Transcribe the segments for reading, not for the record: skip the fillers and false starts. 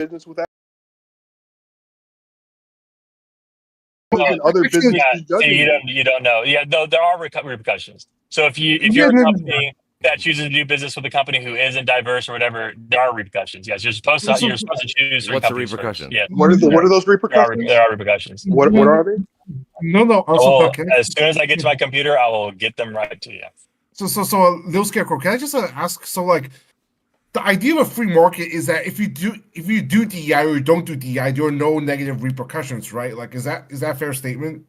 business without. Well, Other businesses you don't know. Yeah, no, there are repercussions. So if you're a company that chooses to do business with a company who isn't diverse or whatever, there are repercussions. Yes, you're supposed to choose. What's the repercussion? Yeah. What are those repercussions? There are repercussions. What are they? No. As soon as I get to my computer, I will get them right to you. So, Lil Scarecrow, can I just ask? So, like, the idea of a free market is that if you do DEI or you don't do DEI, there are no negative repercussions, right? Like, is that a fair statement?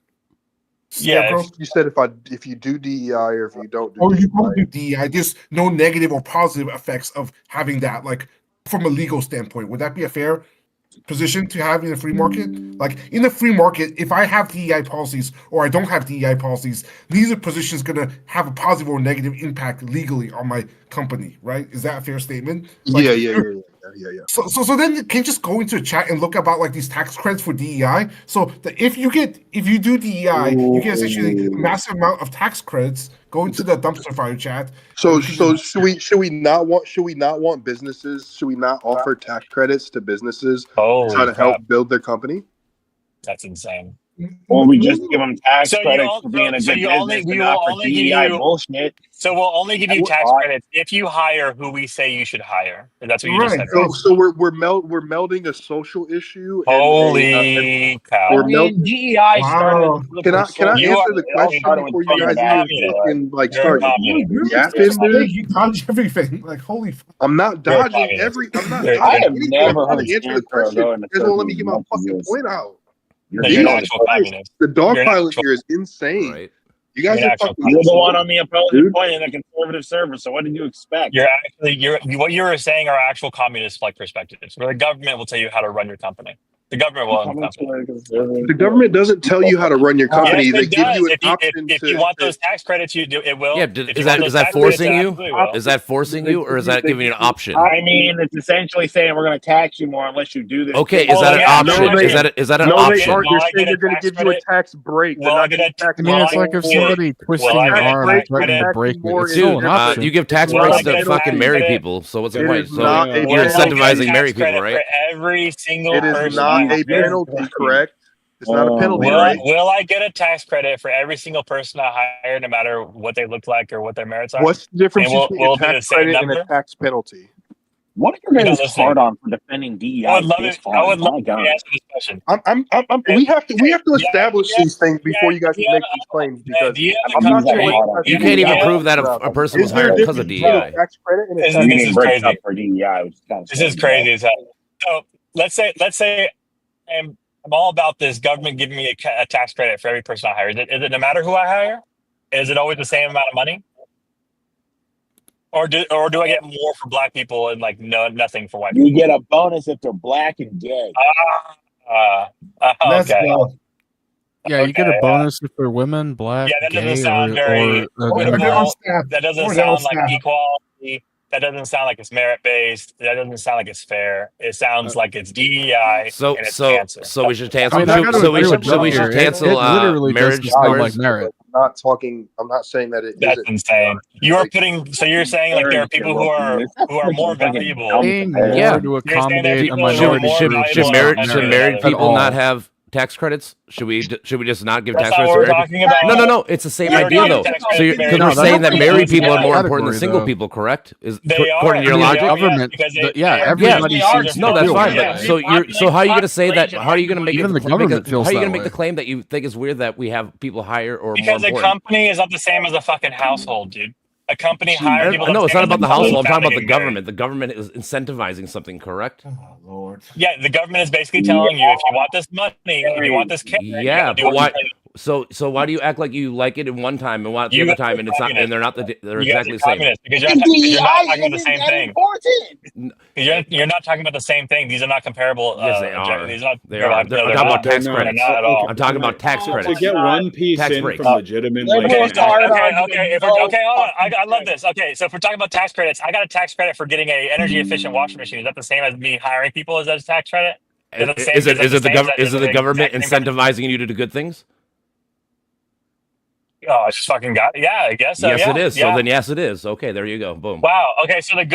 Yeah. You said if you do DEI or if you don't do or DEI. you don't do DEI, there's no negative or positive effects of having that, like from a legal standpoint. Would that be a fair position to have in a free market? Like in the free market, if I have DEI policies or I don't have DEI policies, neither position is going to have a positive or negative impact legally on my company, right? Is that a fair statement? Like, Yeah. So then can you just go into a chat and look about like these tax credits for DEI? So that if you do DEI, you get essentially a massive amount of tax credits. Go into the dumpster fire chat. So should we not want businesses? Should we not offer tax credits to businesses to try to help build their company? That's insane. Or we just give them tax credits for being a good business and not for DEI bullshit. So we'll only give you tax credits if you hire who we say you should hire. And that's what you just said. So we're melding a social issue. Holy cow! DEI started. Can I answer the question before you guys even like start yapping? You dodge everything. Like holy. I'm not dodging every. I'm not. I have never heard answer the question. Let me get my fucking point out. You're an actual communist. The dog pilot here is insane. Right. You guys are fucking. You're the one on the opposing point in a conservative server. So what did you expect? What you're saying are actual communist like perspectives, where the government will tell you how to run your company. The government will own the company. The government doesn't tell you how to run your company. Yes, they give you an option. If you want those tax credits, it will. Yeah, is that forcing you? Is that forcing you, or is that giving you an option? I mean, it's essentially saying we're going to tax you more unless you do this. Okay, is that an option? Is that an option? They're saying they're going to give you a tax break. It's like if somebody twisting your arm and threatening to break it. It's still an option. You give tax breaks to fucking married people, so what's the point? So you're incentivizing married people, right? Every single person. It is not a penalty. Correct. It's not a penalty. Will I get a tax credit for every single person I hire, no matter what they look like or what their merits are? What's the difference between a tax credit and a tax penalty? What are your guys hard on for defending DEI? I would love to answer this question. We have to establish these things before you guys can make these claims, because you can't even prove that a person was hired because of DEI. This is crazy as hell. So let's say I'm all about this government giving me a tax credit for every person I hire. Is it no matter who I hire? Is it always the same amount of money? Or do I get more for black people and like nothing for white people? You get a bonus if they're black and gay. Okay. Yeah, you get a bonus if they're women, black, that doesn't gay, sound very that doesn't sound like equality. That doesn't sound like it's merit based. That doesn't sound like it's fair. It sounds like it's DEI. So we should cancel. We should cancel marriage like merit. I'm not saying that it That's insane. You're saying like there are people who are more valuable. Yeah, to accommodate a minority. Should married people not have tax credits? Should we just not give tax credits to married people? No. It's the same idea though. So because we're saying that married people are more important than single people, correct? According to your logic? Government, everybody sees. No, that's fine. But so how are you going to say that? How are you going to make even the government feels how are you going that to make the claim that you think it's weird that we have people hire or because more a company is not the same as a fucking household, dude. A company hires people. No, it's not about the household. I'm talking about the government. The government is incentivizing something, correct? Oh Lord. Yeah, the government is basically telling you if you want this money, if you want this care, yeah, but why? So why do you act like you like it in one time and want it the other time, and it's not, and they're not they're exactly the same? Because you're not talking about the same thing. You're not talking about the same thing. These are not comparable. Yes, they are. They are. I'm talking about tax credits. I'm talking about tax credits. To get one piece in from legitimate. Okay, hold on. I love this. Okay, so if we're talking about tax credits, I got a tax credit for getting a energy efficient washing machine. Is that the same as me hiring people? Is that a tax credit? Is it the government incentivizing you to do good things? Oh, I just fucking got it. Yeah, I guess so. Yes, Yeah, it is. yeah. So then, yes, it is. Okay, there you go. Boom. Wow. Okay. So the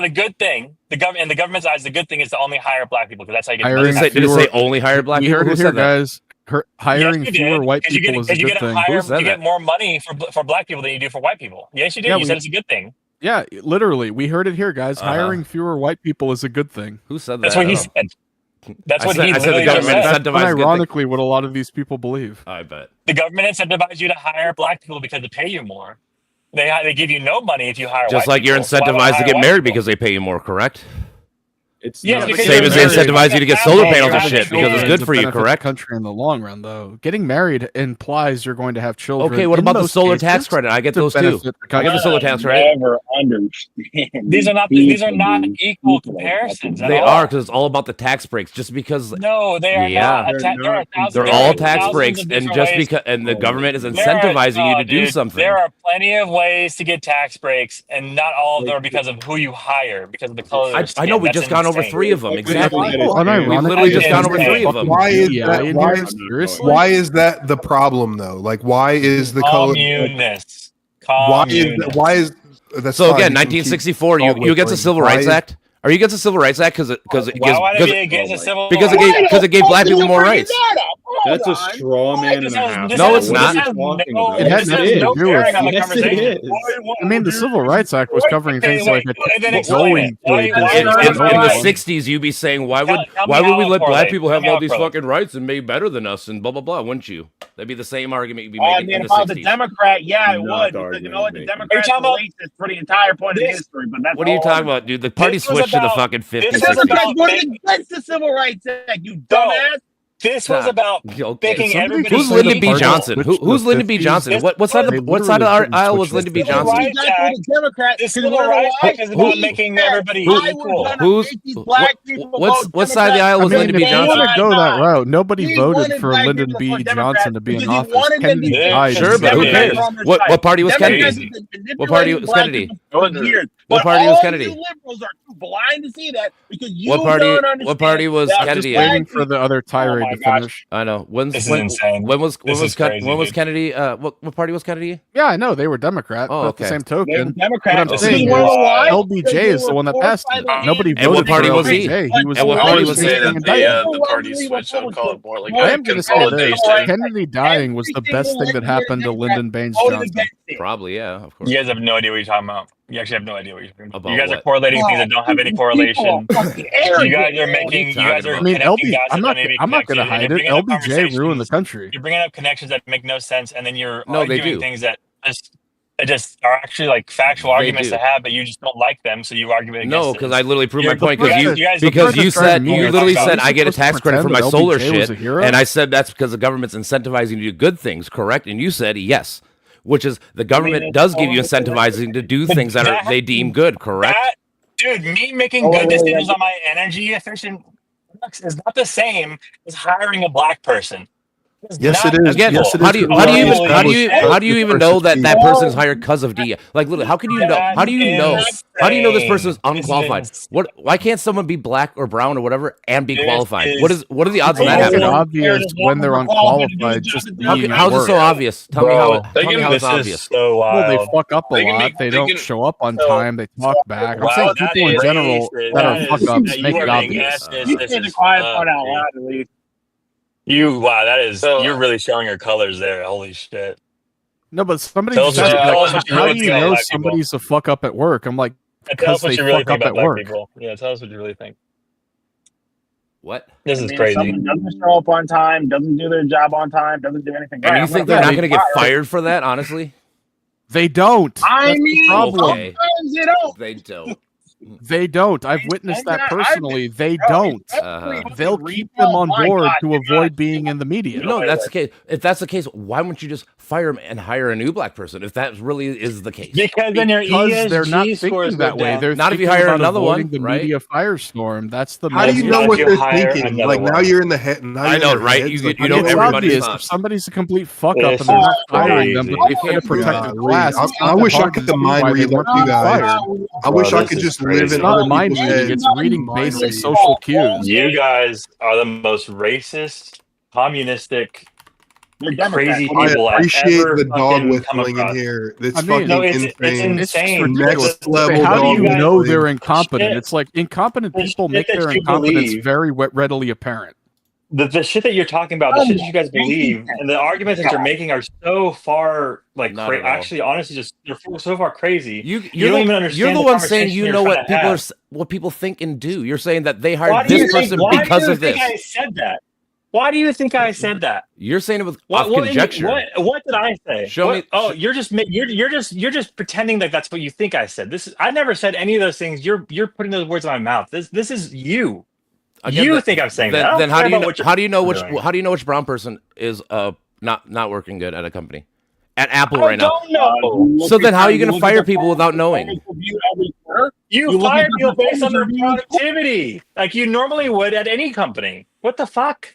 good thing, in the government's eyes, the good thing is to only hire black people because that's how you get. Did it say only hire black people? Who said that? Guys. Hiring fewer white people is a good thing. You get more money for black people than you do for white people. Yes, you did. Yeah, you said it's a good thing. Yeah, literally, we heard it here, guys. Hiring fewer white people is a good thing. Who said that? That's what he said. That's what he said. The government incentivized. Ironically, what a lot of these people believe. I bet the government incentivizes you to hire black people because they pay you more. They give you no money if you hire. Just white like you're people. incentivized to get married because they pay you more, correct? It's same as they incentivize you to get solar panels and shit because it's good for you, correct? Country in the long run, though, getting married implies you're going to have children. Okay, what about the solar tax credit? I get those too. I get the solar tax credit. Never understand. These are not equal comparisons. They are because it's all about the tax breaks. Just because no, they are not. They're all tax breaks, and just because the government is incentivizing you to do something. There are plenty of ways to get tax breaks, and not all of them are because of who you hire, because of the color of their skin. I know we just gone over 3 of them. Exactly. We've Unironically, literally just gone over 3 of them. Why is that the problem though? Like, why is the communist? Why is that's so again? 1964. You against the Civil Rights Act? Are you against the Civil Rights Act because it gave black people more rights? That's a straw man and a half. No, it's not. It had nothing to do with. I mean, the Civil Rights Act was covering things like going to in the 60s. You'd be saying, why would we let black people have all these fucking rights and made better than us and blah blah blah? Wouldn't you? That'd be the same argument you'd be making in the 60s. The Democrat, yeah, it would. Because you know what? The Democrats are racist for the entire point of history. But that's what are you talking about, dude? The party switched to the fucking 50s. This was against the Civil Rights Act, you dumbass. This was about picking everybody. Who's Lyndon B. Johnson? Who's Lyndon B. Johnson? What side of our aisle was Lyndon B. Johnson? The Civil Rights Act is about making everybody equal. What side of the aisle was Lyndon B. Johnson? If you want to go that route, nobody voted for Lyndon B. Johnson to be in office. Kennedy died. Sure, but who cares? What party was Kennedy? What party was Kennedy? What party was Kennedy? Liberals are too blind to see that because you what party was Kennedy? Just waiting for the other tirade to finish. I know. This is insane. When was Kennedy? What party was Kennedy? Yeah, I know they were Democrat. Oh, but okay. at the same token, Democrat. I'm saying LBJ is the one that passed it. Nobody voted what party for was he? LBJ. What party was he? The party switch. I would call it more like I a am going to say this: consolidation. Kennedy dying was the best thing that happened to Lyndon Baines Johnson. Probably, yeah, of course. You guys have no idea what you're talking about. You actually have no idea what you're talking about. About You guys what? are correlating things that don't have any correlation. You guys are making. You guys are. I mean, connecting dots I'm that not. don't even I'm not going to connect, hide and it. you're bringing up LBJ ruined the conversations- country. You're bringing up connections that make no sense, and then you're No, they arguing do. things that just are actually like factual They arguments do. to have, but you just don't like them, so you argue against No, it. because I literally proved my You're- point you guys- because you said you you literally said I get a supposed to tax credit for my pretend that solar LBJ was shit, a hero? and I said that's because the government's incentivizing you to do good things, correct? And you said yes, which is the government does give you incentivizing to do things that they deem good, correct? Dude, me making good decisions on my energy efficient is not the same as hiring a black person. Yes, it is. Again, Yes, it how is. do you even know that person is hired because of DEI? Like, literally, how can you know? How do you know? How do you know this person is unqualified? What? Why can't someone be black or brown or whatever and be qualified? What are the odds of that It's happening? obvious when they're unqualified. Just being How's it at so work. obvious? Tell me how it's obvious. So Well, they wild. fuck up a They can lot. make- They they don't can- show up on time. They talk back. I'm Wow, saying that people in is general racist. that are That fuck is- ups that make you it are being obvious. asked You say the quiet part out loud, at least. That is, So, you're really showing your colors there. Holy shit. No, but somebody Tell just us asked me, what- tell like, us what you how really do you think about know black people. somebody's a fuck up at work? I'm like, Tell because us what they you really fuck think up about at black work. people. Yeah, tell us what you really think. What? This I is mean, if crazy. someone doesn't show up on time, doesn't do their job on time, doesn't do anything right. And you I'm think gonna they're not fire going to get them. fired for that? Honestly, They don't. I That's the mean, problem. Okay. sometimes you don't. they don't. They don't. I've witnessed that personally. They don't. Uh-huh. They'll keep them on board to avoid being in the media. No, that's the case. If that's the case, why wouldn't you just fire him and hire a new black person? If that really is the case, Because then your Because they're not ESG scores thinking that go way. down. They're Not if you thinking hire about another one, avoiding the right? media firestorm. That's the How do you main know Not what if you they're hire thinking? another Like now one. you're in the head. Now I you're know, in their right? heads. You Like, know It's everybody's obvious thoughts. if somebody's a complete fuck up This and they're not is firing them, crazy. but they fit a protected Golly. class. I- it's I not wish I hard could to see mind why read they like weren't you being guys. fired. I wish Bro, I this could is just crazy. live It's in not other mind people's reading, heads. it's reading Mind basic reading. social cues. You guys are the most racist, communistic They're Democrats. Crazy people. I appreciate the dog fucking whistling in here. It's fucking it's insane. insane. Next level. How do you dog know whistling. they're incompetent? It's like incompetent people make their incompetence very readily apparent. The shit that you're talking about, the shit that you guys believe, and the arguments that you're making are so far, like, actually, honestly, just they're so far crazy. You don't even understand. You're the one saying you know what people think and do. You're saying that they hired this person because of this. Why do you think I said that? Why do you think I said that? You're saying it with conjecture. What did I say? Show me. Oh, you're just pretending that that's what you think I said. I never said any of those things. You're putting those words in my mouth. This is you. You think I'm saying that? Then how do you know which brown person is not working good at a company? At Apple right now. I don't know. So then how are you going to fire people without knowing? You fire people based on their productivity, like you normally would at any company. What the fuck?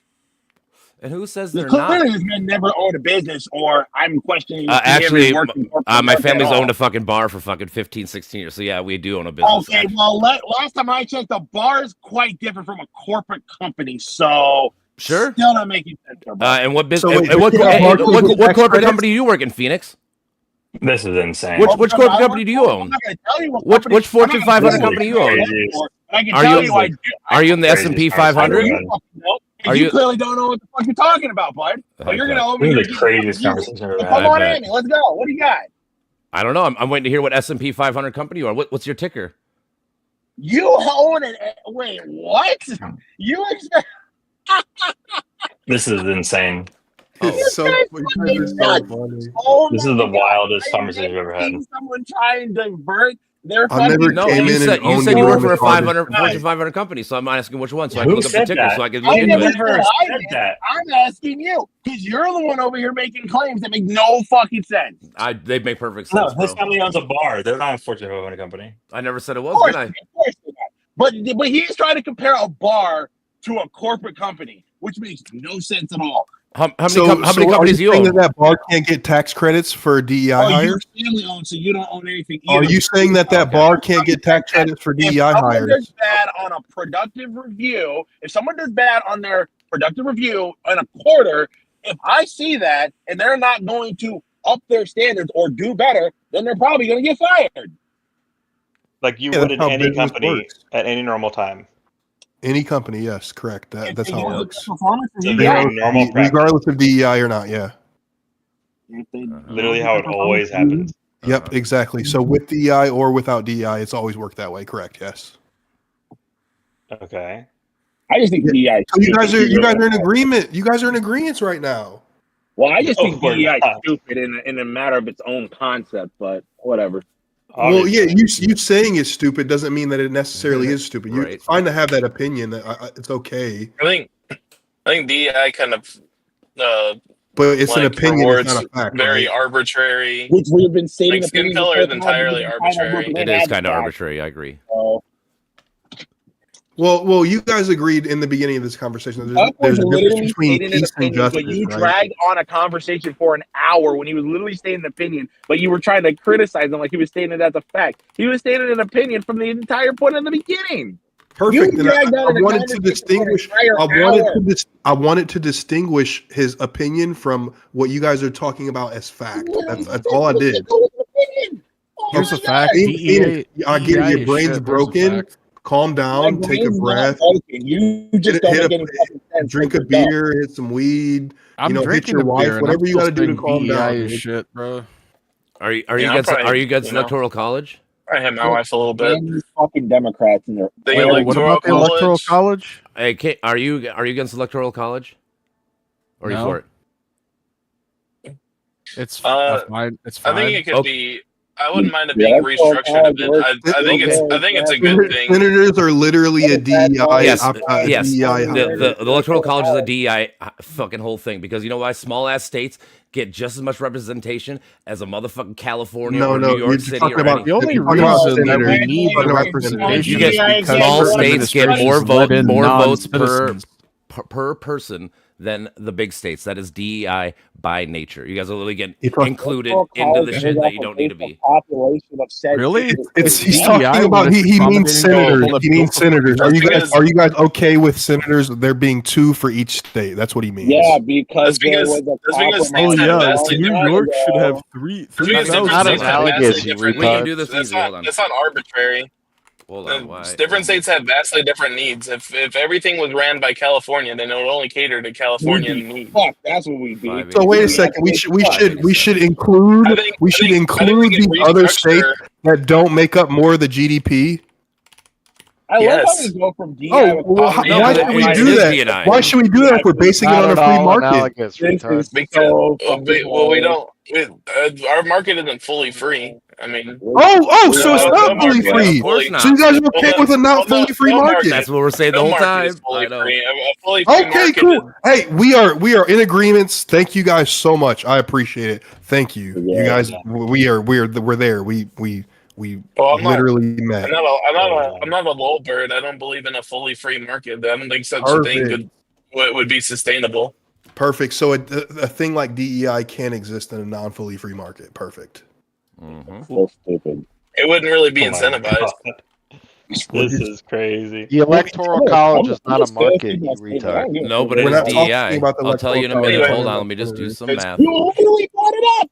And who says they're not? Clearly, this man never owned a business, or I'm questioning. Actually, my family's owned a fucking bar for fucking 15, 16 years. So yeah, we do own a business. Okay, well, last time I checked, the bar is quite different from a corporate company. So sure, still not making sense. And what business? What corporate company do you work in, Phoenix? This is insane. Which corporate company do you own? I'm not going to tell you which Fortune 500 company you own? I can tell you, are you in the S&P 500? You clearly don't know what the fuck you're talking about, bud. But you're gonna over here. The craziest conversation ever had. Come on, Andy, let's go. What do you got? I don't know. I'm waiting to hear what S&P 500 company you are. What's your ticker? You own it. Wait, what? You expect? This is insane. It's so funny. This is the wildest conversation I've ever had. Someone try and divert their. You said you work for a Fortune 500 company, so I'm asking which one, so I can look up the ticker, so I can look into it. I'm asking you because you're the one over here making claims that make no fucking sense. They make perfect sense. No, this family owns a bar. They're not a Fortune 500 company. I never said it was. Did I? Of course but he's trying to compare a bar to a corporate company, which makes no sense at all. How many companies do you own? That bar can't get tax credits for DEI hires? You're family owned, so you don't own anything either. Are you saying that bar can't get tax credits for DEI hires? If someone does bad on a productive review, if someone does bad on their productive review in a quarter, if I see that and they're not going to up their standards or do better, then they're probably going to get fired. Like you would in any company at any normal time. Any company, yes, correct. That's how it works. Regardless of DEI or not, yeah. Literally how it always happens. Yep, exactly. So with DEI or without DEI, it's always worked that way. Correct? Yes. Okay. I just think DEI. So you guys are in agreement. You guys are in agreement right now. Well, I just think DEI is stupid in a matter of its own concept, but whatever. Well, yeah, you saying it's stupid doesn't mean that it necessarily is stupid. It's fine to have that opinion. That it's okay. I think DEI kind of, but it's an opinion. It's not a fact. Very arbitrary. Which we've been stating. Like skin color is entirely arbitrary. It is kind of arbitrary. I agree. Well, you guys agreed in the beginning of this conversation. There's a difference between peace and justice. But you dragged on a conversation for an hour when he was literally stating an opinion, but you were trying to criticize him like he was stating it as a fact. He was stating an opinion from the entire point in the beginning. Perfect. And I wanted to distinguish. I wanted to distinguish his opinion from what you guys are talking about as fact. That's all I did. Here's a fact. I get it. Your brain's broken. Calm down, take a breath. You just don't make any sense. Drink a beer, hit some weed. Hit your wife. Whatever you got to do to calm down. Shit, bro. Are you against electoral college? I hit my wife a little bit. These fucking Democrats in there. What about the electoral college? Hey, are you against electoral college? Or are you for it? It's fine. It's fine. I think it could be. I wouldn't mind it being restructured a bit. I think it's a good thing. Senators are literally a DEI. Yes. DEI the electoral college is a DEI fucking whole thing because you know why small ass states get just as much representation as a motherfucking California or New York City. The only reason that we need the representation is because small states get more votes per. per person than the big states. That is DEI by nature. You guys are literally getting included into the shit that you don't need to be. Really? He's talking about he means senators. He means senators. Are you guys okay with senators? There being 2 for each state. That's what he means. Yeah, because New York should have 3. That's not arbitrary. Different states have vastly different needs. If everything was ran by California, then it would only cater to Californian needs. That's what we do. So wait a second. We should include the other states that don't make up more of the GDP. I love how we go from DI. Why should we do that? Why should we do that if we're basing it on a free market? Well, we don't. Our market isn't fully free. I mean, so it's not fully free. So you guys are okay with a not fully free market? That's what we're saying the whole time. Okay, cool. Hey, we are in agreements. Thank you guys so much. I appreciate it. Thank you. You guys, we're there. We literally met. I'm not a low bird. I don't believe in a fully free market. I don't think such a thing would be sustainable. Perfect. So a thing like DEI can't exist in a non-fully free market. Perfect. So stupid. It wouldn't really be incentivized. This is crazy. The electoral college is not a market, you retard. No, but it is DEI. I'll tell you in a minute. Hold on, let me just do some math. You literally brought it up.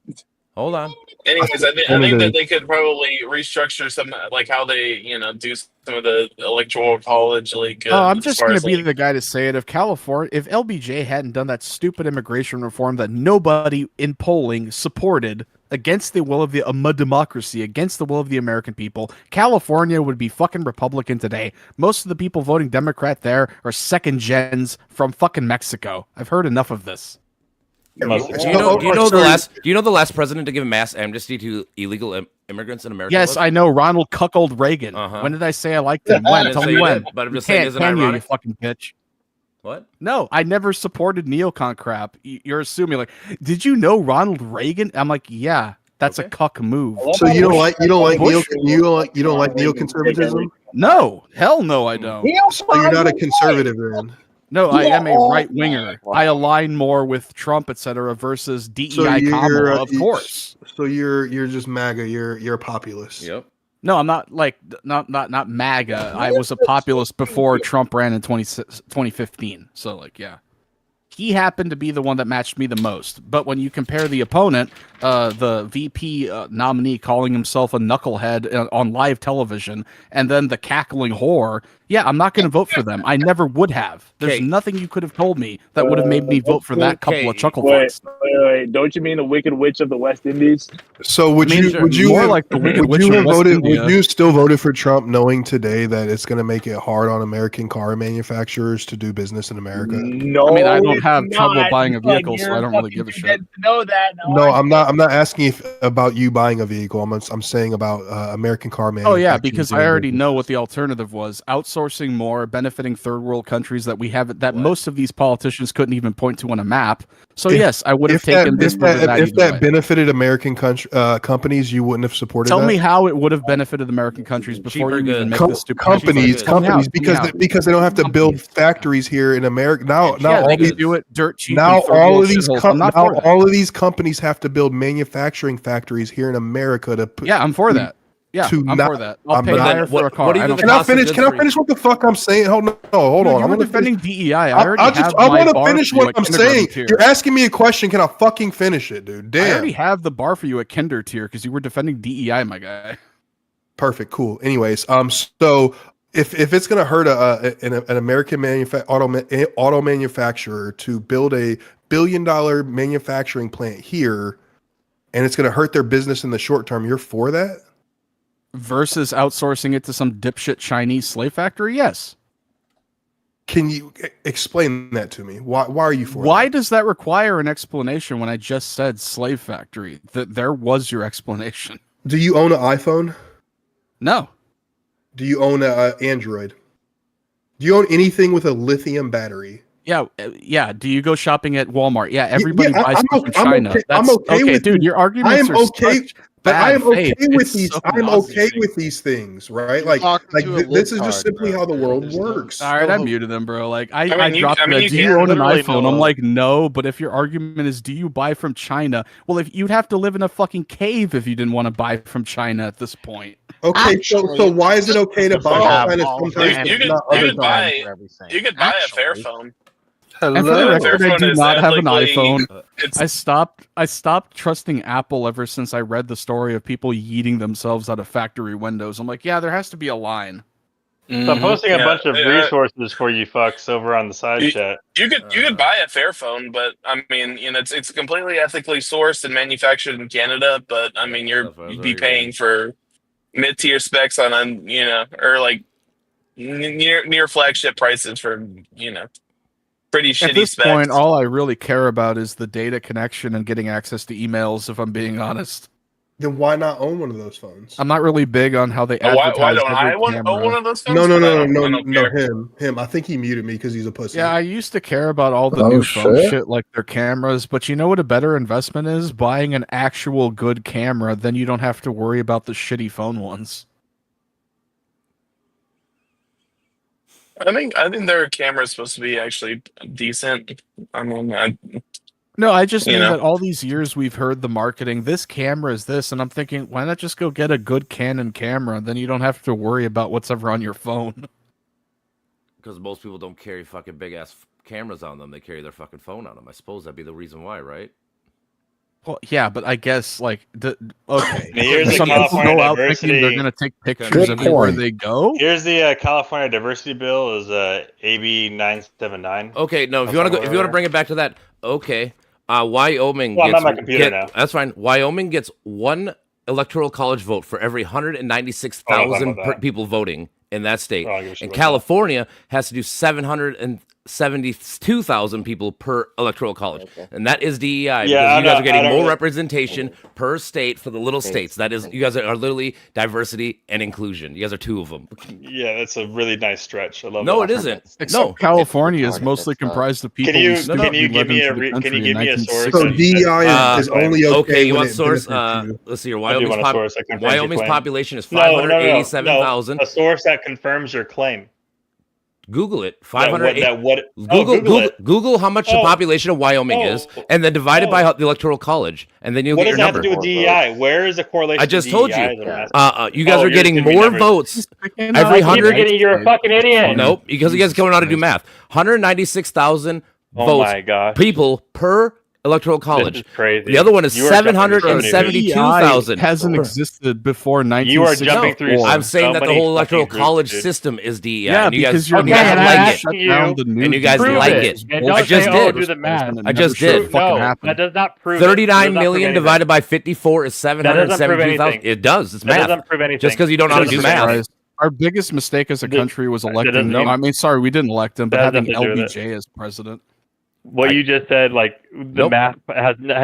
Hold on. Anyways, I think that they could probably restructure some, like how they, do some of the electoral college. I'm just going to be the guy to say it. If LBJ hadn't done that stupid immigration reform that nobody in polling supported against the will of the democracy, against the will of the American people, California would be fucking Republican today. Most of the people voting Democrat there are second gens from fucking Mexico. I've heard enough of this. Do you know the last president to give mass amnesty to illegal immigrants in America? Yes, I know. Ronald Cuckold Reagan. When did I say I liked him? When? Tell me when. But I'm just saying, isn't ironic? You fucking bitch. What? No, I never supported neocon crap. You're assuming did you know Ronald Reagan? I'm like, yeah, that's a cuck move. So you don't like neoconservatism? No, hell no, I don't. So you're not a conservative then. No, I am a right winger. I align more with Trump, etc., versus DEI Kamala, of course. So you're just MAGA. You're a populist. Yep. No, I'm not not MAGA. I was a populist before Trump ran in 2015. So yeah. He happened to be the one that matched me the most. But when you compare the opponent, the VP nominee calling himself a knucklehead on live television, and then the cackling whore, yeah, I'm not going to vote for them. I never would have. There's nothing you could have told me that would have made me vote for that couple of chuckle fucks. Wait. Don't you mean the Wicked Witch of the West Indies? So would you still voted for Trump knowing today that it's going to make it hard on American car manufacturers to do business in America? No, I mean, I don't have trouble buying a vehicle, so I don't really give a shit. Know that. No, I'm not asking about you buying a vehicle. I'm saying about American car manufacturers. Oh yeah, because I already know what the alternative was: outsourcing more, benefiting third world countries that we haven't, that most of these politicians couldn't even point to on a map. So yes, I would have taken this. If that benefited American companies, you wouldn't have supported. Tell me how it would have benefited American countries before you even make this stupid companies because they don't have to build factories here in America now. All these do it dirt cheap. Now all of these companies have to build manufacturing factories here in America to put. Yeah, I'm for that. Yeah, I'm for that. I'll pay higher for a car. Can I finish what the fuck I'm saying? Hold on. I'm defending DEI. I want to finish what I'm saying. You're asking me a question. Can I fucking finish it, dude? Damn. I already have the bar for you at kinder tier because you were defending DEI, my guy. Perfect. Cool. Anyways, so if it's gonna hurt an American auto manufacturer to build a $1 billion manufacturing plant here, and it's gonna hurt their business in the short term, you're for that? Versus outsourcing it to some dipshit Chinese slave factory? Yes. Can you explain that to me? Why are you for Why that? does that require an explanation when I just said slave factory? There was your explanation. Do you own an iPhone? No. Do you own an Android? Do you own anything with a lithium battery? Yeah. Do you go shopping at Walmart? Yeah, everybody buys stuff from China. I'm okay with dude. Your arguments But I am okay with It's these. so I'm okay nauseating. with these things, right? You're talking to a This is just libtard, simply bro. how the world There's no- works. All right, no I hope. muted him, bro. Like I I mean, you- dropped I mean, the, you do you can own an literally iPhone? no I'm hope. like, no, but if your argument is do you buy from China? Well, if you'd have to live in a fucking cave if you didn't want to buy from China at this point. Okay, so why is it okay to buy have from China all of sometimes, our You but could not you other could times? buy everything. you could buy a fair Actually. phone. And for the Hello? record, I Fairphone do is not have an ethically- iPhone. It's I stopped trusting Apple ever since I read the story of people yeeting themselves out of factory windows. I'm like, yeah, there has to be a line. So I'm posting a Yeah, bunch of resources for you fucks over on the side You- chat. you could buy a fair phone, but I mean, it's completely ethically sourced and manufactured in Canada. But I mean, you'd be paying for mid-tier specs on or like near flagship prices for pretty shitty At this specs. point, all I really care about is the data connection and getting access to emails, if I'm being honest. Then why not own one of those phones? I'm not really big on how they Why advertise don't every I own camera. one of those phones? No, I don't care. him. I think he muted me because he's a pussy. Yeah, I used to care about all the Oh, new phone shit. shit like their cameras, but you know what a better investment is? Buying an actual good camera, then you don't have to worry about the shitty phone ones. I think their camera's supposed to be actually decent. I mean, No, I just You mean know? that all these years we've heard the marketing, this camera is this, and I'm thinking, why not just go get a good Canon camera? Then you don't have to worry about what's ever on your phone. Because most people don't carry fucking big ass cameras on them; they carry their fucking phone on them. I suppose that'd be the reason why, right? Well, yeah, but I guess okay. Here's the Some people California go out thinking they're diversity. going to take pictures Good everywhere point. they go. Here's the California diversity bill is AB 979. Okay, no, if you want to bring it back to that, okay. Wyoming Well, I'm gets on my computer now. that's fine. Wyoming gets one electoral college vote for every 196,000 people voting in that state. Oh, I don't give a shit And about California has to do 772,000 people per electoral college. And that is DEI Yeah, because you I guys know- are getting I don't more really- representation per state for the little states. That is, you guys are literally diversity and inclusion. You guys are two of them. Yeah, that's a really nice stretch. I love No, it. it isn't. Except No. California is mostly comprised of people. Can you who still can you led give me into a the can country you in give me a source? 1960. So DEI is only okay You when want it source? benefits you. Let's see. Your I do Wyoming's, want a source that confirms your Wyoming's claim. population is No, 587,000. a source that confirms your claim. Google it. Google how much the population of Wyoming is, and then divide it by the electoral college, and then you'll What get does your that number. have to do with DEI? Where is the correlation? I just to told DEI you. is what I'm asking? You guys are you're getting giving me more numbers. votes Every every 100. You're a fucking idiot. Nope, because you guys don't know how to do math. 196,000 Oh votes my gosh. people per electoral college. This is crazy. The other one is You are jumping through so many hoops. 772,000. DEI hasn't existed before You are jumping 1964. through I'm saying so that the many whole electoral fucking hoops, college dude. system is DEI. Yeah, and you guys, because you're you guys not like allowed it. to shut down the news. And you guys Prove like it. it. It's I bullshit. just did. do the math. And it I just never should did. fucking No, happen. that does not prove 39 it. million divided by 54 is That doesn't prove 772,000. anything. It does. It's That math. doesn't prove anything. Just because you don't know how to It do doesn't math. Guys, our biggest mistake as a country was electing. doesn't mean- I mean, sorry, we didn't elect him, but That has having nothing to do with LBJ as president. What you just said, like the Nope. math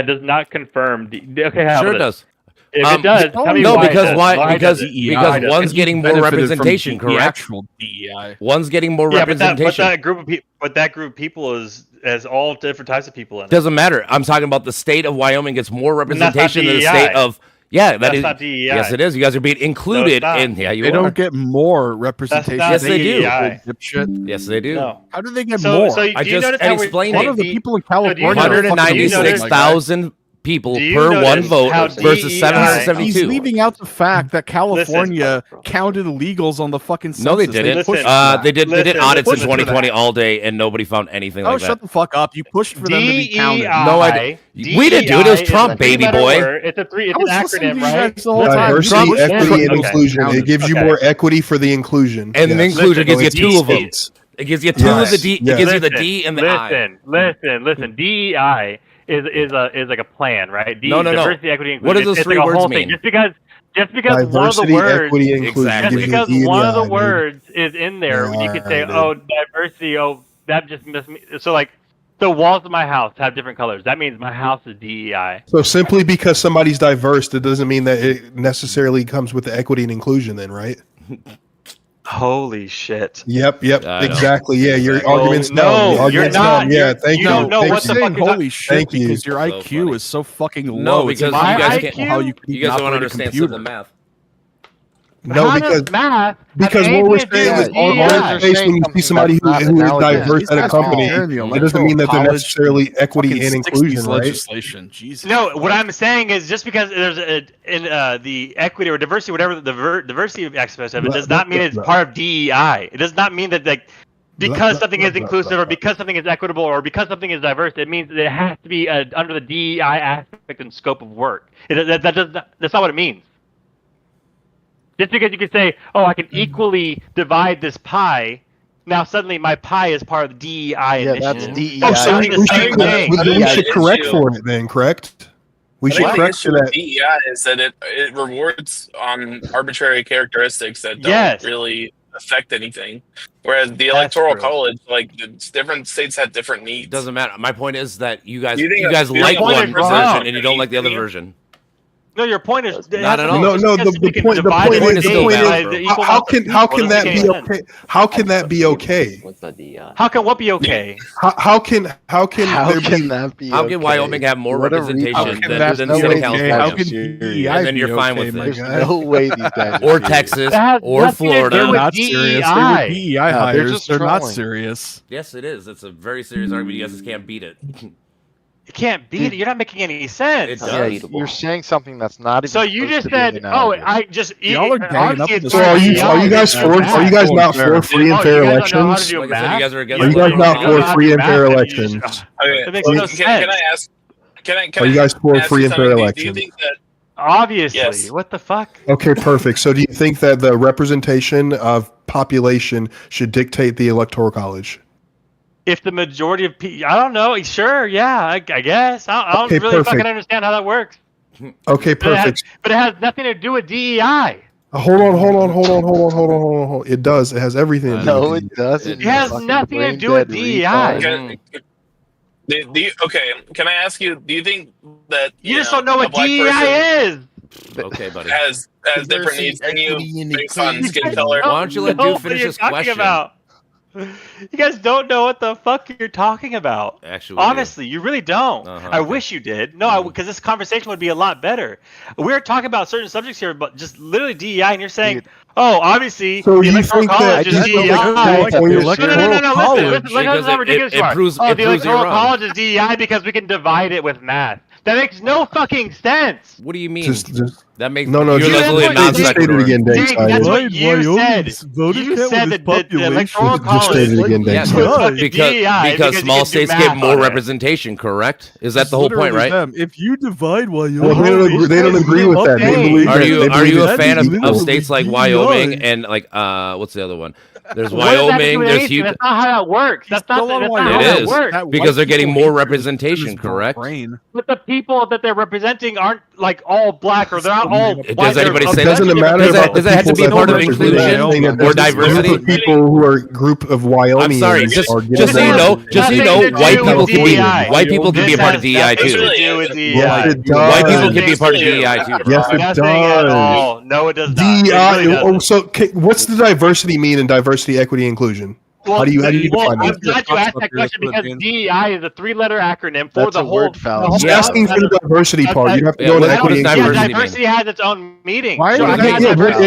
does not confirm. Okay, how Sure about it does. If it does, tell me no, why. because it does. why? Why Because does it? DEI because does. one's He getting more benefited from representation, the correct? actual DEI. One's getting more Yeah, but representation. that group of people, that group of people has all different types of people in it. Doesn't matter. I'm talking about the state of Wyoming gets more And that's not representation than the DEI. state of. Yeah, That's is. not DEI. Yes, it is. You guys are being included not. in. Yeah, you They are. don't get more representation. not Yes, they do. DEI. Dipshit. Yes, they do. No. How do they get So, more? so I do you just notice how explained One it. of the people in do you California. notice- are fucking amazing. 196,000 people Do you per one notice vote how versus DEI 772. He's leaving out the fact that California counted illegals on the fucking census. No, they didn't. Listen, They did listen, audits in listen to 2020 that. all day, and nobody found anything Oh, like shut that. the fuck up! You pushed for them to be counted. No, I didn't. We didn't do it. It was Trump, baby boy. It's a three. It's I was an listening to acronym, you right? guys the whole time. Diversity, Trump- equity, and Okay. inclusion. It gives you Okay. more equity for the inclusion. And the Yes. inclusion gives you It's two of them. states. It gives you two of the D. It gives you the D and the I. Listen. DEI is like a plan, right? No. Diversity, equity, inclusion. What does those It's three like a words whole mean? thing. Just because one of the Diversity, words, equity, and inclusion. Exactly. just gives you because DEI, one of the dude. words is in there, you could say, Yeah, dude. "Oh, diversity." Oh, that just missed me. So like, the walls of my house have different colors. That means my house is DEI. So simply because somebody's diverse, that doesn't mean that it necessarily comes with the equity and inclusion. Then, right? Holy shit. Yep, I know. exactly. Yeah, your Exactly. argument's No, dumb. Your you're argument's not. dumb. Yeah, thank You you. don't know Thank what the you. saying fuck you're holy shit Thank you. because your So IQ funny. is so fucking low. No, It's because you incredible guys can't- how you can You guys don't operate a understand computer. simple math. No, How because does math because have what we're anything to do saying with is all you guys in are the face saying when you see something somebody that's not who is analogous. diverse These at a guys company, compare the it doesn't mean that they're electoral necessarily college equity fucking and 60s inclusion, right? legislation. Jesus. No, what Christ. I'm saying is just because there's the equity or diversity, whatever the diversity aspect of it, does not mean it's part of DEI. It does not mean that because something is inclusive or because something is equitable or because something is diverse, it means that it has to be under the DEI aspect and scope of work. That's not what it means. Just because you can say, oh, I can equally divide this pie, now suddenly my pie is part of the DEI Yeah, initiative. that's DEI. Oh, so That's we the same thing. should correct for it then, correct? We I should think the correct issue for with that. DEI is that it rewards on arbitrary characteristics that don't Yes. really affect anything. Whereas the That's electoral true. college, like different states have different needs. It doesn't matter. My point is that you guys Do you think like the one point is wrong. version and you don't like the other Yeah. version. No, your point is Not at all. No, no. The point is still is valid, bro. how can that be okay? How can that be okay? What's the DI? How can what be okay? How can there How be? can that be? How can okay? Wyoming have more What a representation retard. How can than that than no the state way of these California? guys How are can serious. DEI And then be you're fine okay, with my it. There's guy? no way these guys are Or serious. Texas That has or nothing to do Florida. They're with not serious. They DEI. were DEI No, they're hires. just They're not trolling. serious. Yes, it is. It's a very serious argument. You guys just can't beat it. You can't beat it. You're not making any sense. It Yeah, does. you're saying something that's not even. So you close just to being said, "Oh, analogous. I just Y'all are ganging up obviously on it's the So not are you DEI, guys it's for? Are you guys math. not for free and Oh, fair you guys don't know how to elections? do Like I said, you math? guys are against Are you the guys electoral not college. for free and fair elections? Okay, That makes well, no can sense. I ask? Can Are you I guys for ask free you and fair something? Do you elections? think that? Obviously. Yes. What the fuck? Okay, perfect. So do you think that the representation of population should dictate the electoral college? If the majority of people, I don't know. Sure, yeah, I guess. I don't Okay, really perfect. fucking understand how that works. Okay, perfect. But it has nothing to do with DEI. Hold on. It does. It has everything to do No, with it doesn't. It has you fucking nothing to do with brain-dead DEI. retard. Okay, can I ask you? Do you think that You just don't know what black DEI is. Okay, buddy. has different needs than you based on skin color? Why don't you let know dude finish what you're his talking question? about. You guys don't know what the fuck you're talking about. Actually, we do. Honestly, you really don't. Uh-huh, I okay. wish you did. No, because this conversation would be a lot better. We're talking about certain subjects here, but just literally DEI, and you're saying, Dude. oh, obviously, So the you electoral think that- college is I just DEI. don't think Like the Well, No, electoral college. listen, Because how it ridiculous you are. proves- Oh, it the proves you're electoral wrong. college is DEI because we can divide it with math. That makes no fucking sense. What do you mean? just That makes no. you're Just literally a that's what non you just state it sequitur. again, Dave. Dang, that's what you Wyoming's said. voted You count said with that the electoral population. Just state it college again, Dave. was Dave. fucking because DEI because you small can do states math get more on it. representation, correct? Is that It's the whole point, literally right? them. If you divide Wyoming, Well, they don't agree with that. They Okay. believe Are that- you they are you believe a that fan it's of equal. states like DEI. Wyoming and like what's the other one? There's What does that do Wyoming. with There's anything? Utah. That's not how that works. That's not how It that is. works. Because they're getting more representation, correct? But the people that they're representing aren't like all black or they're not all Does white. anybody They're say It that? doesn't matter Does about that the have to people be that part of are representing inclusion anything that or there's a group diversity? of people who are a group of Wyoming. I'm sorry, just so you know, Nothing white to do people with can be DEI. white people can be a This part of has DEI nothing too. to do with DEI. Yes, it does. White people can be a part of DEI too. Bro. Yes, it Nothing at does. all. No, it does not. It DEI. really doesn't. So, what's the diversity mean in diversity, equity, inclusion? Well, How do you define I'm that? glad you asked that question because DEI is a three-letter acronym for That's the a whole. word fallacy. I'm just asking for the diversity part. You have to go what into does equity, diversity inclusion. mean? Diversity has its own meaning. Why So are I they- can have Yeah, diversity.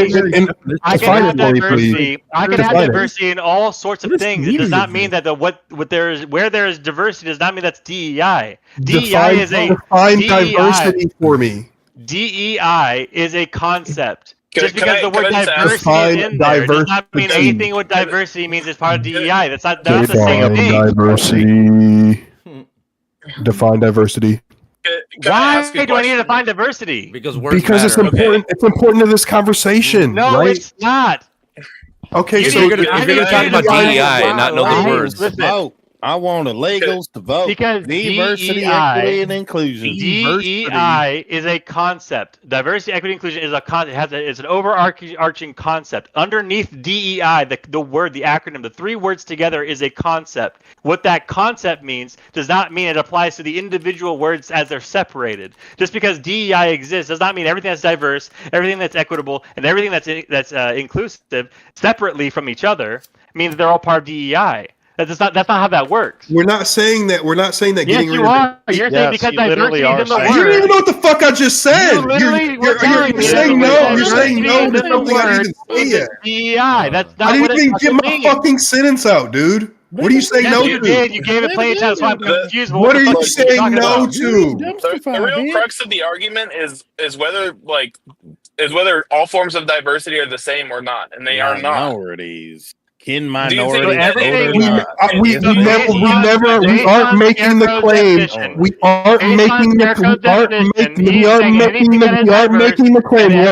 I can define have it for me, please. diversity. I can have Define it. diversity in all sorts of What does things. It does meaning not mean? mean that where there is diversity does not mean that's DEI. Define DEI diversity for me. DEI is a concept. Just Can because I- the can word I just ask- diversity Define is in there does not mean diversity. anything with diversity means it's part of DEI. That's not the same thing. Diversity. Define diversity. Can I Why ask you a do I need to question? find diversity? Because words Because it's matter. important. It's important to this conversation, No, right? it's not. Okay, If so you're gonna talk about DEI and not know the Guys, words, listen. Mo, I want illegals to vote. Because Diversity, DEI, equity, and inclusion. DEI is a concept. Diversity, equity, inclusion is a concept. It's an overarching concept. Underneath DEI, the word, the acronym, the three words together is a concept. What that concept means does not mean it applies to the individual words as they're separated. Just because DEI exists does not mean everything that's diverse, everything that's equitable, and everything that's inclusive separately from each other means they're all part of DEI. That's not how that works. We're not saying that. We're not saying that. Yes, getting you rid are. of You're saying because diversity is in the word. You don't even know what the fuck I just said. You literally were telling me saying no. You're saying no to the something I didn't even say yet. DEI. That's not. I didn't what even it get my means. fucking sentence out, dude. What are you saying no you to? did. You gave it plenty of time, so I'm confused. What are you saying no to? The real crux of the argument is whether all forms of diversity are the same or not, and they are not. Minorities. Kin Do minorities. you think everything- We aren't making the claim. We aren't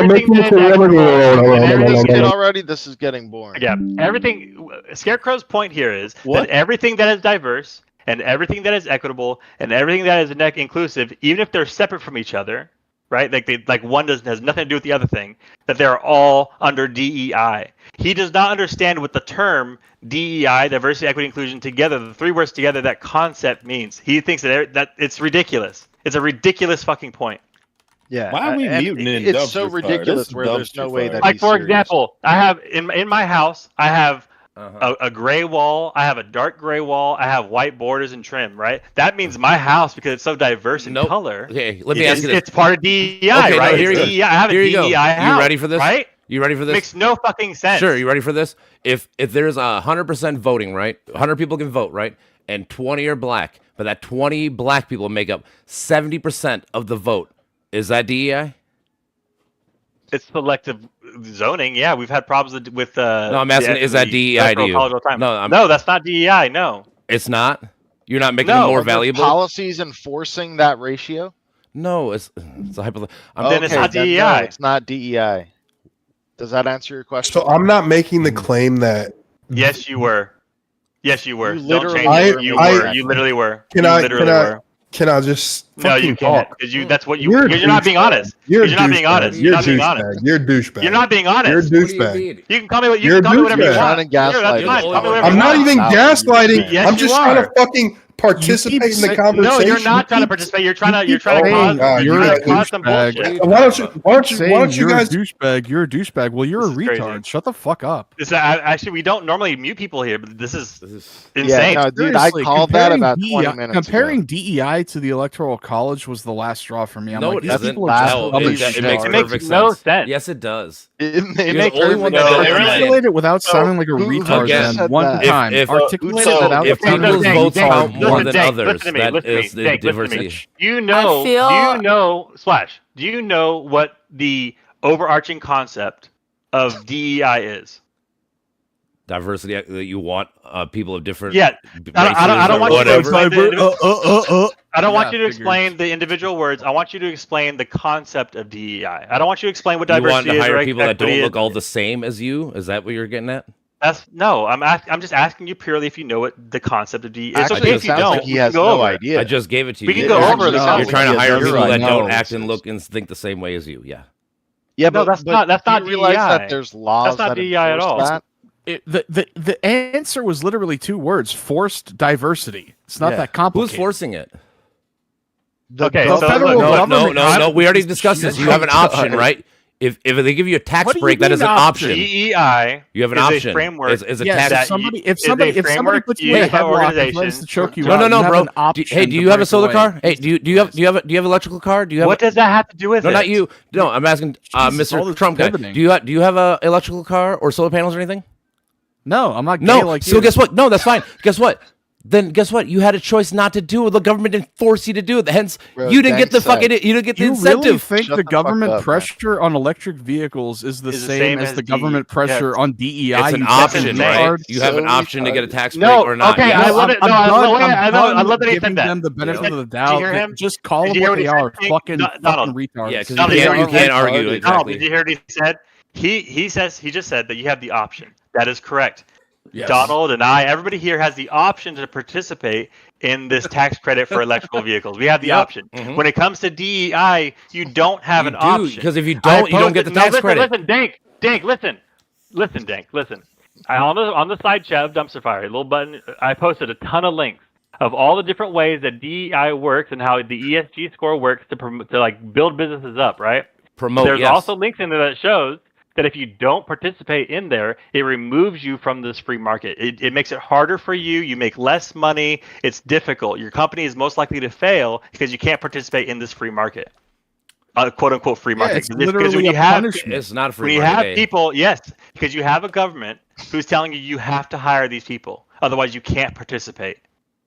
making the claim. Already, this is getting boring. Yeah, everything. Scarecrow's point here is that everything that is diverse and everything that is equitable and everything that is inclusive, even if they're separate from each other, right? Like one has nothing to do with the other thing. That they're all under DEI. He does not understand what the term DEI, diversity, equity, inclusion, together, the three words together, that concept means. He thinks that it's ridiculous. It's a ridiculous fucking point. Yeah. Why are we muting in It's so dumpster fire? ridiculous This is where there's no dumpster way fire. that. Like, for serious. example, I have in my house, I have a gray wall, I have a dark gray wall, I have white borders and trim, right? That means my house, because it's so diverse in color. Okay, let me ask you this. It's part of DEI, Okay, right? no, here you go. DEI. I have a Here you go. DEI house. You ready for this? Right? You ready for this? Makes no fucking sense. Sure, you ready for this? If there's 100% voting, right? 100 people can vote, right? And 20 are black, but that 20 black people make up 70% of the vote. Is that DEI? It's selective zoning. Yeah, we've had problems with. No, I'm asking, is that DEI to you? No, that's not DEI. No, it's not. You're not making them more valuable. Policies enforcing that ratio. No, it's a hypothetical. Then it's not DEI. No, it's not DEI. Does that answer your question? So I'm not making the claim that. Yes, you were. Yes, you were. You Don't literally change it. were. You were. You literally were. Can I just? No, you can't. Because that's what you. You're You're not being honest. You're not being honest. You're not being honest. You're a douchebag. You're not being honest. You're a douchebag. You can call me what you can call me whatever you want. I'm not even gaslighting. Yes, I'm just trying to fucking participate in the conversation. No, you're not trying to participate. You're trying to cause some bullshit. Why don't you guys? You're a douchebag. Well, you're a retard. Crazy. Shut the fuck up. Actually, we don't normally mute people here, but this is insane. Yeah, no, dude, I called that about 20 minutes Comparing ago. DEI to the Electoral College was the last straw for me. I'm No, like, it these doesn't. people are just No, rubbish. it makes perfect no sense. sense. Yes, it does. It You're makes the only one that perfect don't sense. Articulate it without sounding like a who retard. just Then said one that? time. Articulate it without if sounding people's like a votes retard. count more than Dang, others, listen to me, that listen to is me, the Dang, listen to me. diversity. Do you know, Splash, do you know what the overarching concept of DEI is? Diversity that you want people of different Yeah, I don't want you to explain I don't want Yeah, you to explain the individual words. I want you to explain the concept of DEI. I don't want you to explain what You want diversity to is. hire or people that equity don't is. look all the same as you? Is that what you're getting at? I'm just asking you purely if you know what the concept of DEI is. It's Actually, okay it if you sounds don't. like he We has can go no over it. idea. I just gave it to you. We can go over the You're trying to hire people that don't act analysis. and look and think the same way as you. Yeah. Yeah, No, but that's not do you realize DEI. that there's laws That's not that DEI at enforce all. that? The answer was literally two words: forced diversity. It's not Yeah. that complicated. Who's forcing it? Okay, the so federal look, government. No. We already discussed this. You have an option, right? If they give you a tax What do you break, that is mean an option? option. DEI You have an is option. a framework. Is a Yes, tax. if somebody puts you in a headlock and threatens to choke you out, No, you have bro. an option Hey, do to you have a break solar away. car? Hey, do you have electrical car? Do you have? What does that have to do with No, it? not you. No, I'm asking all Mr. this Trump guy. pivoting. Do you have a electrical car or solar panels or anything? No, I'm not gay No. like So you. guess what? No, that's fine. Guess what? Then guess what? You had a choice not to do it. The government didn't force you to do it. Hence, Bro, you didn't get the thanks, fucking. You didn't get the You incentive. really think Shut the the fuck government up, man. pressure on electric vehicles is the same as the government pressure on DEI? It's an you option, fucking right? retard? You have an So option to get a tax break No, or not. okay, Yes. I love it. No, I love that he giving said that. them the benefit Did of the you doubt. hear him? Just call Did them you what hear they what he are, said? fucking Donald. retards. Yeah, because Donald, you can't argue Donald, exactly. Did you hear what he said? He just said that you have the option. That is correct. Yes. Donald and I, everybody here has the option to participate in this tax credit for electrical vehicles. We have the option. Mhm. When it comes to DEI, you don't have an option. Because if you don't, you don't get the tax credit. Listen, Dank, listen, Dank, listen. On the side chat of Dumpster Fire, a little button, I posted a ton of links of all the different ways that DEI works and how the ESG score works to like build businesses up, right? There's also links in there that shows that if you don't participate in there, it removes you from this free market. It makes it harder for you. You make less money. It's difficult. Your company is most likely to fail because you can't participate in this free market. Quote unquote free market. It's literally a punishment. It's not a free when you market. have people, yes, because you have a government who's telling you have to hire these people. Otherwise, you can't participate.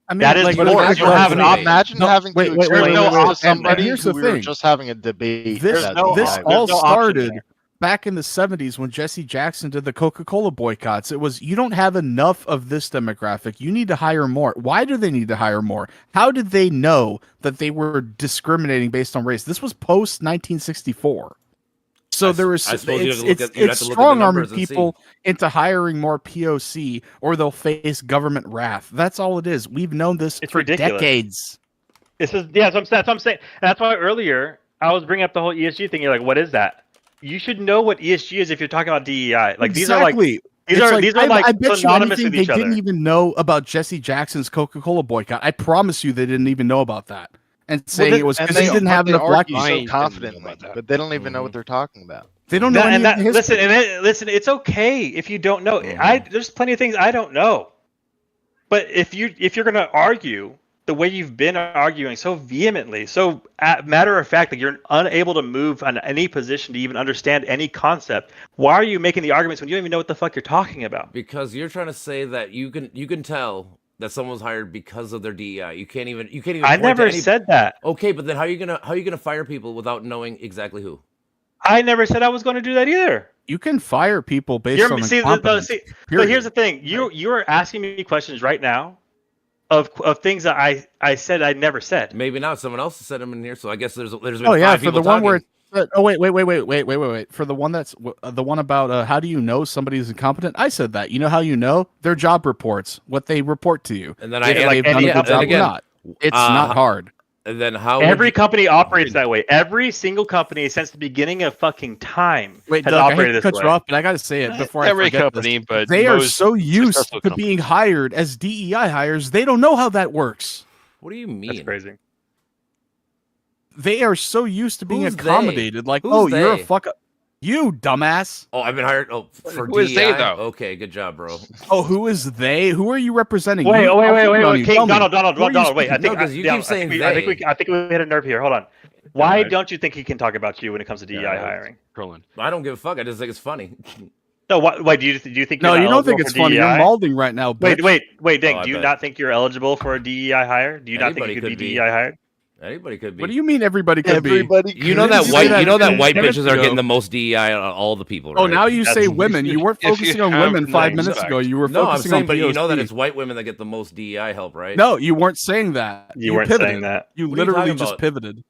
I mean, that is like, you don't have an option. Imagine having to explain to somebody here's who the we were thing. just having a debate. This that all started back in the 70s when Jesse Jackson did the Coca-Cola boycotts. It was, you don't have enough of this demographic. You need to hire more. Why do they need to hire more? How did they know that they were discriminating based on race? This was post 1964. So there was it's strong-arming people into hiring more POC, or they'll face government wrath. That's all it is. We've known this for decades. This is that's what I'm saying. And that's why earlier I was bringing up the whole ESG thing. You're like, what is that? You should know what ESG is if you're talking about DEI. Like these are like these are like I bet synonymous you with anything, each they other. didn't even know about Jesse Jackson's Coca-Cola boycott. I promise you, they didn't even know about that. And saying it was because he didn't have enough black people. so confidently, but they don't even know what they're talking about. They don't know any of the history. Listen. It's okay if you don't know. There's plenty of things I don't know. But if you're gonna argue the way you've been arguing so vehemently, so matter of fact, that you're unable to move on any position to even understand any concept, why are you making the arguments when you don't even know what the fuck you're talking about? Because you're trying to say that you can tell that someone was hired because of their DEI. You can't even. I never said that. Okay, but then how are you gonna fire people without knowing exactly who? I never said I was going to do that either. You can fire people based on incompetence. So here's the thing: you're asking me questions right now of things that I said I never said. Maybe not. Someone else said them in here, so I guess there's been oh yeah, 5 for people the one talking. wait. For the one that's the one about how do you know somebody's incompetent? I said that. You know how you know? Their job reports, what they report to you. And then they've done a good job or not. It's not hard. And then how every company operates that way. Every single company since the beginning of fucking time has operated this way. Cut you off, but I got to say it before I forget company, this. but they are so used to being hired as DEI hires, they don't know how that works. What do you mean? That's crazy. They are so used to being accommodated. They? Like, Who's you're a they? fuck up. You dumbass. Oh, I've been hired. Oh, for who is DEI? they though? Okay, good job, bro. Oh, who is they? Who are you representing? Wait. King, Donald. Wait, I think you keep saying they. I think we hit a nerve here. Hold on. Why don't you think he can talk about you when it comes to DEI hiring? I don't give a fuck. I just think it's funny. No, wait. Do you think? No, you're you don't think it's funny. DEI? You're malding right now. Bitch. Wait, Dink. Do you not think you're eligible for a DEI hire? Do you not think you could be DEI hired? Anybody could be. What do you mean everybody could be? You know that white bitches are getting the most DEI on all the people, right? Oh, now you say women. You weren't focusing on women 5 minutes ago. You were focusing on but POC. you know that it's white women that get the most DEI help, right? No, you weren't saying that. You weren't pivoted. saying that. You What are you literally talking just about? pivoted.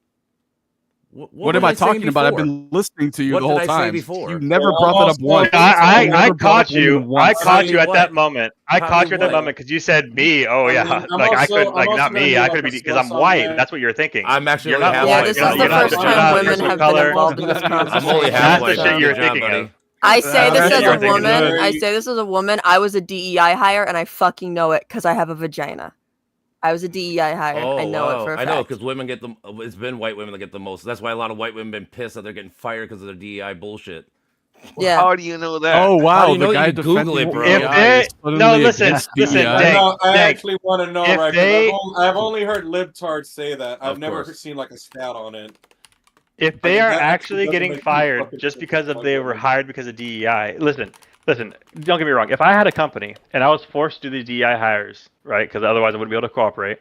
What am I talking about? I've before? been listening to you What the whole did I say time. before? You never brought that up once. I caught you. I caught you at what? that moment. I caught you at that what? moment because you said me. Oh yeah, I could not me. I could be because I'm white. That's what you're thinking. I'm actually You're only not half white. white. this You're is not- the you're first not- time you're women not have color. been involved in this conversation. I'm only That's half the white. shit you're Good job, thinking buddy. of. I say this That's as what a you're woman. thinking. I say this as a woman. I was a DEI hire, and I fucking know it because I have a vagina. I was a DEI hire. Oh, I know it for a fact. I know because women get the. It's been white women that get the most. That's why a lot of white women been pissed that they're getting fired because of their DEI bullshit. Yeah. How do you know that? Oh wow, How do you know the you guy can Google defending it, bro? If DEI they- is no, totally listen, against listen, DEI. Dang, I dang. actually want to know, If right? they- I've only heard libtards say that. I've Of never course. seen like a stat on it. If they are that actually actually doesn't getting make me fired fucking just think because it's of they like were that. hired because of DEI, listen, don't get me wrong. If I had a company and I was forced to do these DEI hires, right, because otherwise I wouldn't be able to cooperate,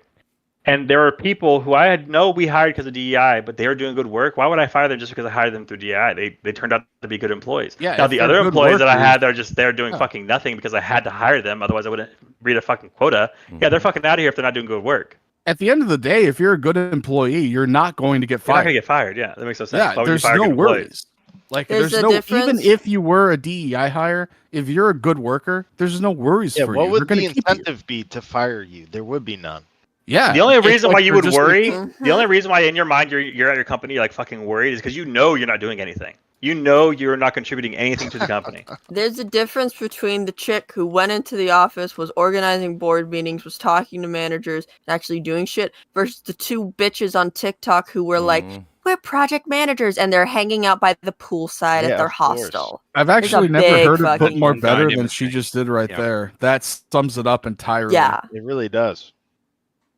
and there were people who I had we hired because of DEI, but they were doing good work, why would I fire them just because I hired them through DEI? They turned out to be good employees. Yeah, now if the they're other good employees that I workers- had, they're doing fucking nothing because I had to hire them, otherwise I wouldn't read a fucking quota. Yeah, they're fucking out of here if they're not doing good work. At the end of the day, if you're a good employee, you're not going to get You're not fired. gonna get fired. Yeah, that makes no sense. Yeah, Why would you there's fire no good employees? worries. Like There's there's a no difference. even if you were a DEI hire, if you're a good worker, there's no worries Yeah, for what you. would They're the gonna keep you. incentive be to fire you? There would be none. Yeah. The only it's reason like why you they're would just like- worry, Mhm. the only reason why in your mind you're at your company you're like fucking worried is because you know you're not doing anything. You know you're not contributing anything to the company. There's a difference between the chick who went into the office, was organizing board meetings, was talking to managers, and actually doing shit, versus the two bitches on TikTok who were like, we're project managers, and they're hanging out by the poolside Yeah, at their of course. hostel. I've There's actually a never big heard it put fucking more difference. better No, I than didn't she think- just did right yeah. there. That sums it up entirely. Yeah. It really does.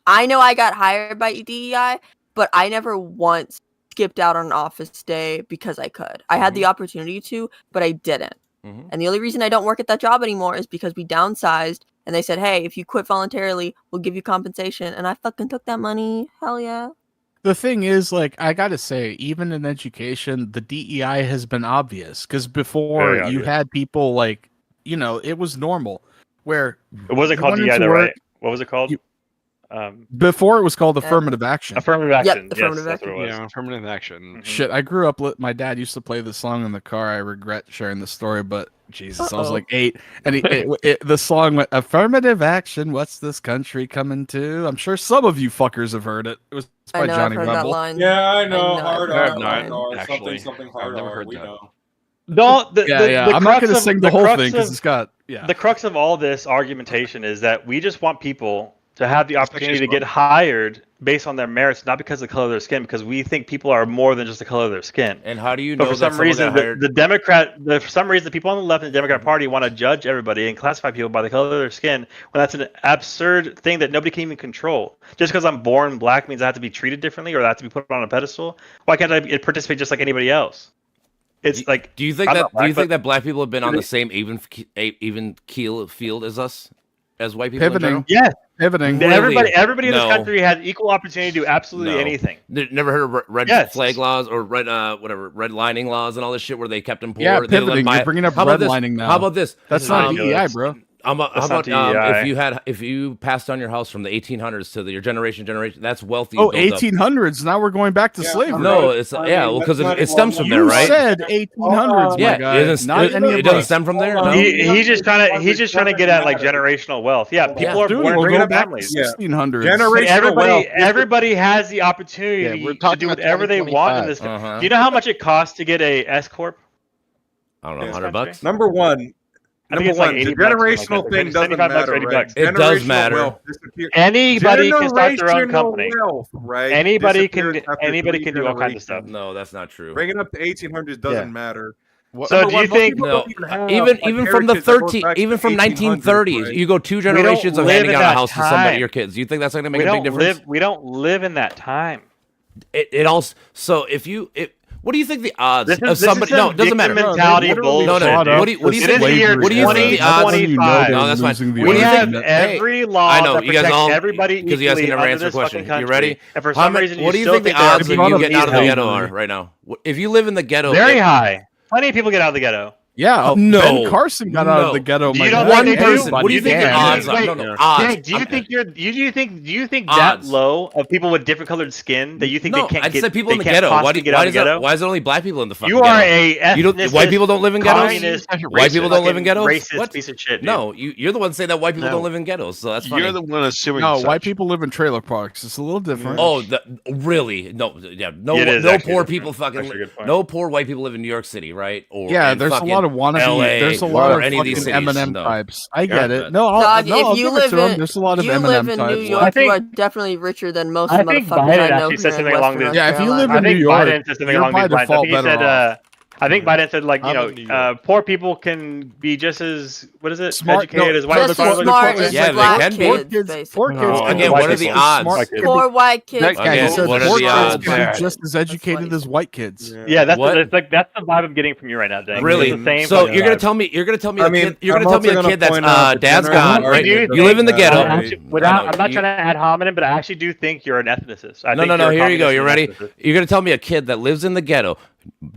I know I got hired by DEI, but I never once skipped out on an office day because I could. I had the opportunity to, but I didn't. And the only reason I don't work at that job anymore is because we downsized and they said, hey, if you quit voluntarily, we'll give you compensation. And I fucking took that money. Hell yeah. The thing is, like, I gotta say, even in education, the DEI has been obvious because before Very you obvious. had people like, you know, it was normal where It wasn't you called went DEI, into though, work- right? What was it called? Before it was called affirmative action. Affirmative action. Yep, affirmative yes, that's what it was. Yeah, affirmative action. Shit, I grew up. My dad used to play the song in the car. I regret sharing the story, but Jesus, I was like 8, and the song went affirmative action. What's this country coming to? I'm sure some of you fuckers have heard it. It was I by know, Johnny I've heard that Rebel. line. Yeah, I know. I've Hard heard R, that hard line. R, Actually, something I've hard never R. heard We that. know. No, the I'm not crux gonna of- sing the whole crux thing because of- it's got The crux of all this argumentation is that we just want people to have the opportunity to get hired based on their merits, not because of the color of their skin, because we think people are more than just the color of their skin. And how do you But know for that some someone reason, got hired? for some reason, the people on the left in the Democrat Party want to judge everybody and classify people by the color of their skin when that's an absurd thing that nobody can even control. Just because I'm born black means I have to be treated differently or I have to be put on a pedestal. Why can't I participate just like anybody else? It's like, Do you think I'm that? not black, Do you think but- that black people have been on the same even keel field as us, as white people? In pivoting. general? Yes. Pivoting. Really? Everybody in this No. country has equal opportunity to do absolutely No. anything. Never heard of red Yes. flag laws or red redlining laws and all this shit where they kept them poor. Yeah, They let pivoting. buy- You're bringing up How about this? redlining now. How about this? That's not Um, DEI, bro. How That's about not DEI. if you passed on your house from the 1800s to your generation, that's wealthy. Oh, built up. 1800s. Now we're going back to Yeah, slavery. No, it's I yeah, mean, well, because that's it not stems from even- there, You right? said 1800s, my Yeah, guy. it doesn't. Not any It of doesn't us. stem from there. Hold No. on. He's just trying to get at like generational wealth. Yeah, people are Dude, born we'll into go great back to families. 1600s. Generational wealth. Everybody has the opportunity Yeah, we're to talking do about whatever they want in this. Uh-huh. Do you know how much it costs to get a S corp? I don't know, Yeah. $100. Number one. I think Number it's like one, the 80 bucks, something generational like that. thing doesn't 75 bucks or matter, 80 right? bucks. It does Generational matter. wealth disappear- Anybody can start their own Generational company. wealth, right? Anybody can disappears after anybody 3 can do all kinds of stuff. generations. No, that's not true. Bringing up the 1800s doesn't Yeah. matter. So Number do one, you most think people No, don't even have, even like, from the heritage that goes 13, back to even from 1800s, 1930s, right? you go 2 We don't generations of live handing in out a that house to somebody, time. your kids. You think that's going to make a big difference? We don't live in that time. It also. So if you, what do you think the odds This of is somebody? some No, it doesn't victim matter. mentality No, bullshit. no, brought no. up What do you It is the year what do you think the odds? That's when you know they're No, that's fine. losing the What do you We have think? Hey, every law I know that you guys protects all everybody because you guys can equally never under answer the this question. fucking country. You ready? And for How some ma- reason, what do you still think the there are odds of people you who getting out of the need ghetto help. are right now? If you live in the ghetto, Very high. Plenty of people get out of the ghetto. Yeah, No. Ben Carson got out of No. the ghetto. You my don't guy. one think they do? person. What do you think the Yeah. odds are? Wait, No, no, odds. Jake, do you think that Odds. low of people with different colored skin that you think No, they can't I get? said people they in the can't ghetto. Why, possibly get out why of is the ghetto? it? Why is it only black people in the fucking You ghetto? are a You don't. White people don't live in ghettos. communist, White people don't live in ghettos. racist What? piece of shit. Dude. No, you're the one saying that white people No. don't live in ghettos. So that's funny. You're the one assuming. No, such. white people live in trailer parks. It's a little different. Oh, really? No, yeah, no, It is no actually poor different. people fucking. Actually a good point. No poor white people live in New York City, right? Or yeah, in there's a fucking lot of wannabe. LA There's a lot or of any of these fucking cities. Eminem No. types. I get Yeah, it. but- No, Dog, I'll if you give it live to him. in, There's a lot of you Eminem live in types. New York, I think- you are definitely richer than most I of the think motherfuckers Biden I know actually here said in something along Western these- Yeah, if you North live in Carolina. I think New York, Biden said something you're along by these lines. I default think he said, better I think Biden said like I'm in New York. poor people can be just as Smart- educated no, as white Just people. as smart as Yeah, the they black can be. Poor kids, kids, basically. poor kids. Oh, can again, be what just are the as odds? smart- Like, Poor white kids. That guy Again, said what are poor the kids odds? can be just as funny. educated as white kids. Yeah, that's What? it's like that's the vibe I'm getting from you right now, Dang. Really? It's the same. So fucking you're gonna vibe. tell me? You're gonna tell me? I A mean, kid, you're I'm gonna tell me also a kid gonna that's point out the dad's general gone, I right? do You live in the think- ghetto. I actually- I'm not trying to add hominem, but I actually do think you're an ethnicist. I No, think no, no. you're a Here you go. communist You and ready? ethnicist. You're gonna tell me a kid that lives in the ghetto.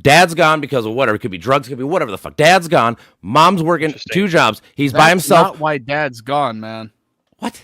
Dad's gone because of whatever. It could be drugs. It could be whatever the fuck. Dad's gone. Mom's working Interesting. 2 jobs. He's That's by himself. not why dad's gone, man. What?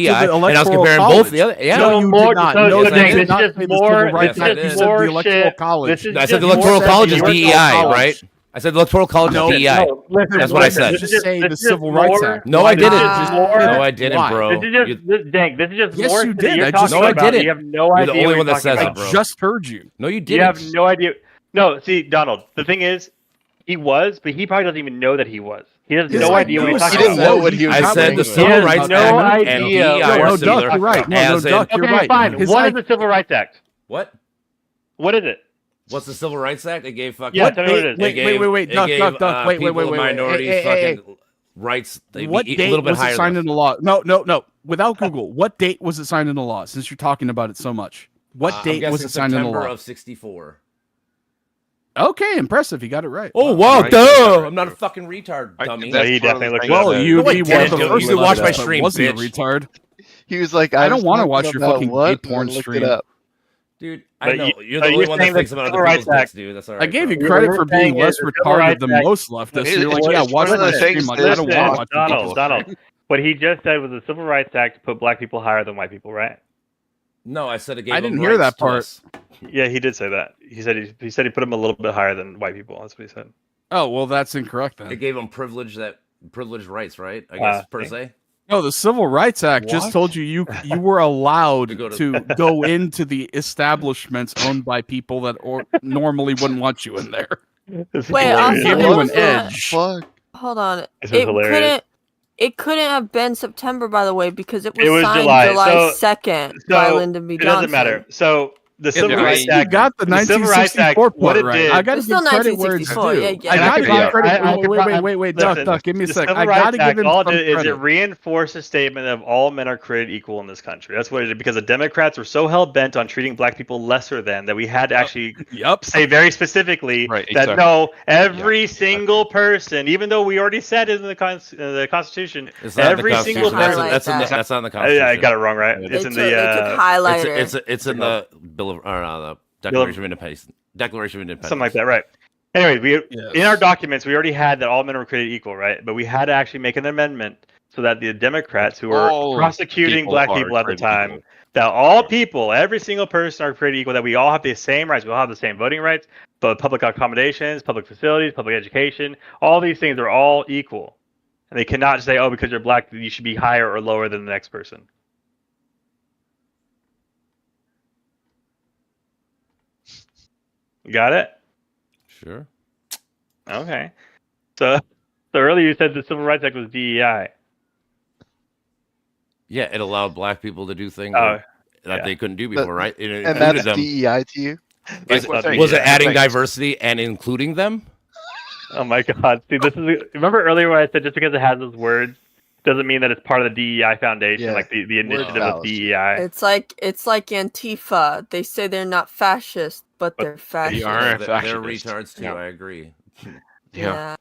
DEI, the and I was Electoral comparing College. both the other. Yeah, No, you did not. No, Yes, I you did. did not say the Civil Rights Act. You said the Electoral College. I said the Electoral College is DEI, right? I said the Electoral College is DEI. That's what I said. Just say the Civil Rights Act. No, I didn't. No, No, I didn't, bro. This is just Dank. This is just Yes, more you shit did. You're I talking just- No, I about. didn't. You have no You're idea. the only what one you're that says talking it, about. bro. I just heard you. No, you You didn't. have no idea. No, see, Donald. The thing is, he was, but he probably doesn't even know that he was. He has no idea what he's talking He didn't know about. what he was I said the saying. Civil has Rights no Act and idea DEI what are he's similar. Duck, you're right. No, as Duck, in, you're Okay, right. fine. His What I- is the Civil Rights Act? what? What is it? What's the Civil Rights Act? It gave fucking. Yeah, tell me what it is. Wait, Duck, Wait, people, minorities, Hey, fucking rights. They what be a date little bit was it higher. signed than into law? No. Without Google, what date was it signed into law? Since you're talking about it so much, what I'm date was guessing it signed into September law? of '64. Okay, impressive. You got it right. Oh wow, duh! I'm not a fucking retard, dummy. No, he definitely looked Well, at you'd No, I be one of the didn't. first You to watch look my it up, but stream, wasn't a bitch. retard. He was like, I don't was want to talking watch your about fucking what, gay and porn then looked stream. it up. Dude, But I know you- you're so the only you're one that saying the thinks about Civil other Rights people's dicks, Act- dude. That's all I right. gave you bro. credit What for we're saying being less is the Civil retarded Rights than Act- most leftists. It- You're like, it's yeah, one watch of my the stream. things Like, that- I don't want to Listen, watch Donald. people. What he just said was the Civil Rights Act put black people higher than white people, right? No, I said it gave I them didn't hear rights that to part. us. Yeah, he did say that. He said he put him a little bit higher than white people. That's what he said. Oh, well, that's incorrect then. It gave them privileged rights, right? I guess per se. No, the Civil Rights Act just What? told you were allowed To go to to- go into the establishments owned by people that normally wouldn't want you in there. This is Wait, hilarious. Give also, you what an was that? edge. Fuck. Hold on. This is hilarious. It couldn't have been September, by the way, because it was, It was signed July. July So- 2nd by Lyndon B. It Johnson. doesn't matter. So the Yeah, Civil but Rights You Act got the the Civil Rights Act, 1964 what part it right. did- I got to It's give still credit where it's 1964, due. yeah, yeah. I And I got to could give be- credit. I- Wait, Listen, Duck, give me a the sec. Civil I Rights got to give Act, him all it some did is it credit. reinforced a statement of all men are created equal in this country. That's what it did, because the Democrats were so hell bent on treating black people lesser than that we had to actually Yep. say very specifically Right, that exactly. no, every single person, even though we already said it in the Constitution, It's not every the single Constitution. person. That's in the, that. that's not in the Constitution. I got it wrong, right? It's in They took the highlighter. It's in the Bill of or the Declaration of Independence. Declaration of Independence. something like that, right? Anyway, Yes. in our documents we already had that all men were created equal, right? But we had to actually make an amendment so that the Democrats who were All prosecuting people black are people at the created time, equal. that all people, every single person are created equal, that we all have the same rights, we all have the same voting rights, but public accommodations, public facilities, public education, all these things are all equal. And they cannot say, oh, because you're black, you should be higher or lower than the next person. You got it? Sure. Okay. So earlier you said the Civil Rights Act was DEI. Yeah, it allowed black people to do things Oh, that yeah. they couldn't do before, right? It And included that's them. DEI to you? Was, Like, well, was it yeah, adding thanks. diversity and including them? Oh my God! See, this is. Remember earlier when I said just because it has those words doesn't mean that it's part of the DEI Foundation, Yeah. like the initiative of fallacy. DEI. It's like Antifa. They say they're not fascist, but they're fascist. are. They're Fascist. retards too. Yeah. I agree. Yeah.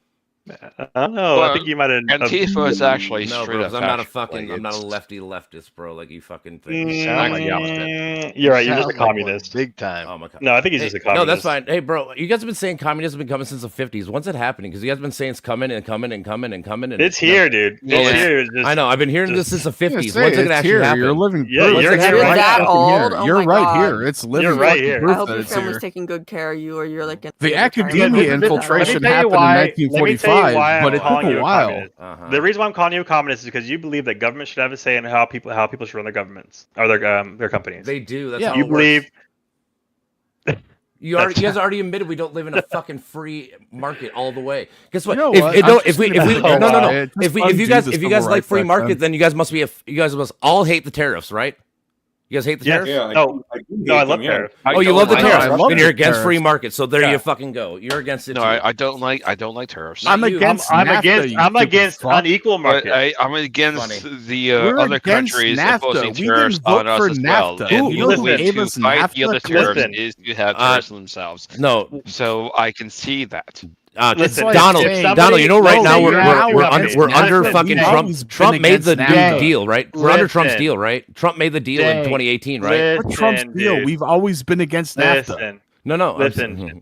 I don't know. I Well, think you might have. Antifa is actually No, straight bro, up 'cause I'm not a fascist. fucking, Like, I'm not a it's- lefty leftist, bro. Like you fucking think. You sound like the opposite. You're right. You're Sounds just a like one communist. Big time. Oh my god. No, I think he's Hey, just a communist. no, that's fine. Hey, bro, you guys have been saying communism has been coming since the 50s. When's it happening? Because you guys have been saying it's coming and coming and coming and coming. And It's here, dude. Well, It's it's- here. It's just, I know. I've been hearing this just- since the I was gonna 50s. say, When's it it's gonna actually here. happen? You're living Yeah, proof. you're It's here right right that fucking old? here. Oh You're my right God. here. It's living You're right fucking here. proof I hope that your it's family's here. taking good care of you, or you're like The retirement. academia Let me infiltration tell you happened why- in let me tell you 1945, why I'm but it took calling you a a while. communist. Uh-huh. The reason why I'm calling you a communist is because you believe that government should have a say in how people should run their governments or their companies. They do. That's Yeah. how You it works. believe You guys already admitted we don't live in a fucking free market all the way. Guess what? You know If, what? if, I'm don't- just if we gonna no go no no by no it. Just if you undo guys the if you Civil guys like Rights free Act, market, then. then you guys must all hate the tariffs, right? You guys hate the Yes. tariffs? Yeah, No. I do No, I hate love them, yeah. tariffs. I Oh, you don't love the like- tariffs, I love then you're the against tariffs. free market. So there Yeah. you fucking go. You're against it. No, too. I don't like tariffs. I'm you. against I'm NAFTA, against. you I'm stupid against fuck. unequal But market. I'm against Funny. the We're other against countries NAFTA. imposing We tariffs didn't vote on us for as well. NAFTA. And You the know who way gave to us fight the NAFTA? other terrorists Listen. is to have terrorists themselves. No, So I can see that. Listen, like Donald, saying- Donald, you know right No, now you're always we're against under NAFTA. fucking We've Trump. always been Trump made the against NAFTA. deal, right? We're under Trump's Listen. deal, right? Trump made the deal in Dang. 2018, right? What's Trump's Listen, deal? dude. We've always been against NAFTA. Listen, No,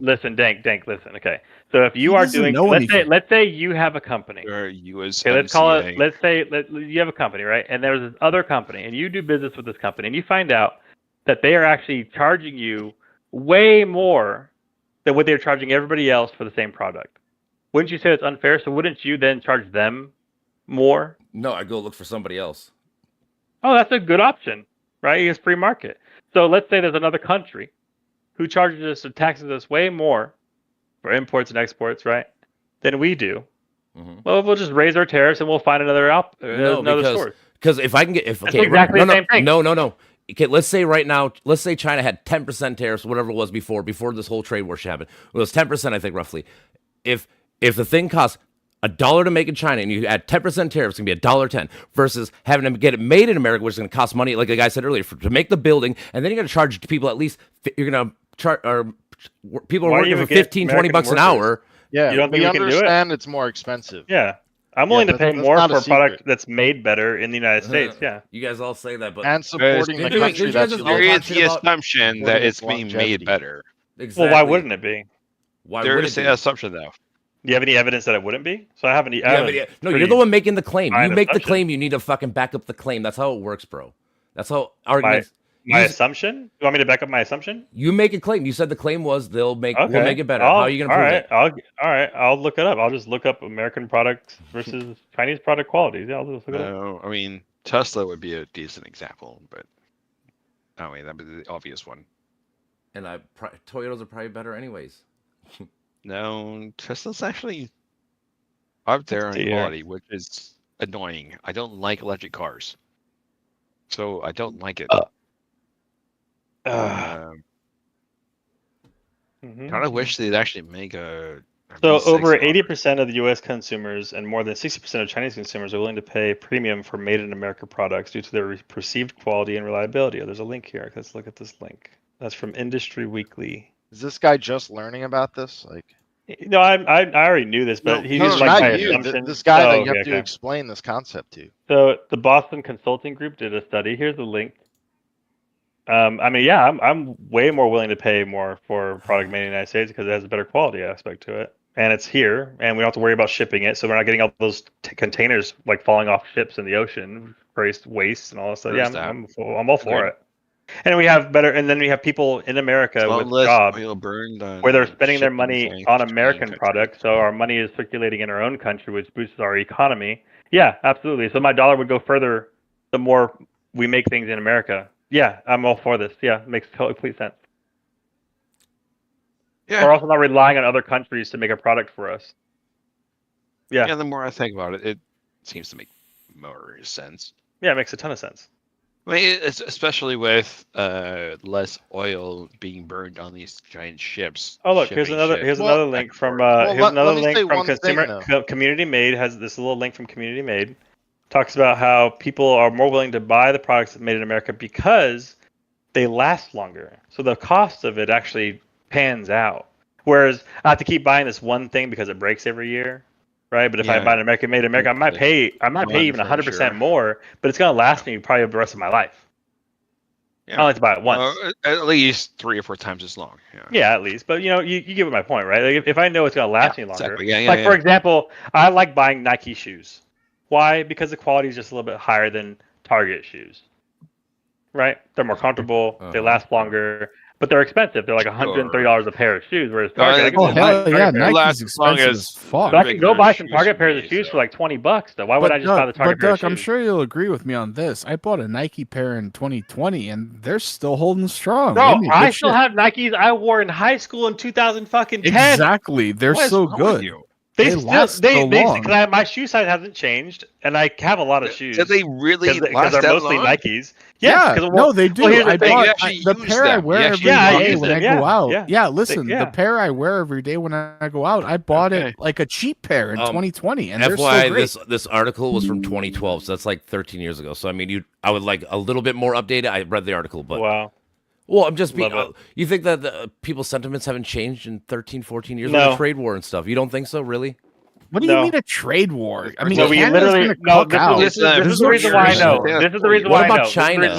listen, Dank, listen. Okay, so if you He are doesn't doing, know let's say you have a company. Or US Okay, let's call it. Let's say you have a company, right? And there's this other company, and you do business with this company, and you find out that they are actually charging you way more than what they're charging everybody else for the same product. Wouldn't you say it's unfair? So wouldn't you then charge them more? No, I go look for somebody else. Oh, that's a good option, right? It's free market. So let's say there's another country who charges us or taxes us way more for imports and exports, right, than we do. Well, we'll just raise our tariffs and we'll find another source. Because if I can get exactly the same thing. No. Okay, let's say right now, China had 10% tariffs, whatever it was before this whole trade war shit happened. It was 10%, I think, roughly. If the thing costs $1 to make in China and you add 10% tariffs, it's gonna be $1.10 versus having to get it made in America, which is gonna cost money, like the guy said earlier, to make the building, and then you're gonna charge people at least you're gonna charge people are working for $15-$20 an hour. Yeah, you don't think we we can do it? understand it's more expensive. Yeah. I'm willing to pay more for a product that's made better in the United States. Yeah. You guys all say that, but and supporting the country that's there is the assumption that it's being made better. Exactly. Well, why wouldn't it be? There is the assumption, though. Do you have any evidence that it wouldn't be? So I haven't. No, you're the one making the claim. You make the claim. You need to fucking back up the claim. That's how it works, bro. That's how arguments. My assumption? You want me to back up my assumption? You make a claim. You said the claim was we'll make it better. How are you gonna prove it? All right. I'll look it up. I'll just look up American products versus Chinese product qualities. Yeah, I'll just look it up. No, I mean Tesla would be a decent example, but I mean that'd be the obvious one. And Toyotas are probably better anyways. No, Tesla's actually up there in quality, which is annoying. I don't like electric cars, so I don't like it. Kind of wish they'd actually make a. So over 80% of the U.S. consumers and more than 60% of Chinese consumers are willing to pay a premium for made in America products due to their perceived quality and reliability. Oh, there's a link here. Let's look at this link. That's from Industry Weekly. Is this guy just learning about this? No, I already knew this, but he's just like my assumption. This guy that you have to explain this concept to. So the Boston Consulting Group did a study. Here's the link. I mean, yeah, I'm way more willing to pay more for a product made in the United States because it has a better quality aspect to it, and it's here, and we don't have to worry about shipping it, so we're not getting all those containers like falling off ships in the ocean, waste and all that stuff. Yeah, I'm all for it. And we have then we have people in America with jobs where they're spending their money on American products, so our money is circulating in our own country, which boosts our economy. Yeah, absolutely. So my dollar would go further the more we make things in America. Yeah, I'm all for this. Yeah, it makes complete sense. Yeah. We're also not relying on other countries to make a product for us. Yeah. Yeah, the more I think about it, it seems to make more sense. Yeah, it makes a ton of sense. I mean, it's especially with less oil being burned on these giant ships. Oh, look, here's another link from Community Made. Has this little link from Community Made. Talks about how people are more willing to buy the products made in America because they last longer. So the cost of it actually pans out. Whereas I have to keep buying this one thing because it breaks every year, right? But if I buy an American made in America, I might pay even 100% more, but it's gonna last me probably the rest of my life. Yeah. I don't like to buy it once. At least 3 or 4 times as long. Yeah, at least. But you give it my point, right? Like if I know it's gonna last me longer. Exactly. For example, I like buying Nike shoes. Why? Because the quality is just a little bit higher than Target shoes, right? They're more comfortable, they last longer, but they're expensive. They're like $130 a pair of shoes, whereas Target. Nike's expensive as fuck. But I can go buy some Target pairs of shoes for like $20 though. Why would I just buy the Target pair of shoes? I'm sure you'll agree with me on this. I bought a Nike pair in 2020, and they're still holding strong. Bro, I still have Nikes I wore in high school in 2010. Exactly, they're so good. They last so long. My shoe size hasn't changed, and I have a lot of shoes. Did they really last Because they're mostly long? Nikes. Yeah, no, they do. Well, I bought the pair I wear every day when I go out. The pair I wear every day when I go out, I bought it like a cheap pair in 2020, and they're still great. This article was from 2012, so that's like 13 years ago. So I mean, I would like a little bit more updated. I read the article, but wow. Well, I'm just being. You think that the people's sentiments haven't changed in 13, 14 years with the trade war and stuff? You don't think so, really? What do you mean a trade war? I mean, we literally This is the reason why I know. This is the reason why I know. What about China?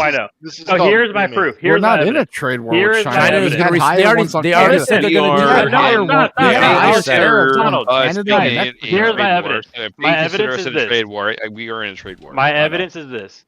So here's my proof. We're not in a trade war with China. China is going to. They already said they're going to do. Here's my evidence. My evidence is this. Trade war. We are in a trade war. My evidence is this.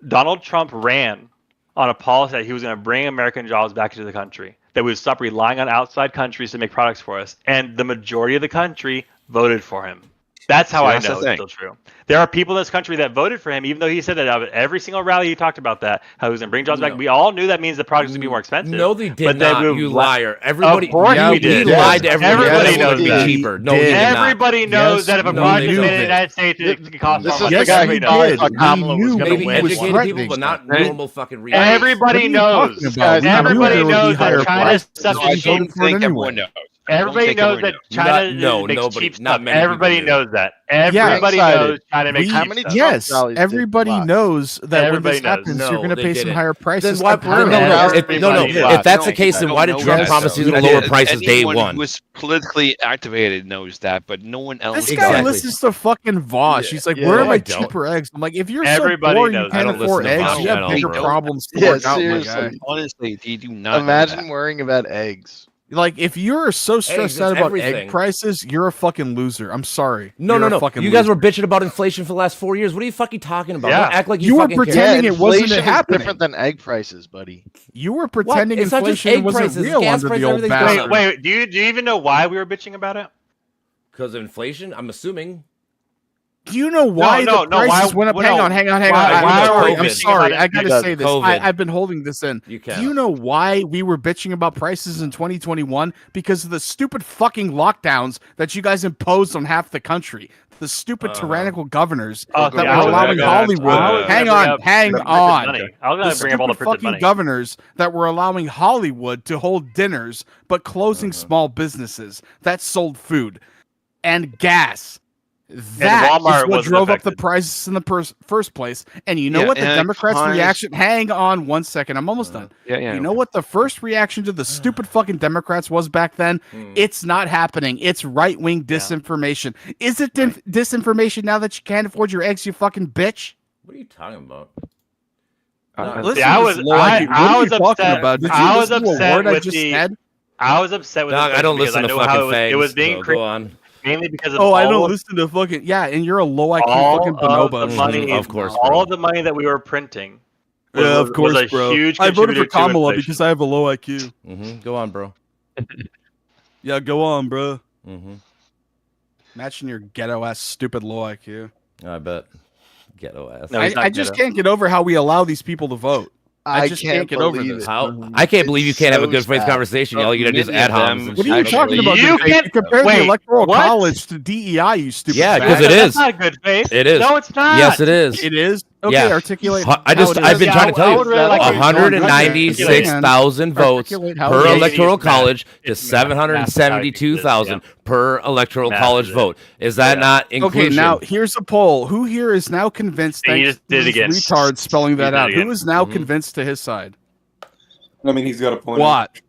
Donald Trump ran on a policy that he was going to bring American jobs back into the country. That we would stop relying on outside countries to make products for us, and the majority of the country voted for him. That's how See, I that's the know it's thing. still true. There are people in this country that voted for him, even though he said that at every single rally he talked about that, how he was going to bring jobs back. We all knew that means the product's going to be more expensive. No, they did but not. Then You liar. Everybody, of course yeah, we did. He lied to everybody. Everybody It knows would be that. cheaper. No, he did not. Everybody knows that if a product is made in the United States, it costs This more is money. the guy who Everybody thought knows. Kamala was going to Maybe win. educated people, but not normal fucking readers. Everybody knows. Everybody knows that China substitutes. Everyone knows. Everybody knows that China makes cheap stuff. Everybody knows that. Everybody knows China makes cheap stuff. Yes, everybody knows that when this happens, you're going to pay some higher prices. Then why? If that's the case, then why did Trump promise he's going to lower prices day one? Anyone who was politically activated knows that, but no one else. This guy listens to fucking Vosh. He's like, "Where are my cheaper eggs?" I'm like, "If you're so poor you can't afford eggs, you have bigger problems to work out." My guy. Honestly, they do not. Imagine worrying about eggs. Like, if you're so stressed out about egg prices, you're a fucking loser. I'm sorry. No. You guys loser. were bitching about inflation for the last 4 years. What are you fucking talking about? Don't act like you were pretending it wasn't wasn't happening. different than egg prices, buddy. You were pretending It's not just inflation egg wasn't prices, real gas under prices, the old everything's going bastard. Wait. Do you even know why we were bitching about it? Because of inflation, I'm assuming. Do you know why the prices went up? Hang on. I'm sorry. I gotta say this. I've been holding this in. Do you know why we were bitching about prices in 2021? Because of the stupid fucking lockdowns that you guys imposed on half the country. The stupid tyrannical governors that were allowing Hollywood. Hang on. I was going to bring up all the printed money. Governors that were allowing Hollywood to hold dinners, but closing small businesses that sold food and gas. That is what drove up the prices in the first place. And you know what the Democrats' reaction... Hang on 1 second. I'm almost done. You know what the first reaction to the stupid fucking Democrats was back then? It's not happening. It's right-wing disinformation. Is it disinformation now that you can't afford your eggs, you fucking bitch? What are you talking about? Listen, I was upset. I was upset with the... I was upset with I don't listen to fucking fags. It was being go on. Mainly because of I don't listen to fucking and you're a low IQ fucking bonobo. Of course, all of the money that we were printing. Of course, was a bro. Huge I voted for Kamala inflation. because I have a low IQ. Go on, bro. Yeah, go on, bro. Imagine your ghetto ass, stupid low IQ. I bet ghetto ass. No, I just can't get over how we allow these people to vote. I just can't get over this. How? I can't believe you can't have a good faith conversation. All you gotta do is ad homs. What are you talking about? You compare the Electoral College to DEI, you stupid. Yeah, because it is. That's not good faith. It is. No, it's not. Yes, it is. It is. Okay, articulate. I've been trying to tell you. 196,000 votes per Electoral College to 772,000 per Electoral College vote. Is that not inclusion? Okay, now here's a poll. Who here is now convinced? Thanks to this retard spelling that out. Who is now convinced to his side? I mean, he's got a point. What?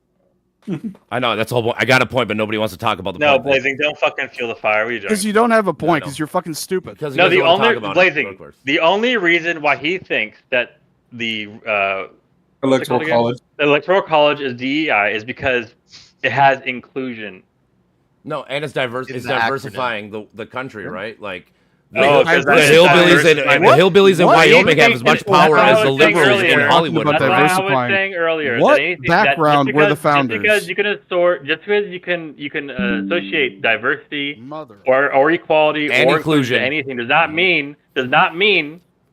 I know that's the whole point. I got a point, but nobody wants to talk about the point. No, Blazing, don't fucking fuel the fire. What are you doing? Because you don't have a point. Because you're fucking stupid. No, the only Blazing. The only reason why he thinks that the Electoral College is DEI is because it has inclusion. No, and it's diverse. It's diversifying the country, right? Like. The hillbillies in Wyoming have as much power as the liberals in Hollywood. That's what I was saying earlier. What background were the founders? Just because you can associate diversity or equality and or inclusion to anything does not mean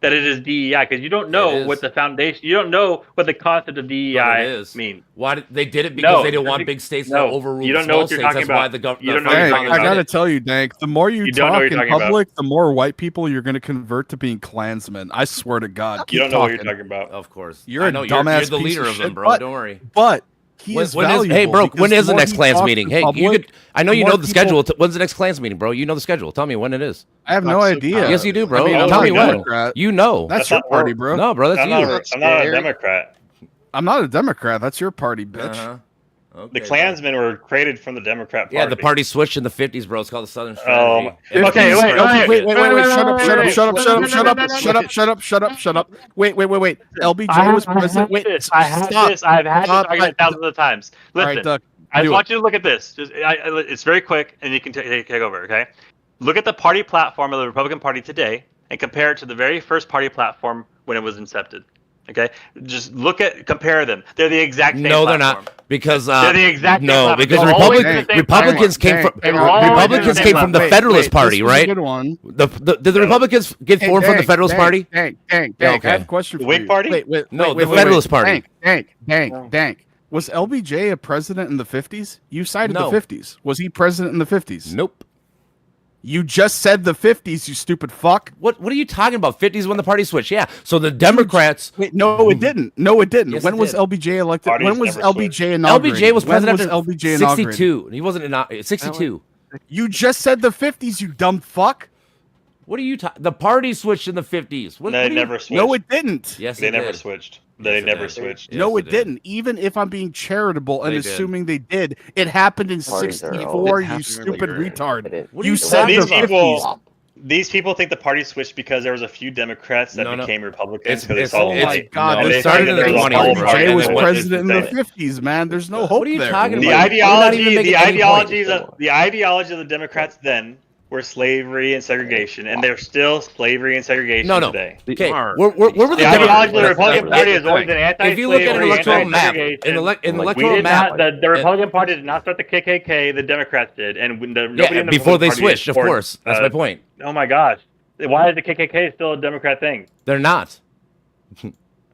that it is DEI, because you don't know what the foundation, you don't know what the concept of DEI means. Why they did it because they didn't want big states to overrule you don't know what you're states. talking That's why about. the government. You don't know what you're talking about. I gotta tell you, Dank, the more you talk in public, the more white people you're gonna convert to being Klansmen. I swear to God. You don't know what you're talking about. Of course. You're a dumbass. You're the leader of them, bro. Don't worry. But hey, bro, when is the next Klans meeting? Hey, I know you know the schedule. When's the next Klans meeting, bro? You know the schedule. Tell me when it is. I have no idea. Yes, you do, bro. I mean, Tell me when. You know. That's your party, bro. No, bro, that's you. I'm not a Democrat. I'm not a Democrat. That's your party, bitch. Okay, the Klansmen were created from the Democrat Party. Yeah, the party switched in the 50s, bro. It's called the Southern Strategy. Okay, wait. Shut up. Wait. LBJ was president. Wait, I've had this argument thousands of times. Listen, right, I just want you to look at this. It's very quick, and you can take over, okay? Look at the party platform of the Republican Party today and compare it to the very first party platform when it was incepted. Okay, just compare them. They're the exact same. No, platform. they're not. Because They're the exact same no, level. because They're always the same Republicans came level. from They were always Republicans the came same from the level. Federalist Party, this was a right? good one. Did the Republicans get formed from the Federalist Party? Dang. Yeah, I okay. have a question for The Whig you. Party? The Federalist Party. Dang. Was LBJ a president in the 50s? You cited No. the 50s. Was he president in the 50s? Nope. You just said the 50s, you stupid fuck. What are you talking about? 50s when the party switched. Yeah. So the Democrats. Wait, no, it didn't. No, it didn't. Yes, when it was did. LBJ elected? Parties When was never LBJ inaugurated? LBJ was When president was LBJ inaugurated? 62. He wasn't inaugurated. 62. You just said the 50s, you dumb fuck. What are you talking? The party switched in the 50s. What, No, what they are you- never switched. No, it didn't. Yes, They it never did. switched. Yes, They it never did. switched. Yes, No, it did. didn't. Even if I'm being charitable and They did. assuming they did, it happened in Parties are 64, all- you stupid It retard. What are You you said talking the these about? 50s. These people think the party switched because there was a few Democrats that No. became Republicans because It's- they saw Oh the my light. God! And it they started think in that the there was a 20s, whole bro. party Jay and was then that went president in the 50s, man. There's no hope What are you there. talking The about? ideology, You're not even the making any ideologies, point. of the ideology of the Democrats then were slavery and segregation, and they're still slavery and segregation No. today. Okay. are. Where were the The ideology of the Democrats? Republican Party has always been anti-slavery, If you look at an electoral map, anti-segregation. in the We electoral did map, not. The Republican Party did not start the KKK. The Democrats did, and when nobody yeah, in the before they Republican Party switched, of supported, course. That's my point. Oh my gosh, why is the KKK still a Democrat thing? They're not.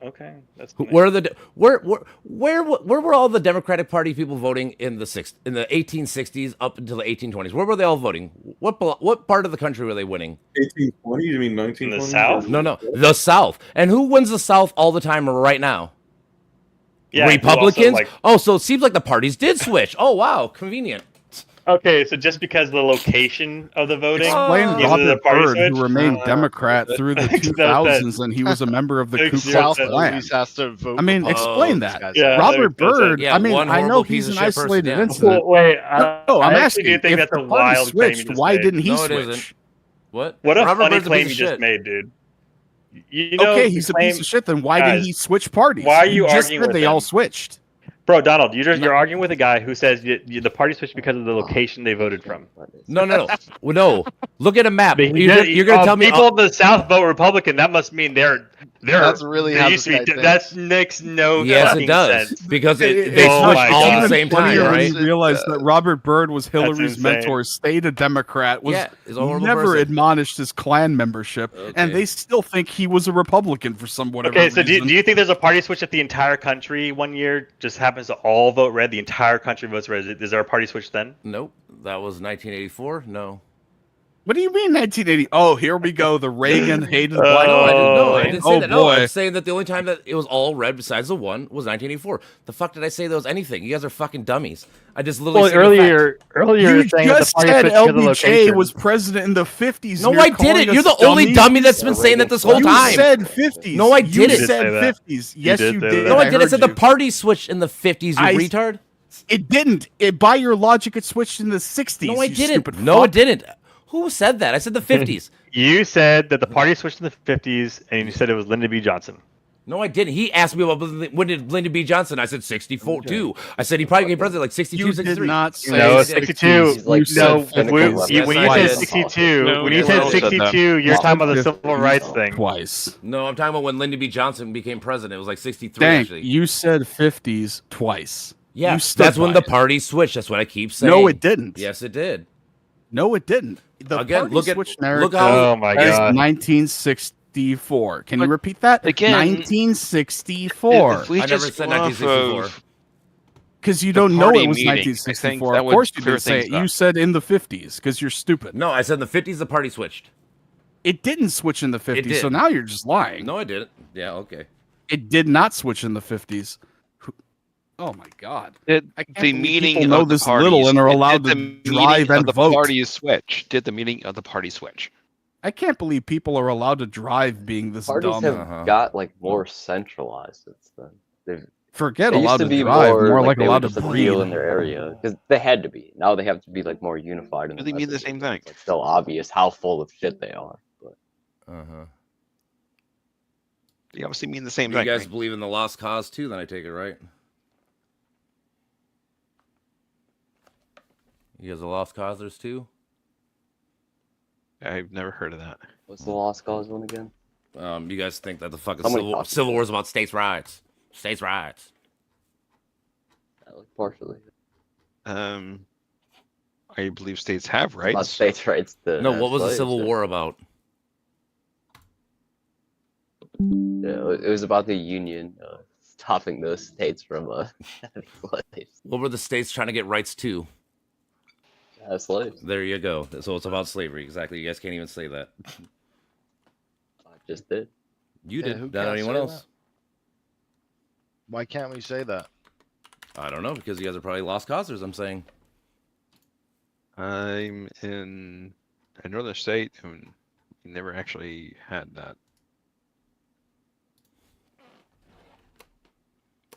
Okay, that's Where were all the Democratic Party people voting in the 1860s up until the 1820s? Where were they all voting? What part of the country were they winning? 1820? You mean 1920? in the South. No, the South. And who wins the South all the time right now? Yeah, who also, Republicans. like- Oh, so it seems like the parties did switch. Oh, wow, convenient. Okay, so just because of the location of the voting, Explain gives it Robert the party Byrd, switch? who remained Democrat through the Makes no 2000s, and he was a member of the Ku Makes Klux no Klan. Luis has to vote I mean, for explain both that. guys. Yeah, Robert that makes no Byrd. sense. I mean, Yeah, one I know horrible he's piece an of shit person, isolated yeah. incident. Wait, No, I'm I actually asking do think if that's the a party wild claim you switched. just Why made. didn't he No, it switch? isn't. What? What a Robert funny Byrd's a claim piece you of just shit. made, dude. You know, Okay, the he's a claim- piece of shit. Then why Guys, didn't he switch parties? why are you just arguing said with they him? all swithed? Bro, Donald, you're arguing with a guy who says the party switched because of the location they voted from. No. Well, no. Look at a map. But You're going to tell me people in the South vote Republican. That must mean they're That's really they how used this to guy be. thinks. That makes no Yes, fucking it does. sense. Because they It's switched not- all at even the same time, funnier when right? you realize that Robert Byrd was Hillary's insane. mentor, stayed a Democrat, was Yeah, he's a horrible never person. admonished his Klan membership, and Okay. they still think he was a Republican for some whatever Okay, so do reason. you think there's a party switch that the entire country one year just happens to all vote red? The entire country votes red. Is there a party switch then? Nope. That was 1984. No. What do you mean 1980? Oh, here we go. The Reagan hated black. No, I didn't know. I man. didn't say Oh that. No, boy. I'm saying that the only time that it was all red besides the one was 1984. The fuck did I say there was anything? You guys are fucking dummies. I just literally said the fact. earlier You just said LBJ was president in the 50s. No, and you're I calling didn't. us You're the only dummies? dummy that's been saying that this whole You time. said 50s. No, I You didn't. say said that. 50s. You Yes, did you say did. that. No, I did. I heard said the you. party switched in the 50s, you I- retard. It didn't. By your logic, it switched in the 60s. No, I you didn't. stupid No, fuck. it didn't. Who said that? I said the 50s. You said that the party switched in the 50s, and you said it was Lyndon B. Johnson. No, I didn't. He asked me about when did Lyndon B. Johnson. I said 64 too. I said he probably became president like 62, You 63. did not say No, 60s. 62. He's like You said No, so cynical when about you it. Yes, said I did. 62, No, when you you said also said that. 62, you're talking about the civil rights thing. Twice. No, I'm talking about when Lyndon B. Johnson became president. It was like 63 Dang, actually. you said 50s twice. Yeah, You stood that's when by the it. party switched. That's what I keep saying. No, it didn't. Yes, it did. No, it didn't. The Again, party look at- switch look narrative how- Oh my is god. 1964. Can you repeat that? Again, 1964. If we I never just said go off 1964. of- Because you the don't know party it was meeting, I think 1964. that Of would course you clear didn't say it. things You up. said in the 50s because you're stupid. No, I said in the 50s the party switched. It didn't switch in the 50s, did. so now you're just lying. No, I didn't. Yeah, okay. It did not switch in the 50s. Oh my god. Did I can't the believe meeting people know of the this little parties- and are did allowed the to meeting drive of and the vote. party switch? Did the meeting of the party switch? I can't believe people are allowed to drive being this Parties dumb. have got like more centralized since then. They've, Forget they used allowed to to be drive, more, like they allowed would to just breathe. appeal in their area because they had to be. Now they have to be like more unified. In Do the they mean the messaging. same thing? It's like still obvious how full of shit they are. But Uh-huh. They obviously mean the same You thing. guys believe in the lost cause too, then I take it, right? You guys are lost causers too? I've never heard of that. what's the lost cause one again? You guys think that the fucking Somebody talked Civil War is about states' rights? States' rights. That looked partially. I believe states have About rights. states' rights to No, have what was the slaves, Civil yeah. War about? Yeah, it was about the Union stopping those states from having slaves. What were the states trying to get rights to? Have slaves. There you go. So it's about slavery. Exactly. You guys can't even say that. I just did. You Yeah, did. who Not can't anyone say else. that? Why can't we say that? I don't know, because you guys are probably lost causers, I'm saying. I'm in another state who never actually had that.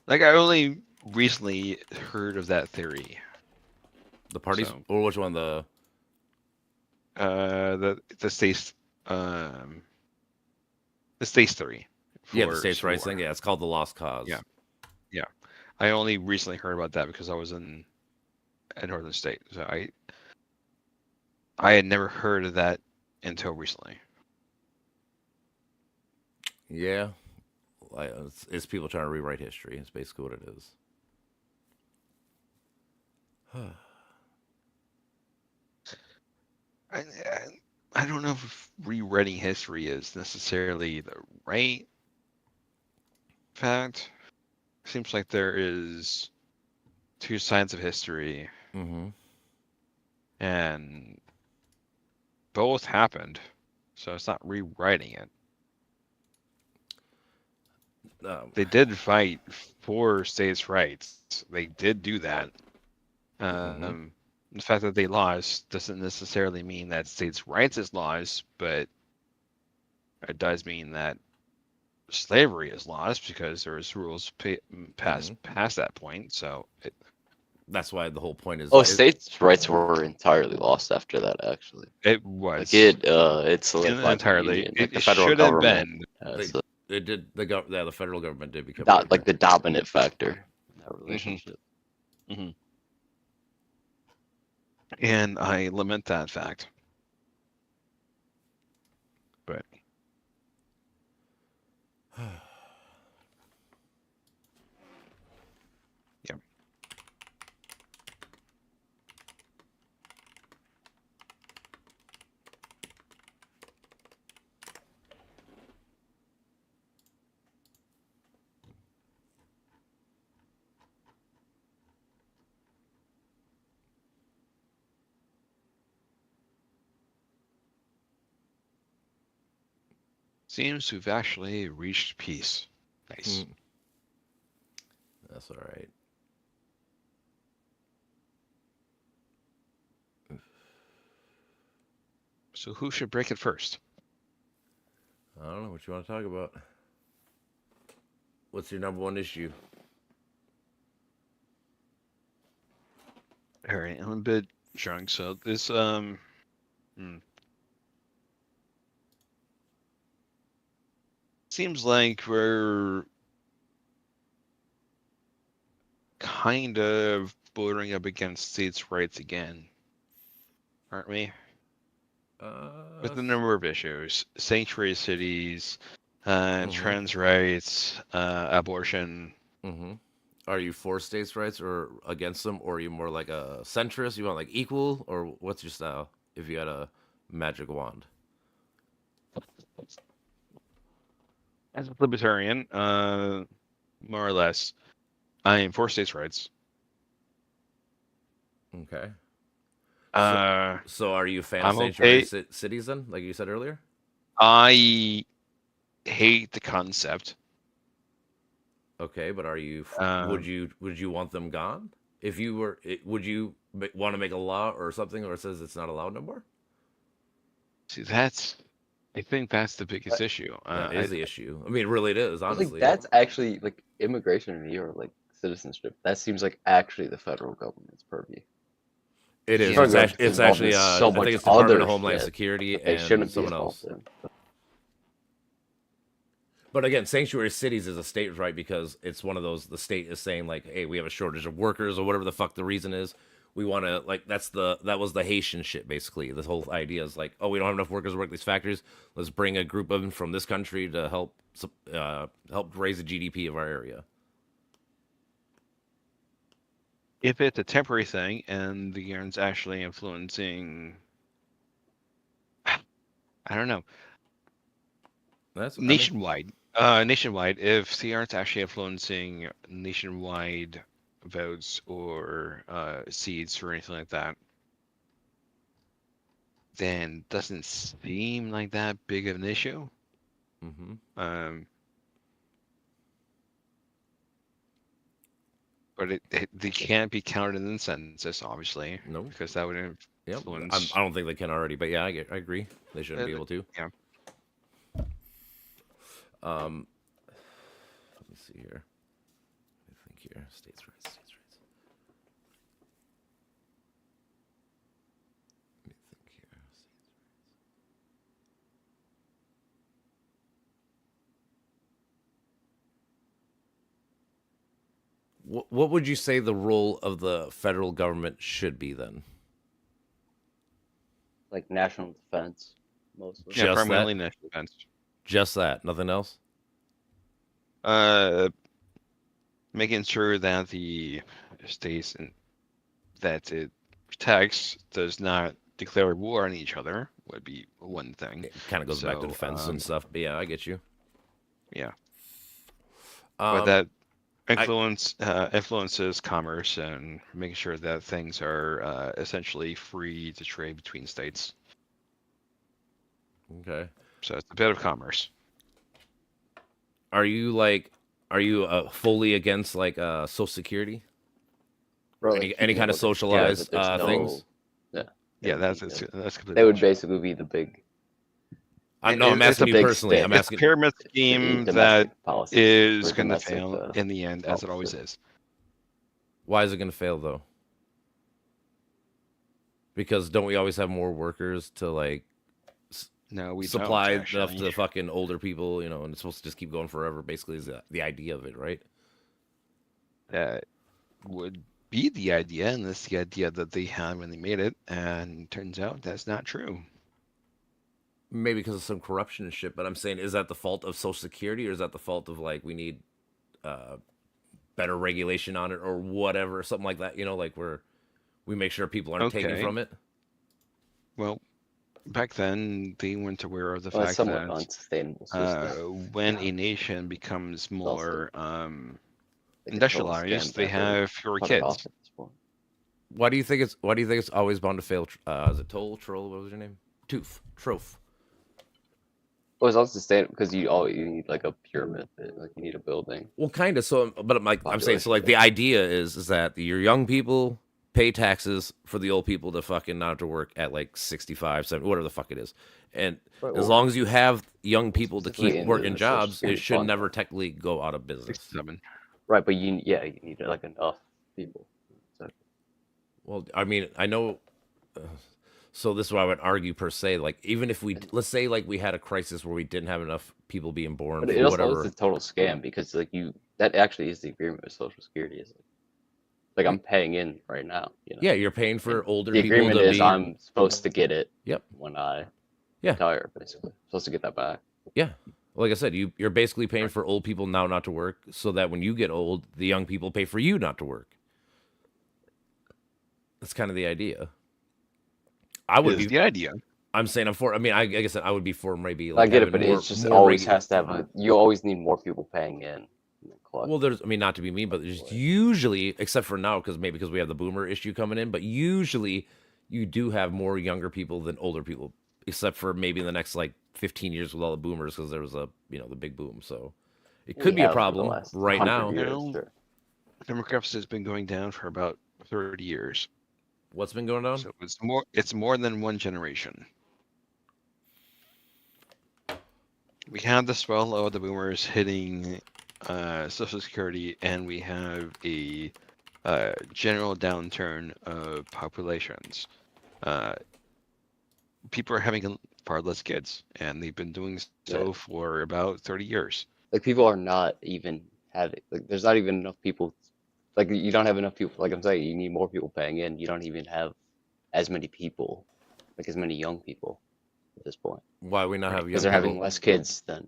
Like, I only recently heard of that theory. The parties, or which one? The states, the states theory. Yeah, the states' rights thing. Yeah, it's called the lost cause. Yeah, yeah. I only recently heard about that because I was in a northern state, so I had never heard of that until recently. Yeah, it's people trying to rewrite history. It's basically what it is. I don't know if rewriting history is necessarily the right fact. Seems like there is two sides of history, and both happened, so it's not rewriting it. They did fight for states' rights. They did do that. The fact that they lost doesn't necessarily mean that states' rights is lost, but it does mean that slavery is lost because there's rules past that point. So that's why the whole point is. Oh, states' rights were entirely lost after that. Actually, it was. Like it solidified entirely. the Union. Like the It federal should have government. been. It did. The federal government did become Like the dominant factor in that relationship. And I lament that fact. But yeah. Seems to have actually reached peace. Nice. That's all right. So who should break it first? I don't know what you want to talk about. What's your number one issue? All right, I'm a bit drunk, so this seems like we're kind of bordering up against states' rights again, aren't we? With a number of issues, sanctuary cities, trans rights, abortion. Are you for states' rights or against them, or are you more like a centrist? You want like equal, or what's your style? If you had a magic wand. As a libertarian, more or less, I am for states' rights. Okay. So are you a fan of sanctuary cities then, like you said earlier? I hate the concept. Okay, but are you? Would you want them gone? If you were, would you want to make a law or something, or it says it's not allowed no more? See, I think that's the biggest issue. That is the issue. I mean, really, it is. Honestly, that's actually like immigration in or like citizenship. That seems like actually the federal government's purview. It is. It's actually. I think it's Department of Homeland Security and someone else. But again, sanctuary cities is a state right because it's one of those. The state is saying like, "Hey, we have a shortage of workers, or whatever the fuck the reason is. We want to like that was the Haitian shit basically. This whole idea is like, oh, we don't have enough workers to work these factories. Let's bring a group of them from this country to help raise the GDP of our area." if it's a temporary thing and the yarn's actually influencing, I don't know, that's nationwide. Nationwide, if the yarn's actually influencing nationwide votes or seats or anything like that, then doesn't seem like that big of an issue. But they can't be counted in the census, obviously. No, because that would influence. I don't think they can already, but yeah, I agree. They shouldn't be able to. Yeah. Let me see here. I think here, states' rights. Let me think here. What would you say the role of the federal government should be then? Like national defense, mostly. Yeah, primarily national defense. Just that, nothing else. Making sure that the states that it protects does not declare war on each other would be one thing. It kind of goes back to defense and stuff, but yeah, I get you. Yeah. But that influences commerce and making sure that things are essentially free to trade between states. Okay. So it's a bit of commerce. Are you fully against like Social Security? Bro, any kind of socialized things? Yeah, that's completely. They would basically be the big. I'm asking you personally. I'm asking. It's a pyramid scheme that is going to fail in the end, as it always is. Why is it going to fail though? Because don't we always have more workers to like? No, we supply don't, enough to fucking older people, and it's supposed to just keep going forever. Basically, is the idea of it, right? That would be the idea, and that's the idea that they had when they made it, and turns out that's not true. Maybe because of some corruption and shit, but I'm saying, is that the fault of Social Security, or is that the fault of like we need better regulation on it, or whatever, something like that? Like we make sure people aren't taking from it. Well, back then they weren't aware of the fact that unsustainable when a nation becomes more industrialized, they have fewer kids. Why do you think it's always bound to fail? Is it Troll? What was your name? Troph. Well, it's unsustainable because you need like a pyramid, like you need a building. Well, kind of. So, but I'm saying, so like the idea is that your young people pay taxes for the old people to fucking not have to work at like 65, 70, whatever the fuck it is. And as long as you have young people to keep working jobs, it should never technically go out of business. 67. Right, but you need like enough people. Well, I mean, I know. So this is what I would argue per se. Like, even if let's say like we had a crisis where we didn't have enough people being born, but it also is a total scam because like that actually is the agreement with Social Security. Is like I'm paying in right now. Yeah, you're paying for older the people. The agreement is I'm supposed to get it. Yep. When I retire, basically, I'm supposed to get that back. Yeah. Like I said, you're basically paying for old people now not to work, so that when you get old, the young people pay for you not to work. That's kind of the idea. I would be the idea. I'm saying I'm for. I mean, like I said, I would be for maybe. Like I get it, but it's just always has to have you always need more people paying in. Well, not to be mean, but there's usually, except for now, because we have the boomer issue coming in, but usually you do have more younger people than older people, except for maybe in the next like 15 years with all the boomers, because there was the big boom. So it could be a problem right now. Demographics has been going down for about 30 years. What's been going on? So it's more than one generation. We have the swell of the boomers hitting Social Security, and we have a general downturn of populations. People are having far less kids, and they've been doing so for about 30 years. Like people are not even having there's not even enough people. Like you don't have enough people. Like I'm saying, you need more people paying in. You don't even have as many people, like as many young people at this point. Why we not have? Because they're having less kids than.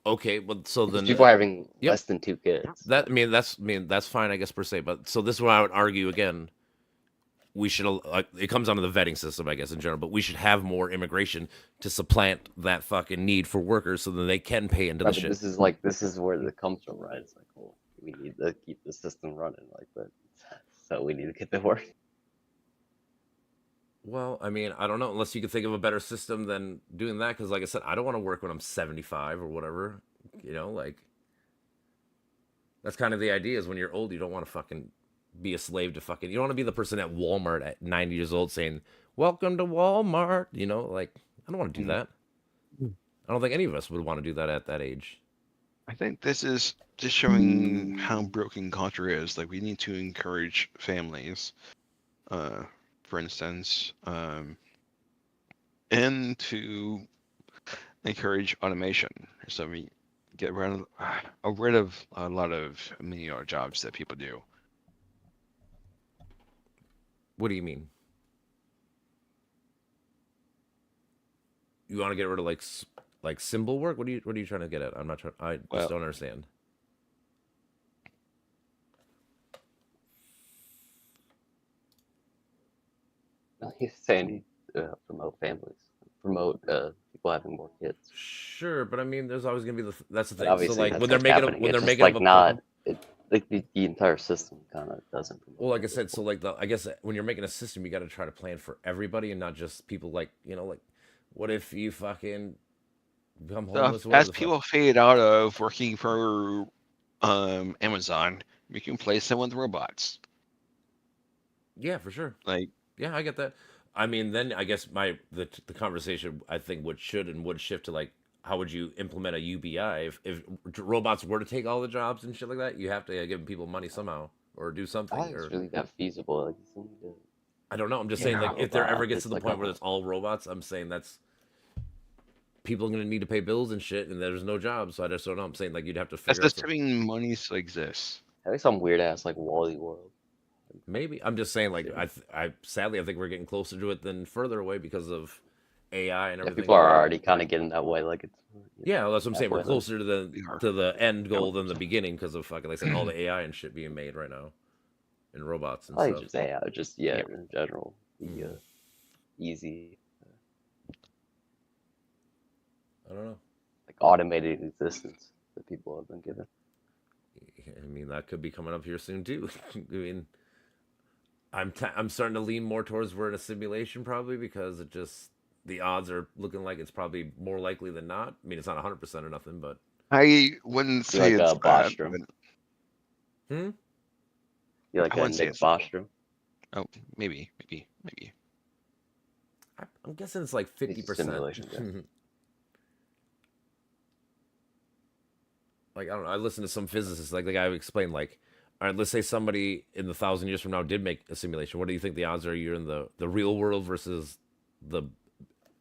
Okay, well, so then people are having less than 2 kids. That's fine, I guess, per se. But so this is what I would argue again. We should it comes down to the vetting system, I guess, in general. But we should have more immigration to supplant that fucking need for workers, so that they can pay into the shit. This is where it comes from, right? It's like, well, we need to keep the system running like that, so we need to get to work. Well, I mean, I don't know, unless you could think of a better system than doing that. Because, like I said, I don't want to work when I'm 75 or whatever. You know, like that's kind of the idea. Is when you're old, you don't want to fucking be a slave to fucking. You don't want to be the person at Walmart at 90 years old saying, "Welcome to Walmart." You know, like I don't want to do that. I don't think any of us would want to do that at that age. I think this is just showing how broken culture is. Like we need to encourage families, for instance, and to encourage automation. So we get rid of a lot of menial jobs that people do. What do you mean? You want to get rid of like symbol work? What are you trying to get at? I'm not trying. I just don't understand. He's saying promote families, promote people having more kids. Sure, but I mean, there's always gonna be that's the thing. Obviously, so like that's when they're what's making happening. when they're It's making just, up a not like the entire system kind of doesn't. Well, like I said, so like I guess when you're making a system, you got to try to plan for everybody and not just people like like what if you fucking become homeless? So as people fade out of working for Amazon, we can place them with robots. Yeah, for sure. Like, yeah, I get that. I mean, then I guess the conversation I think would shift to like how would you implement a UBI if robots were to take all the jobs and shit like that? You have to give people money somehow or do something. I think it's really that feasible. Like, I don't know. I'm just saying, like, if there ever gets to the point where it's all robots, I'm saying that's people are going to need to pay bills and shit, and there's no jobs. So I just don't know. I'm saying like you'd have to figure. That's assuming money still exists. I think some weird ass like Wally world. Maybe I'm just saying, like, I sadly I think we're getting closer to it than further away because of AI and everything. People are already kind of getting that way, like it's. Yeah, well, that's what I'm saying. We're closer to the end goal than the beginning because of fucking like all the AI and shit being made right now, and robots and stuff. Just AI, in general, easy. I don't know. Like automated existence that people have been given. I mean, that could be coming up here soon too. I mean. I'm starting to lean more towards we're in a simulation probably because the odds are looking like it's probably more likely than not. I mean, it's not 100% or nothing, but I wouldn't say it's bad. Hmm. You like Nick Bostrom? Oh, maybe. I'm guessing it's like 50%. Like I don't know. I listened to some physicists, like the guy who explained, like, all right, let's say somebody in 1,000 years from now did make a simulation. What do you think the odds are you're in the real world versus the?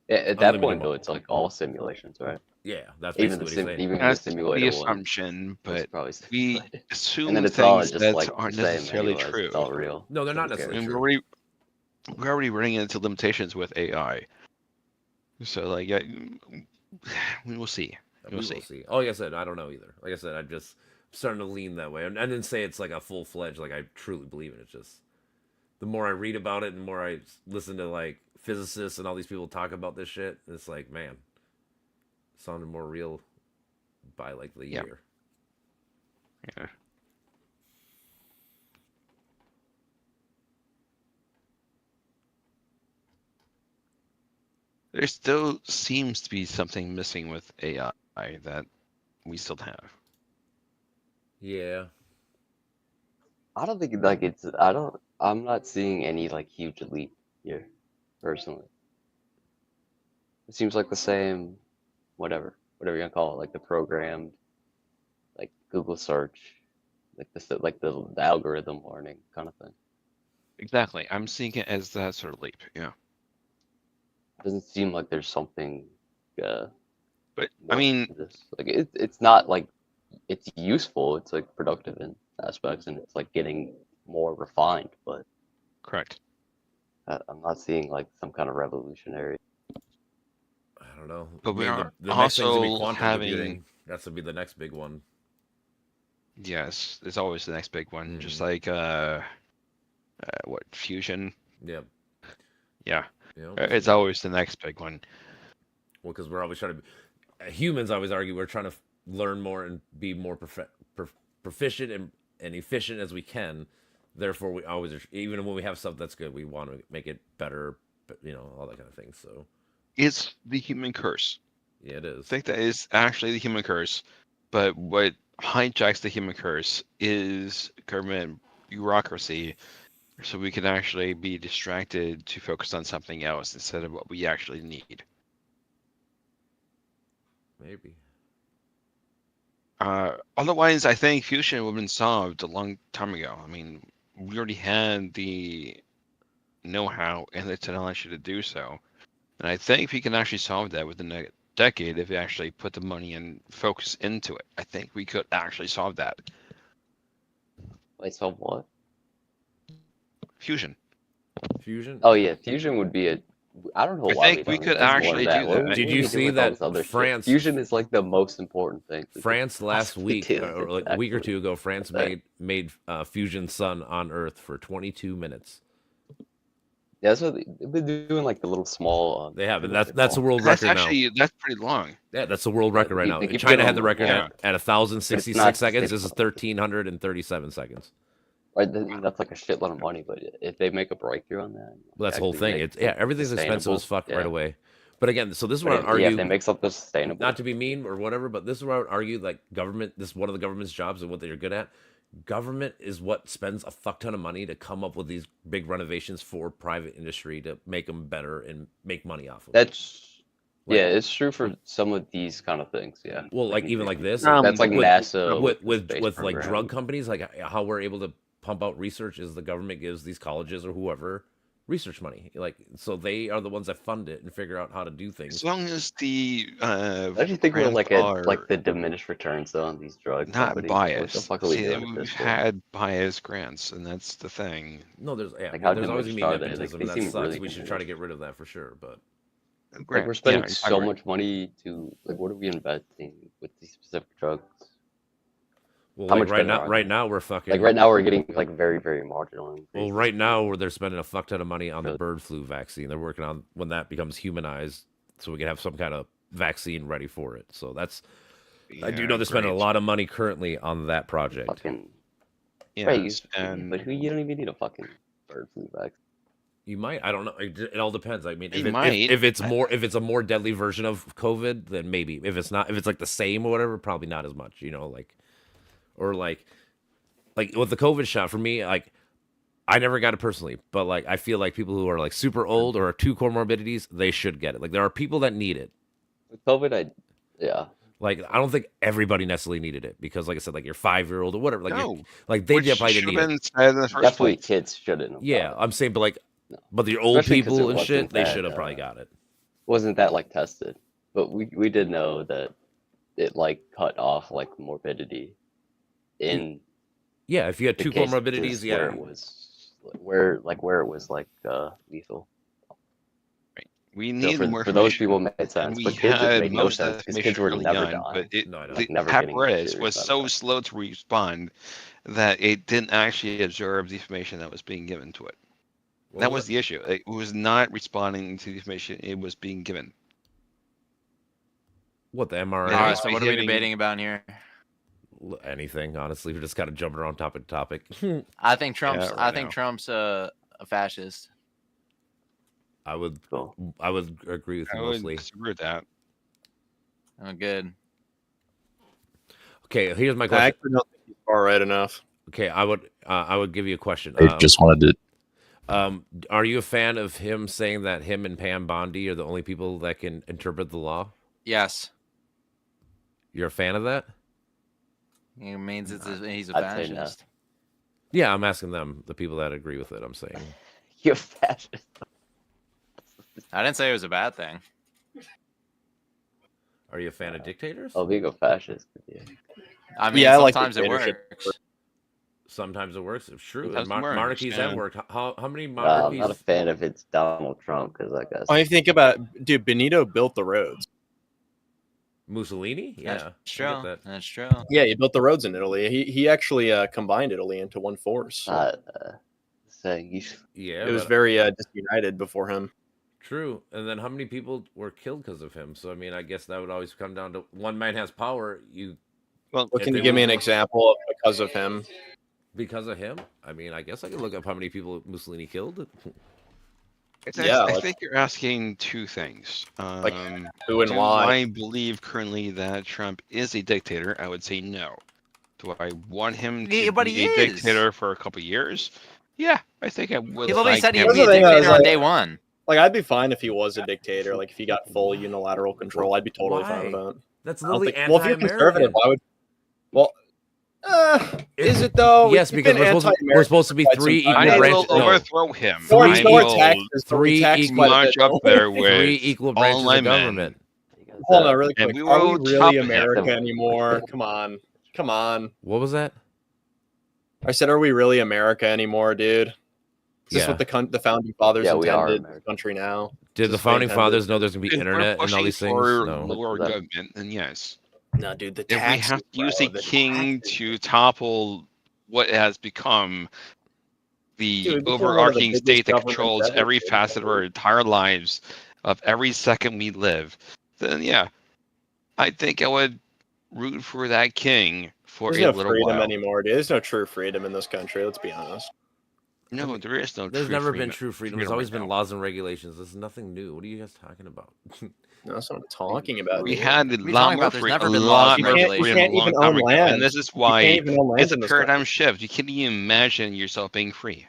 At that point, though, it's like all simulations, right? Yeah, that's basically what he's saying. Even that's the simulated the assumption, but we assume things that aren't necessarily true. It's all real. No, they're not necessarily true. We're already running into limitations with AI. So, like, yeah, we will see. We'll see. Oh, like I said, I don't know either. Like I said, I'm just starting to lean that way. And I didn't say it's like a full-fledged, like I truly believe in it. It's just the more I read about it and the more I listen to like physicists and all these people talk about this shit, it's like, man, it sounded more real by like the year. Yeah. There still seems to be something missing with AI that we still have. Yeah. I don't think like I'm not seeing any like huge leap here, personally. It seems like the same, whatever you're gonna call it, like the programmed, like Google search, like the algorithm learning kind of thing. Exactly. I'm seeing it as that sort of leap. Yeah. It doesn't seem like there's something. But I mean, like it's not like it's useful. It's like productive in aspects, and it's like getting more refined. But correct. I'm not seeing like some kind of revolutionary. I don't know. But we are the next thing's gonna be also quantum having computing. That's gonna be the next big one. Yes, it's always the next big one. Just like what, fusion? Yeah. Yeah. You know, It's always the next big one. Well, because we're always trying to. Humans always argue we're trying to learn more and be more proficient and efficient as we can. Therefore, we always, even when we have stuff that's good, we want to make it better. But, you know, all that kind of thing. So it's the human curse. Yeah, it is. I think that is actually the human curse. But what hijacks the human curse is government bureaucracy, so we can actually be distracted to focus on something else instead of what we actually need. Maybe. Otherwise, I think fusion would have been solved a long time ago. I mean, we already had the know-how and the technology to do so. And I think we can actually solve that within a decade if we actually put the money and focus into it. I think we could actually solve that. Wait, solve what? Fusion. Fusion? Oh yeah, fusion would be a. I don't know why I think we could actually do that. Did you see that France? Fusion is like the most important thing. France last week, or like a week or two ago, France made fusion sun on Earth for 22 minutes. Yeah, that's what they've been doing, like the little small. They have, and that's a world record now. That's pretty long. Yeah, that's the world record right now. They keep China getting had the them, record yeah. at 1,066 seconds. This is 1,337 seconds. Right, that's like a shitload of money, but if they make a breakthrough on that, Well, that's the whole thing. It's everything's expensive as fuck right away. But again, so this is what I would argue. Yeah, if they make something sustainable. Not to be mean or whatever, but this is what I would argue. Like government, this is one of the government's jobs and what they're good at. Government is what spends a fuck ton of money to come up with these big renovations for private industry to make them better and make money off of them. That's yeah, it's true for some of these kind of things. Yeah. Well, like even like this, that's like with, NASA with like program. drug companies, like how we're able to pump out research is the government gives these colleges or whoever research money. Like, so they are the ones that fund it and figure out how to do things. As long as the Don't you think we're like the diminished returns though on these drugs? not companies? biased. What the fuck are we See, doing with we've this shit? had biased grants, and that's the thing. No, there's Like, how there's always gonna be diminished are they? nepotism, Like, and they that seem sucks. really We should try to get rid of that for sure. But Like we're spending so much money to like, what are we investing with these specific drugs? well, How like much right better now, are right they? now we're fucking. Like right now we're getting like very, very marginal increases. Well, right now where they're spending a fuck ton of money on the bird flu vaccine. They're working on when that becomes humanized, so we can have some kind of vaccine ready for it. So that's. I do know they're spending a lot of money currently on that project. Fucking. Yes, Right, and but you don't even need a fucking bird flu vaccine. You might. I don't know. It all depends. I mean, You if might. it's a more deadly version of COVID, then maybe. If it's not, if it's like the same or whatever, probably not as much. You know, like, or like with the COVID shot for me, like I never got it personally, but like I feel like people who are like super old or have 2 comorbidities, they should get it. Like there are people that need it. With COVID, yeah. Like I don't think everybody necessarily needed it because, like I said, like your 5-year-old or whatever, like No, like they which probably didn't should have need been it. said in the first Definitely place. kids shouldn't have Yeah, got it. I'm saying, but like, No. but the old Especially 'cause people it and shit, wasn't they that, should have probably got it. Wasn't that like tested? But we did know that it like cut off like morbidity in Yeah, if you had the 2 cases comorbidities, yeah. where it was lethal. We So need for, more for those information. people it made And sense, we but kids it had made no most of sense the because kids were information never early on, dying. but it, No, Like the never getting apparatus serious was side so effects. slow to respond that it didn't actually absorb the information that was being given to it. That was the issue. It was not responding to the information it was being given. What the mRNA? Yeah, All right, it's so what are we behaving- debating about here? Anything, honestly. We just got to jump around topic to topic. I think Trump's. Yeah, right I think now. Trump's a fascist. I would Cool. agree with you I would mostly. disagree with that. Oh, good. Okay, here's my I question. actually don't think he's far right enough. Okay, I would give you a question. I just wanted to. Are you a fan of him saying that him and Pam Bondi are the only people that can interpret the law? Yes. You're a fan of that? It means he's a I'd say no. fascist. Yeah, I'm asking them, the people that agree with it. I'm saying. You're fascist. I didn't say it was a bad thing. Are you a fan of dictators? Oh, being a fascist. Yeah. I mean, Yeah, I like sometimes it dictatorship. works. Sometimes it works. It's true. Sometimes And it works, monarchies have yeah. worked. How many I'm monarchies? not a fan if it's Donald Trump because I guess When you think about it, dude, Benito built the roads. Mussolini? Yeah, That's true. That's true. Yeah, he built the roads in Italy. He actually combined Italy into one force. Yeah, It was but- very disunited before him. True. And then how many people were killed because of him? So I mean, I guess that would always come down to one man has power. Well, can you give me an example of because of him? Because of him? I mean, I guess I could look up how many people Mussolini killed. I think you're asking two things. Who and do why? I believe currently that Trump is a dictator? I would say no. Do I want him to But be he a is. dictator for a couple years? Yeah, I think I would. He literally said he'd him. be a dictator on day one. Like, I'd be fine if he was a dictator. Like, if he got full unilateral control, I'd be totally fine with that. That's I don't literally think- Well, if you're anti-American. conservative, why would? Well, is it though? Yes, We've because been we're supposed to be anti-American three for quite equal some branches. time. I will overthrow him. Forge I more will taxes. Three tax equal- quite a march bit. up there with Three equal branches all of my men. government. Hold on, really And quick. we Are will we chop really him. America anymore? Come on, come on. What was that? I said, are we really America anymore, dude? Is this Yeah. what the founding fathers Yeah, we are intended this country now? Did Is the this what they founding intended? fathers know there's gonna be If we're internet and all pushing these things? for No. lower government, then yes. No, dude, the If we taxes, have to use a bro, the king taxes. to topple what has become the Dude, we became one of the overarching biggest state that governments controls ever, every dude. facet of our entire lives, of every second we live, then yeah, I think I would root for that king for There's a no little freedom while. anymore, dude. There's no true freedom in this country. Let's be honest. No, there is no. There's true never freedom. been true freedom. There's always been laws and regulations. There's nothing new. What are you guys talking about? No, that's what I'm talking about. We dude. had a What are you lot talking more about? There's freedom. never A been laws lot and more regulations. freedom You a can't long even time own ago, land. and this is You why can't even own land it's a in this paradigm country. shift. You can't even imagine yourself being free.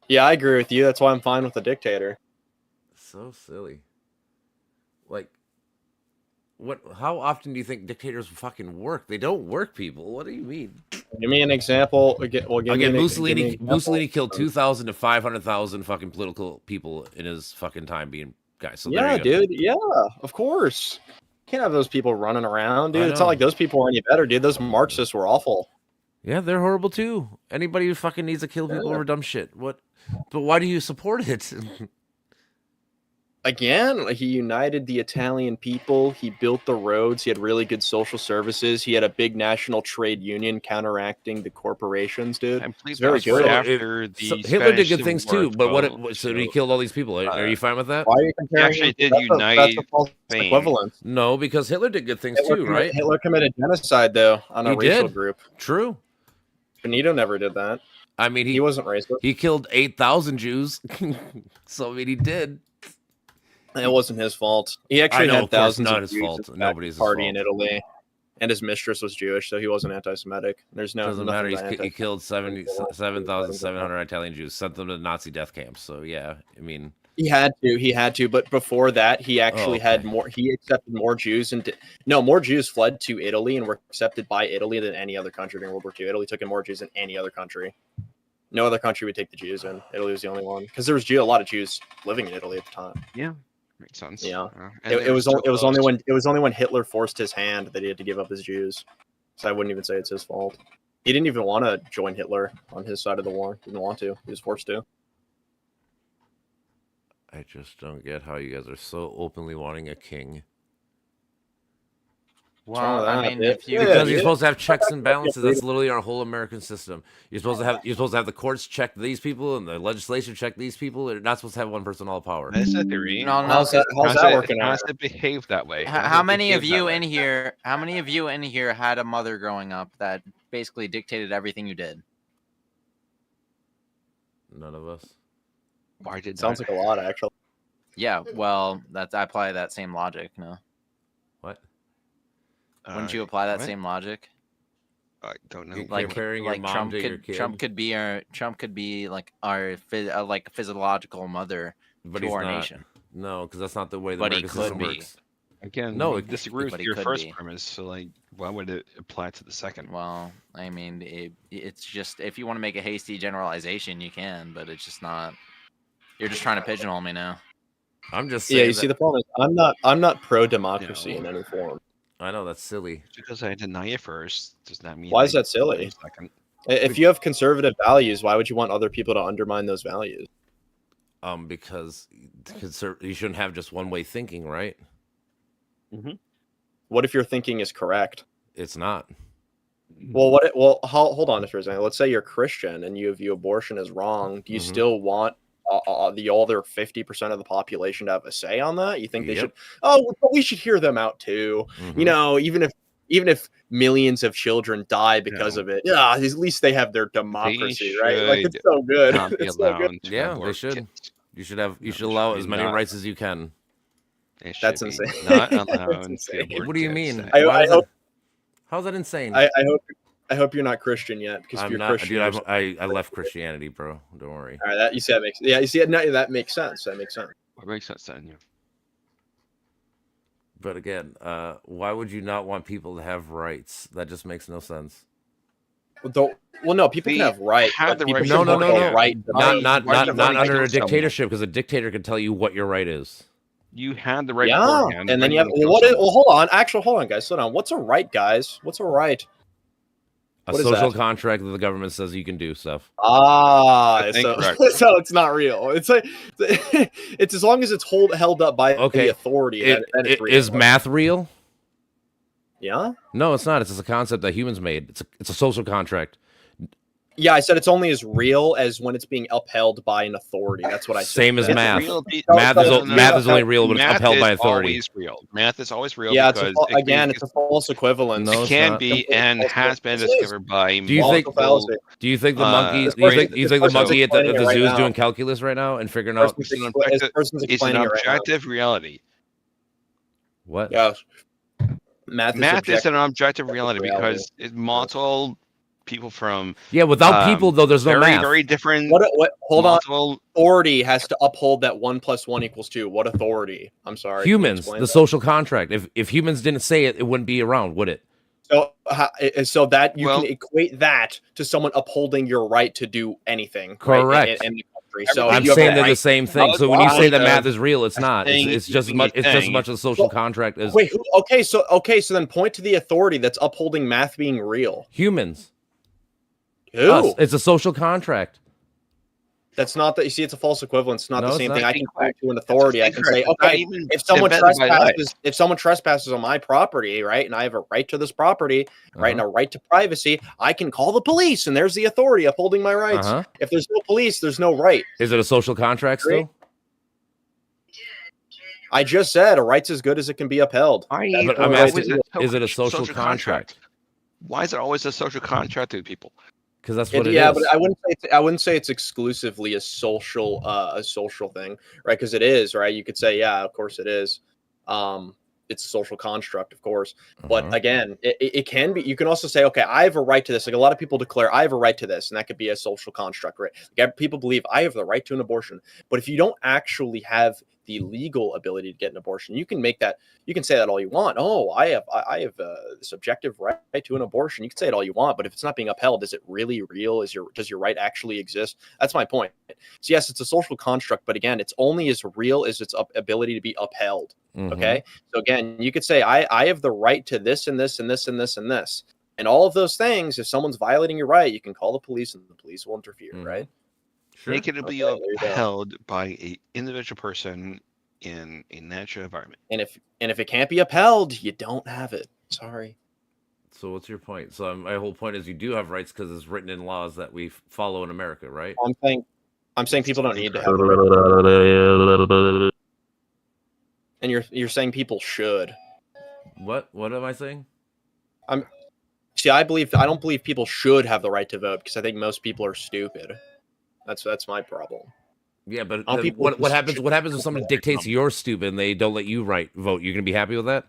Yeah, I agree with you. That's why I'm fine with the dictator. So silly. Like, what? How often do you think dictators fucking work? They don't work, people. What do you mean? Give me an example. Give me Again, an Mussolini example. killed 2,000 to 500,000 fucking political people in his fucking time being guy. So there Yeah, you go. dude. Yeah, of course. Can't have those people running around, I dude. It's know. not like those people are any better, dude. Those Marxists were awful. Yeah, they're horrible too. Anybody who fucking needs to kill people over dumb shit. What? But why do you support it? Again, like, he united the Italian people. He built the roads. He had really good social services. He had a big national trade union counteracting the corporations, dude. It's very good. After the Hitler did Spanish good Civil things War too, but though, so he killed all these people. Are you fine with that? Why are you comparing? actually him? did That's unite a false Spain. equivalence. No, because Hitler did good things too, right? Hitler committed genocide though on a He racial did. group. True. Benito never did that. I mean, He wasn't racist. He killed 8,000 Jews. So I mean, he did. It wasn't his fault. He actually I know, had of course, thousands not of his Jews fault. in the Nobody's party his in Italy, and his mistress was Jewish, so he wasn't anti-Semitic. There's no Doesn't nothing matter. about He killed 7,700 anti-Semitic. Italian Jews, sent them to Nazi death camps. So yeah, I mean, He had to. But before that, he actually had more. He accepted more Jews, and more Jews fled to Italy and were accepted by Italy than any other country during World War II. Italy took in more Jews than any other country. No other country would take the Jews in. Italy was the only one because there was a lot of Jews living in Italy at the time. Yeah, makes sense. Yeah, and it they was were only when Hitler forced his hand that he had to give up his Jews. So I wouldn't even say it's his fault. He didn't even want to join Hitler on his side of the war. He didn't want to. He was forced to. I just don't get how you guys are so openly wanting a king. Well, I mean, if you because you're supposed to have checks and balances. That's literally our whole American system. You're supposed to have the courts check these people and the legislation check these people. You're not supposed to have one person all power. That's a theory. No, How's that working How out? does it behave that way? How many of you in here? How many of you in here had a mother growing up that basically dictated everything you did? None of us. Why did Sounds like a lot, actually. Yeah, well, I apply that same logic. No, what? Wouldn't you apply that what? same logic? I don't know. You're Like, comparing your mom to your kid. Trump could be like our like physiological mother But to he's our not. nation. No, because that's not the way the But he American could system be. works. Again, No, I it- disagree but with he your could first be. premise. So, like, why would it apply to the second? Well, I mean, it's just if you want to make a hasty generalization, you can, but it's just not. You're just trying to pigeonhole me now. I'm just saying. Yeah, you see, the problem is I'm not pro democracy in any form. I know that's silly. Because I deny it first does not mean. Why is I that silly? deny it second. If you have conservative values, why would you want other people to undermine those values? Because you shouldn't have just one way thinking, right? What if your thinking is correct? It's not. Well, hold on for a second. Let's say you're Christian and you view abortion as wrong. Do you still want the other 50% of the population to have a say on that? You think they should? Oh, we should hear them out too. You know, even if millions of children die because of it, yeah, at least they have their democracy, right? Like it's so good. It's so good. Yeah, they should. You should allow as many rights as you can. That's insane. Not allowed What do you mean? How's that insane? I hope you're not Christian yet, because if you're Christian, dude, I left Christianity, bro. Don't worry. All right, you see that makes that makes sense. That makes sense. What makes sense then? Yeah. But again, why would you not want people to have rights? That just makes no sense. Well, no, people can have rights. No. Not under a dictatorship, because a dictator can tell you what your right is. You had the right. Yeah, and then you have. Well, hold on. Actually, hold on, guys. Slow down. What's a right, guys? What's a right? A social contract that the government says you can do stuff. So it's not real. It's like it's as long as it's held up by the authority. Then it's real. Is math real? Yeah. No, it's not. It's just a concept that humans made. It's a social contract. Yeah, I said it's only as real as when it's being upheld by an authority. That's what I said. Same as math. Math is only real when it's upheld by authority. Always real. Math is always real. Yeah, because it's a false equivalence. No, it can be and has been discovered by. Do you think the monkey? Do you think the monkey at the zoo is doing calculus right now and figuring out? It's an objective reality. What? Yeah. Math is an objective reality because it's multiple people from without people though there's no math. Very different. Hold on. Authority has to uphold that 1 + 1 = 2. What authority? I'm sorry. Humans, the social contract. If humans didn't say it, it wouldn't be around, would it? So that you can equate that to someone upholding your right to do anything. Correct. Right, in the country. So I'm saying they're the same thing. So when you say that math is real, it's not. It's just as much. It's just as much a social contract as. Wait. So then point to the authority that's upholding math being real. Humans. Who? Us. It's a social contract. That's not that. You see, it's a false equivalence. It's not the same thing. I can point to an authority. I can say, okay, if someone trespasses on my property, right, and I have a right to this property, right, and a right to privacy, I can call the police, and there's the authority upholding my rights. If there's no police, there's no right. Is it a social contract still? I just said a right's as good as it can be upheld. I'm asking, is it a social contract? Why is it always a social contract to people? Because that's what it is. Yeah, but I wouldn't say it's exclusively a social thing, right? Because it is, right? You could say, yeah, of course it is. It's a social construct, of course. But again, it can be. You can also say, okay, I have a right to this. Like a lot of people declare, I have a right to this, and that could be a social construct, right? Like, people believe I have the right to an abortion, but if you don't actually have the legal ability to get an abortion, you can make that. You can say that all you want. Oh, I have the subjective right to an abortion. You can say it all you want, but if it's not being upheld, is it really real? Does your right actually exist? That's my point. So yes, it's a social construct, but again, it's only as real as its ability to be upheld. Okay. So again, you could say I have the right to this and this and this and this and this, and all of those things. If someone's violating your right, you can call the police, and the police will interfere. Right. Sure. They can be upheld by an individual person in a natural environment. And if it can't be upheld, you don't have it. Sorry. So what's your point? So my whole point is you do have rights because it's written in laws that we follow in America, right? I'm saying people don't need to have. And you're saying people should. What am I saying? I don't believe people should have the right to vote because I think most people are stupid. That's my problem. Yeah, but what happens if somebody dictates you're stupid and they don't let you vote? You're gonna be happy with that?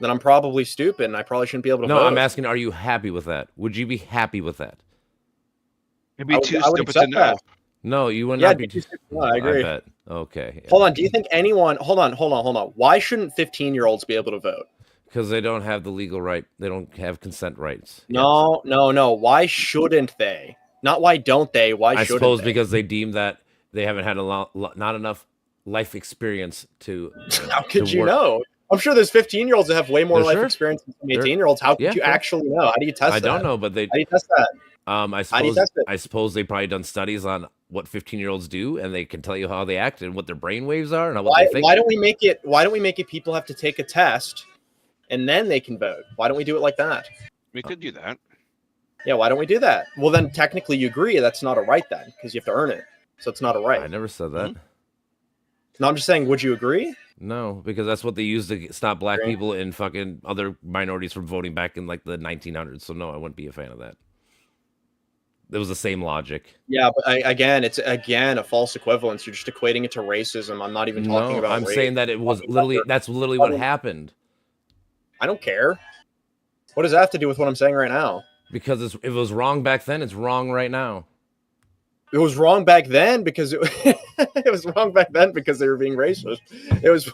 Then I'm probably stupid and I probably shouldn't be able to vote. No, I'm asking, are you happy with that? Would you be happy with that? It'd be too stupid to know. That. No, you would not be too stupid. No, I agree. I bet. Okay. Yeah. Hold on. Do you think anyone? Hold on. Why shouldn't 15-year-olds be able to vote? Because they don't have the legal right. They don't have consent rights. No. Why shouldn't they? Not why don't they? Why shouldn't they? I suppose because they deem that they haven't had not enough life experience to. How could you know? I'm sure there's 15-year-olds that have way more life experience than 18-years. How could you actually know? How do you test that? I don't know, but How do you test that? I suppose they've probably done studies on what 15-year-olds do, and they can tell you how they act and what their brain waves are and what they think. Why don't we make it people have to take a test and then they can vote? Why don't we do it like that? We could do that. Yeah, why don't we do that? Well, then technically you agree that's not a right then, because you have to earn it. So it's not a right. I never said that. No, I'm just saying, would you agree? No, because that's what they used to stop black people and fucking other minorities from voting back in like the 1900s. So no, I wouldn't be a fan of that. It was the same logic. Yeah, but it's a false equivalence. You're just equating it to racism. I'm not even talking about. I'm saying that it was literally that's literally what happened. I don't care. What does that have to do with what I'm saying right now? Because if it was wrong back then, it's wrong right now. It was wrong back then because it was wrong back then because they were being racist. It was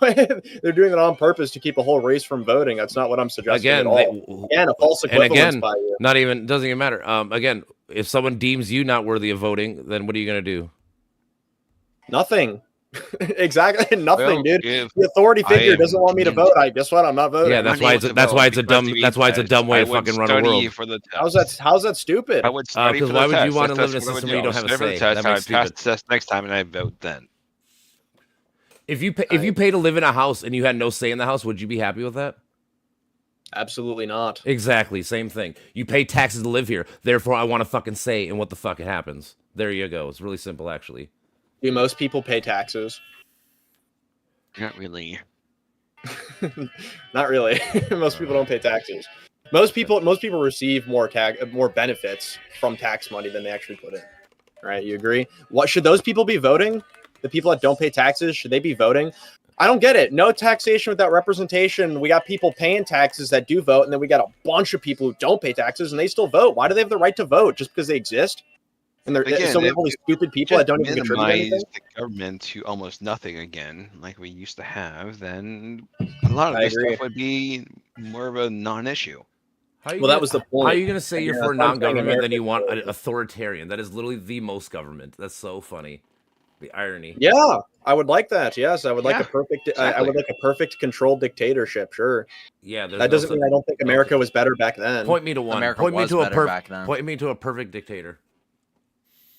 they're doing it on purpose to keep a whole race from voting. That's not what I'm suggesting at all. Again, a false equivalence by you. Not even doesn't even matter. Again, if someone deems you not worthy of voting, then what are you gonna do? Nothing. Exactly, nothing, dude. The authority figure doesn't want me to vote. Guess what? I'm not voting. Yeah, that's why it's a dumb way to fucking run a world. How's that stupid? I would study for the why test. would you want to live in a That's what I system would where you do. don't have a I would say? study for the That test. makes I pass the test next time and I vote then. If you pay to live in a house and you had no say in the house, would you be happy with that? Absolutely not. Exactly, same thing. You pay taxes to live here, therefore I want to fucking say in what the fuck happens. There you go. It's really simple, actually. Do most people pay taxes? Not really. Not really. Most people don't pay taxes. Most people receive more benefits from tax money than they actually put in. Right? You agree? What should those people be voting? The people that don't pay taxes, should they be voting? I don't get it. No taxation without representation. We got people paying taxes that do vote, and then we got a bunch of people who don't pay taxes and they still vote. Why do they have the right to vote? Just because they exist? And there's so many stupid people that don't even contribute anything. The government to almost nothing again, like we used to have, then a lot of this stuff would be more of a non-issue. That was the point. How are you going to say you're for non-government, then you want an authoritarian? That is literally the most government. That's so funny. The irony. Yeah, I would like that. Yes, I would like a perfect. I would like a perfect controlled dictatorship. Sure. Yeah, that doesn't mean I don't think America was better back then. Point me to one. America Point me was to better back then. Point me to a perfect dictator.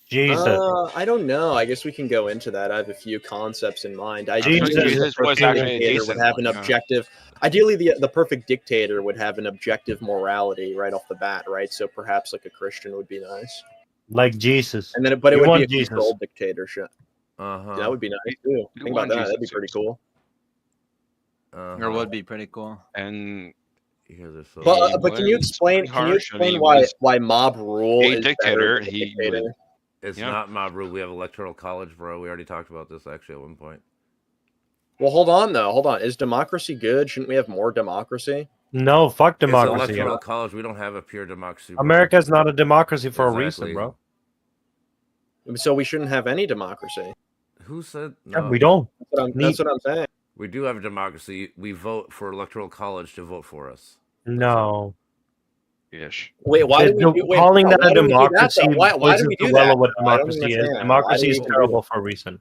Jesus. I don't know. I guess we can go into that. I have a few concepts in mind. Jesus was actually a dictator decent would have an one, yeah. objective. Ideally, the perfect dictator would have an objective morality right off the bat, right? So perhaps like a Christian would be nice. Like Jesus. And then, but it You would want be a Jesus. controlled dictatorship. Uh-huh. That would be nice too. Think about that. That'd be pretty cool. It would be pretty cool. And but can you explain? Why mob rule is dictator? Better than a dictator? It's not mob rule. We have electoral college, bro. We already talked about this actually at one point. Well, hold on though. Hold on. Is democracy good? Shouldn't we have more democracy? No, fuck democracy. It's electoral college. We don't have a pure democracy. America's not a democracy for a reason, bro. So we shouldn't have any democracy. Who said Yeah, no? we don't. That's what I'm saying. We do have a democracy. We vote for electoral college to vote for us. No. Yes. Wait, why do we do, wait, calling why that a do we do that, democracy? though? Why do we do that? What I don't democracy is? understand. Democracy Why is do we do terrible it? for a reason.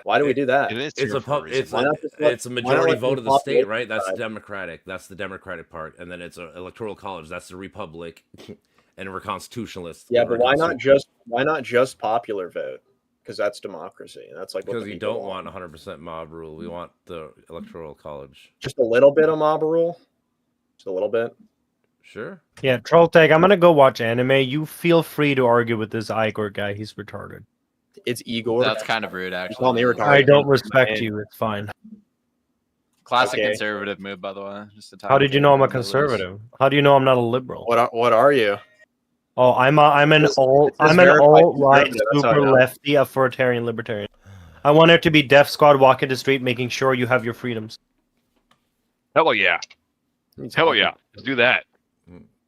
Why do we do that? It's a majority vote of the state, right? That's democratic. That's the democratic part, and then it's an electoral college. That's the republic, and we're constitutionalists. Yeah, but why not just popular vote? Because that's democracy. That's like because you don't want 100% mob rule. We want the electoral college. Just a little bit of mob rule. Just a little bit. Sure. Yeah, Trolltag, I'm gonna go watch anime. You feel free to argue with this Igor guy. He's retarded. It's Igor. That's kind of rude, actually. Call me retarded. I don't respect you. It's fine. Classic conservative move, by the way. Just to How did you know I'm a conservative? How do you know I'm not a liberal? What are you? Oh, I'm an alt-right, super lefty, authoritarian libertarian. I want there to be death squad walking the street, making sure you have your freedoms. Hell yeah! Hell yeah! Let's do that.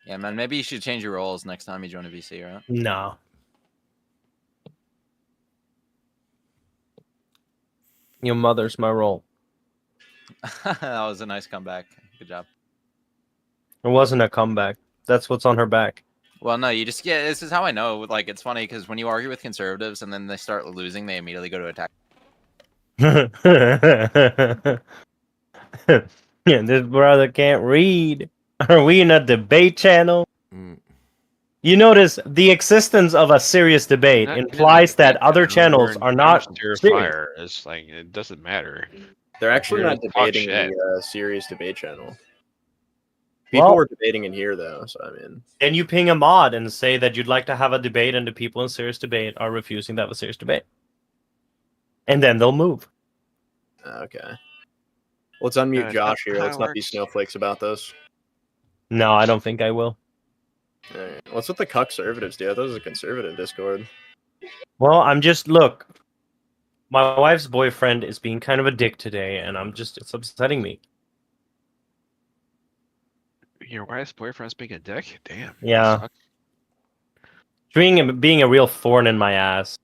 Yeah, man. Maybe you should change your roles next time you join a VC, right? No. Your mother's my role. That was a nice comeback. Good job. It wasn't a comeback. That's what's on her back. Well, no, you just this is how I know. Like, it's funny because when you argue with conservatives and then they start losing, they immediately go to attack. Yeah, this brother can't read. Are we in a debate channel? You notice the existence of a serious debate implies that other channels are not serious. Fire. It's like it doesn't matter. They're actually Here not to talk debating in shit. the serious debate channel. People were debating in here though, so I mean. Then you ping a mod and say that you'd like to have a debate, and the people in serious debate are refusing to have a serious debate, and then they'll move. Okay. Let's unmute Josh here. Let's not be snowflakes about this. No, I don't think I will. All right. What's with the conservatives, dude? I thought it was a conservative Discord. Well, look. My wife's boyfriend is being kind of a dick today, and it's upsetting me. Your wife's boyfriend's being a dick? Damn. Yeah. Being a real thorn in my ass.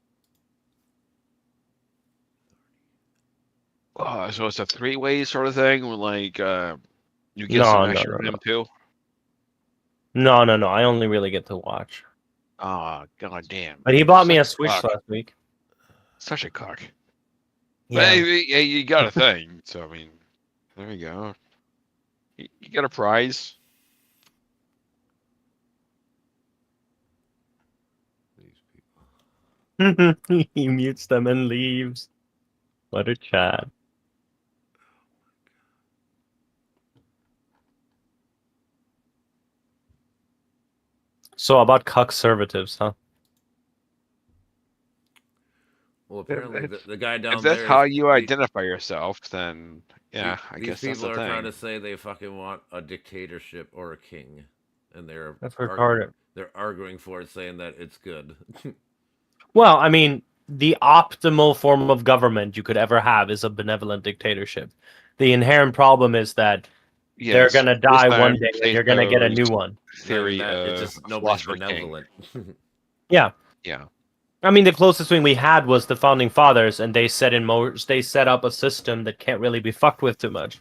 So it's a three-way sort of thing where, like, you get some extra from him too? No. I only really get to watch. Oh, god damn. But he bought me a Switch last week. Such a cock. Yeah. Yeah, you got a thing. So, I mean, there you go. You got a prize. He mutes them and leaves. What a chat. So about conservatives, huh? Well, apparently the guy down If that's there. how you identify yourself, then yeah, I These guess that's the people are trying thing. to say they fucking want a dictatorship or a king, and That's retarded. They're arguing for it, saying that it's good. Well, I mean, the optimal form of government you could ever have is a benevolent dictatorship. The inherent problem is that they're Yes, gonna this die time one day and you're gonna get a new Plato's one. Theory It's of just nobody's philosopher king. benevolent. Yeah. Yeah. I mean, the closest thing we had was the founding fathers, and they set up a system that can't really be fucked with too much.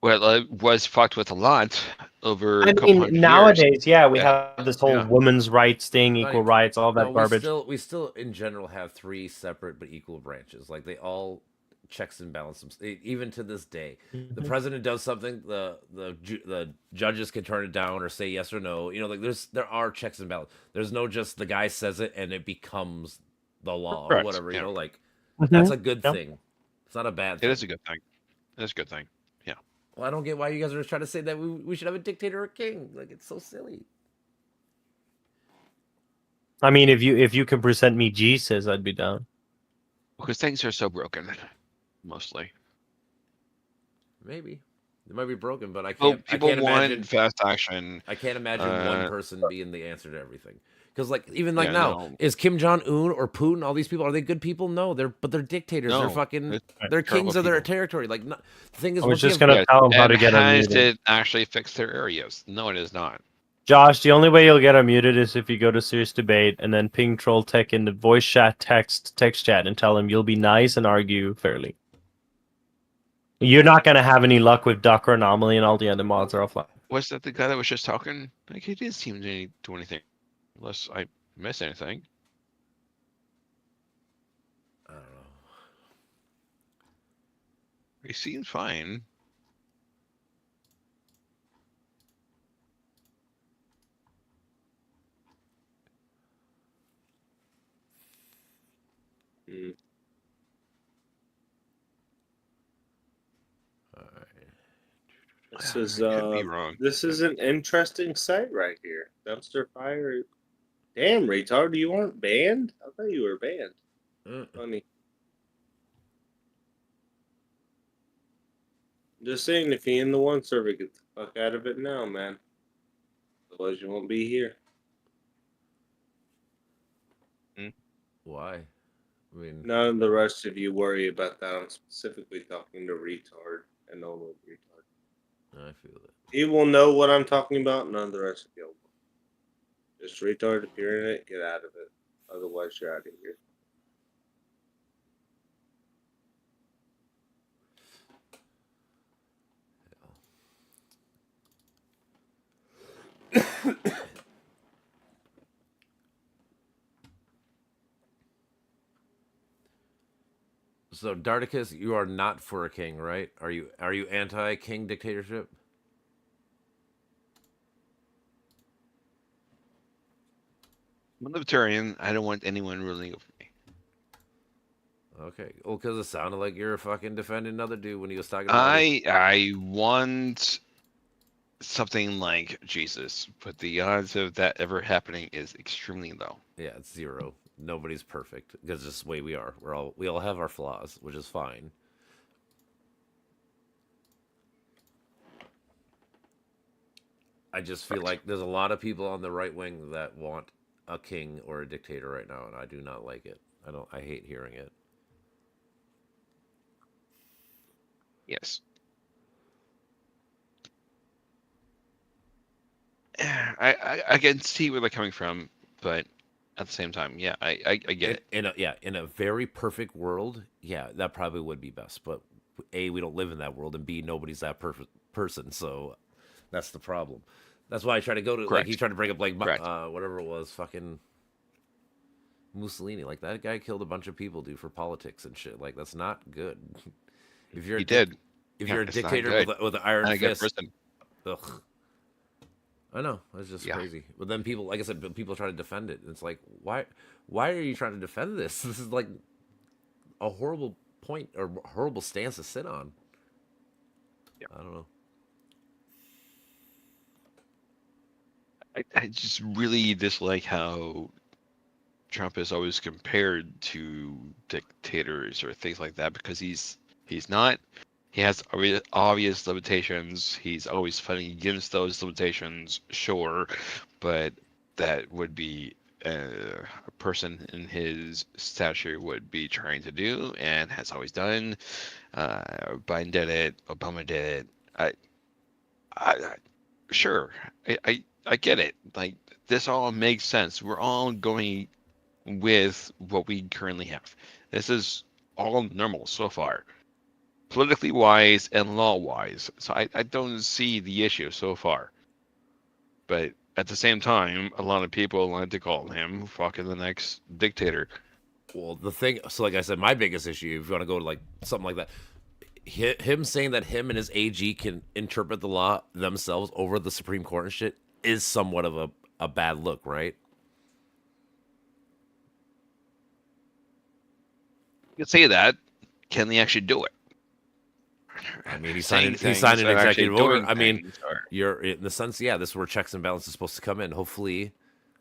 Well, it was fucked with a lot over I a couple mean, hundred nowadays, years. yeah, we have this whole women's rights thing, equal Like, rights, all that no, garbage. We still in general have three separate but equal branches. Like they all checks and balances. Even to this day, the president does something, the judges can turn it down or say yes or no. You know, like there are checks and balances. There's no just the guy says it and it becomes the law or Correct, whatever. yeah. You know, like Mhm. that's a good Yep. thing. It's not a bad It thing. is a good thing. It is a good thing. Yeah. Well, I don't get why you guys are trying to say that we should have a dictator or a king. Like it's so silly. I mean, if you can present me Jesus, I'd be down. Because things are so broken, mostly. Maybe they might be broken, but I Well, can't. people I can't want imagine fast action. I can't imagine one person being the answer to everything. Because like even like Yeah, now, no. is Kim Jong-un or Putin? All these people, are they good people? No, they're dictators. They're No, fucking. they're They're terrible kings of their people. territory. Like the thing is, I was once you just have- gonna tell them how to And get has unmuted. it actually fixed their areas? No, it is not. Josh, the only way you'll get unmuted is if you go to serious debate and then ping troll tech in the voice chat text chat and tell him you'll be nice and argue fairly. You're not gonna have any luck with Duck or Anomaly, and all the other mods are offline. Was that the guy that was just talking? Like he didn't seem to do anything, unless I missed anything. I don't know. He seemed fine. This is Could be wrong. This is an interesting site right here. Dumpster fire. Damn, retard! You weren't banned? I thought you were banned. Funny. Just saying, if you're in the one server, get the fuck out of it now, man. Otherwise, you won't be here. Why? I mean, None of the rest of you worry about that. I'm specifically talking to retard and only retard. I feel it. He will know what I'm talking about. None of the rest of you will. Just retard, if you're in it, get out of it. Otherwise, you're out of here. So Dardicus, you are not for a king, right? Are you anti-king dictatorship? I'm a libertarian. I don't want anyone ruling over me. Okay. Well, because it sounded like you're fucking defending another dude when he was talking about I want something like Jesus, but the odds of that ever happening is extremely low. Yeah, it's 0. Nobody's perfect because it's the way we are. We all have our flaws, which is fine. I just feel like there's a lot of people on the right wing that want a king or a dictator right now, and I do not like it. I hate hearing it. Yes. I can see where they're coming from, but at the same time, yeah, I get it. In a very perfect world, yeah, that probably would be best. But A, we don't live in that world, and B, nobody's that perfect person, so that's the problem. That's why I try to go to like he tried to bring up like whatever it was, fucking Mussolini. Like that guy killed a bunch of people, dude, for politics and shit. Like that's not good. If you're if you're a dictator with an iron fist, ugh. I know it's just crazy. But then people, like I said, people try to defend it. It's like, why are you trying to defend this? This is like a horrible point or horrible stance to sit on. I don't know. I just really dislike how Trump is always compared to dictators or things like that because he's not. He has obvious limitations. He's always fighting against those limitations, sure, but that would be a person in his stature would be trying to do and has always done. Biden did it. Obama did it. Sure, I get it. Like this all makes sense. We're all going with what we currently have. This is all normal so far, politically wise and law wise. So I don't see the issue so far. But at the same time, a lot of people like to call him fucking the next dictator. Well, the thing, so like I said, my biggest issue, if you want to go to like something like that, him saying that him and his AG can interpret the law themselves over the Supreme Court and shit is somewhat of a bad look, right? You could say that. Can they actually do it? I mean, he signed an executive order. I mean, you're in the sense, yeah, this is where checks and balances is supposed to come in. Hopefully,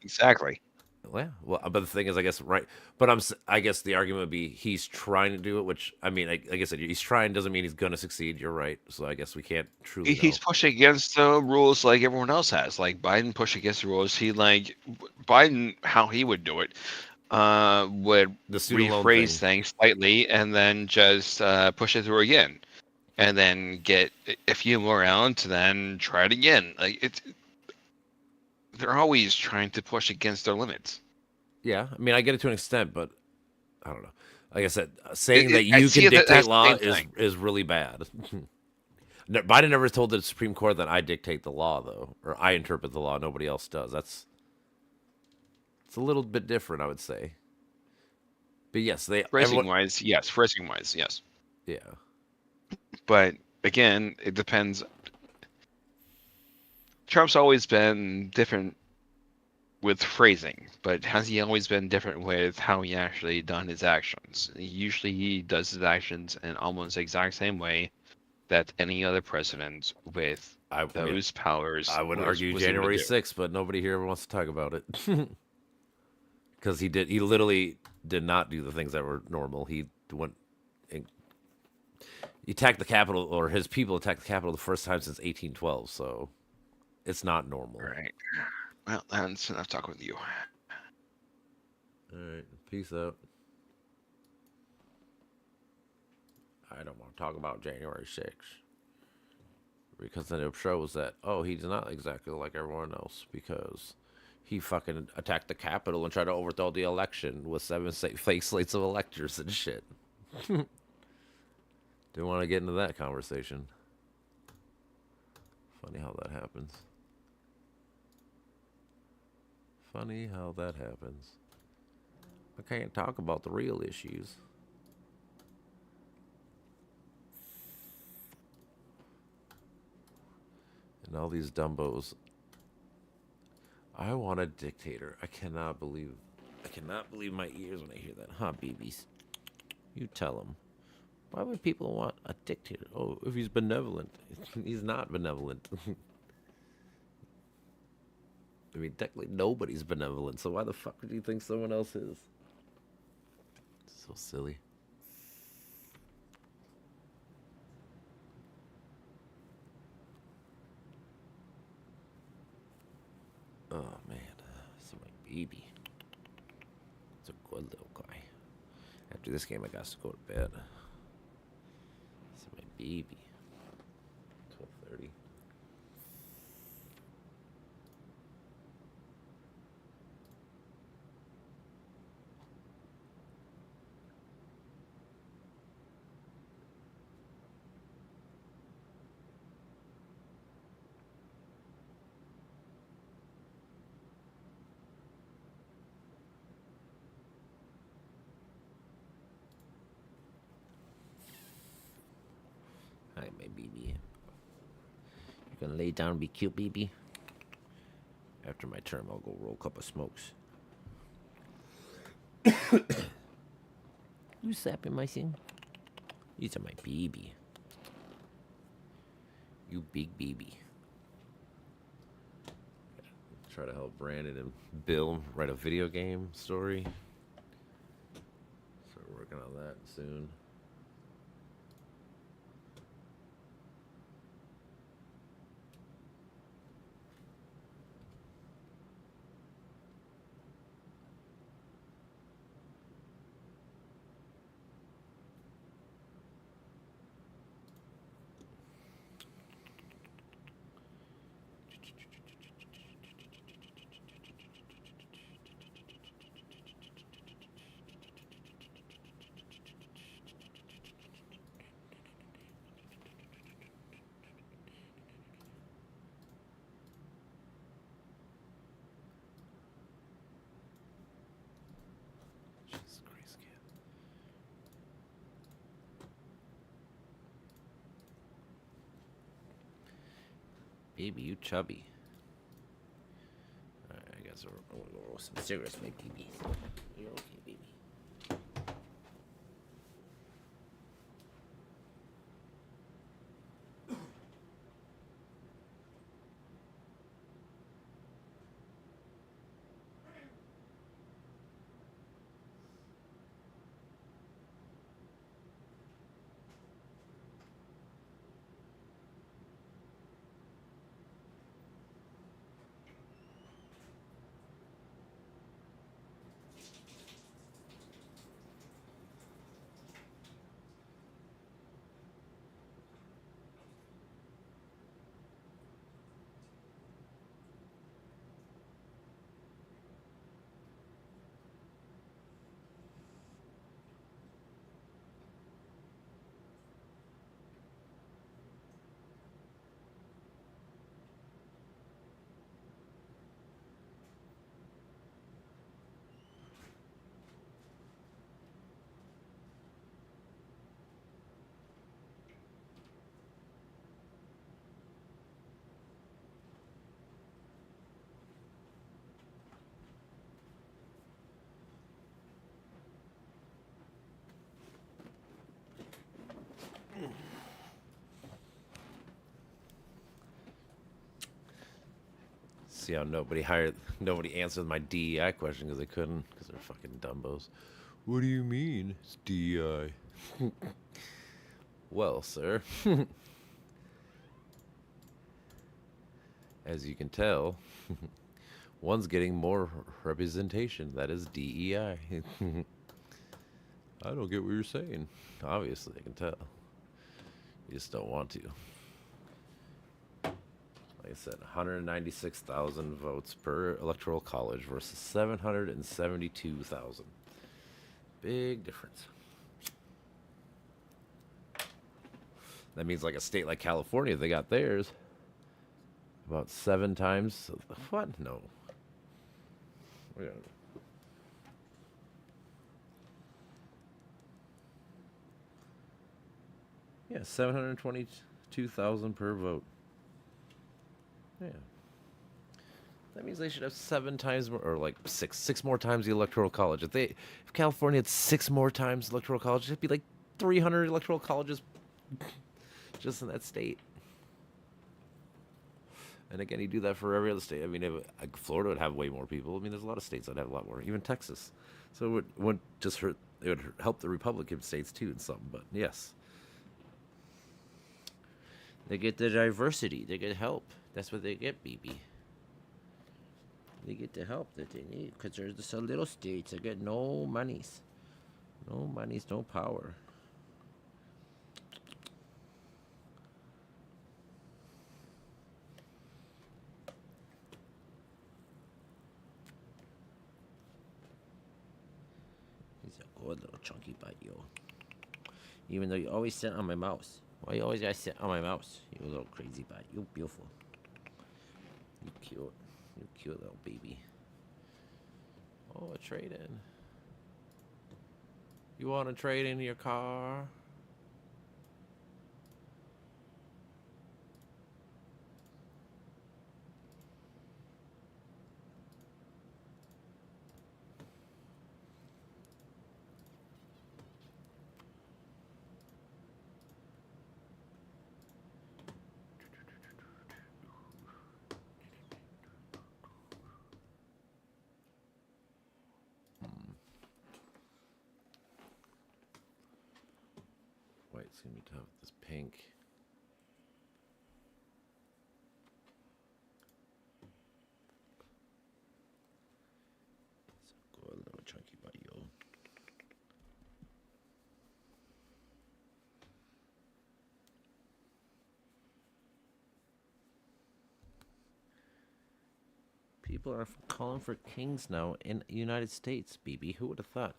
exactly. Well, but the thing is, I guess right. But I guess the argument would be he's trying to do it, which I mean, like I said, he's trying doesn't mean he's gonna succeed. You're right. So I guess we can't truly. He's pushing against the rules like everyone else has. Like Biden pushed against the rules. Biden, how he would do it. Would rephrase things slightly and then just push it through again, and then get a few more out, to then try it again. Like they're always trying to push against their limits. Yeah, I mean, I get it to an extent, but I don't know. Like I said, saying that you can dictate law is really bad. Biden never told the Supreme Court that I dictate the law, though, or I interpret the law. Nobody else does. It's a little bit different, I would say. But yes, phrasing wise, yes. Yeah. But again, it depends. Trump's always been different with phrasing, but has he always been different with how he actually done his actions? Usually he does his actions in almost the exact same way that any other president with those powers. I would argue January 6th, but nobody here wants to talk about it. Because he literally did not do the things that were normal. He attacked the Capitol, or his people attacked the Capitol the first time since 1812, so it's not normal. All right. Well, that's enough talk with you. All right. Peace out. I don't want to talk about January 6th. Because then it shows that, he's not exactly like everyone else, because he fucking attacked the Capitol and tried to overthrow the election with 7 fake slates of electors and shit. Didn't want to get into that conversation. Funny how that happens. I can't talk about the real issues. And all these dumbos. I want a dictator. I cannot believe my ears when I hear that. Huh, BBs? You tell them. Why would people want a dictator? Oh, if he's benevolent. He's not benevolent. I mean, technically nobody's benevolent, so why the fuck would you think someone else is? So silly. Oh man, this is my baby. It's a good little guy. After this game, I got to go to bed. This is my baby. 12:30. Hi, my baby. You gonna lay down and be cute, baby? After my term, I'll go roll a couple of smokes. You sapping my thing? These are my baby. You big baby. Try to help Brandon and Bill write a video game story. So we're working on that soon. Jesus Christ, kid. Baby, you chubby. Alright, I guess I'm gonna go roll some cigarettes, my baby. You're okay, baby. See how nobody answered my DEI question because they couldn't, because they're fucking dumbos. What do you mean it's DEI? Well, sir, as you can tell, one's getting more representation. That is DEI. I don't get what you're saying. Obviously, I can tell. You just don't want to. Like I said, 196,000 votes per electoral college versus 772,000. Big difference. That means like a state like California, they got theirs about 7 times. What? No. Yeah, 722,000 per vote. Yeah. That means they should have 7 times more, or like six more times the electoral college. If California had 6 more times electoral college, it'd be like 300 electoral colleges just in that state. And again, you do that for every other state. I mean, Florida would have way more people. I mean, there's a lot of states that have a lot more, even Texas. So it wouldn't just hurt. It would help the Republican states too in some. But yes, they get the diversity. They get help. That's what they get, BB. They get the help that they need because there's just a little states that get no monies, no power. He's a good little chunky bite, yo. Even though you always sit on my mouse. Why you always gotta sit on my mouse? You little crazy bite. You beautiful. You cute. You cute little baby. Oh, a trade-in. You want to trade in your car? Wait, it's gonna be tough. This pink. It's a good little chunky bite, yo. People are calling for kings now in the United States, BB. Who would have thought?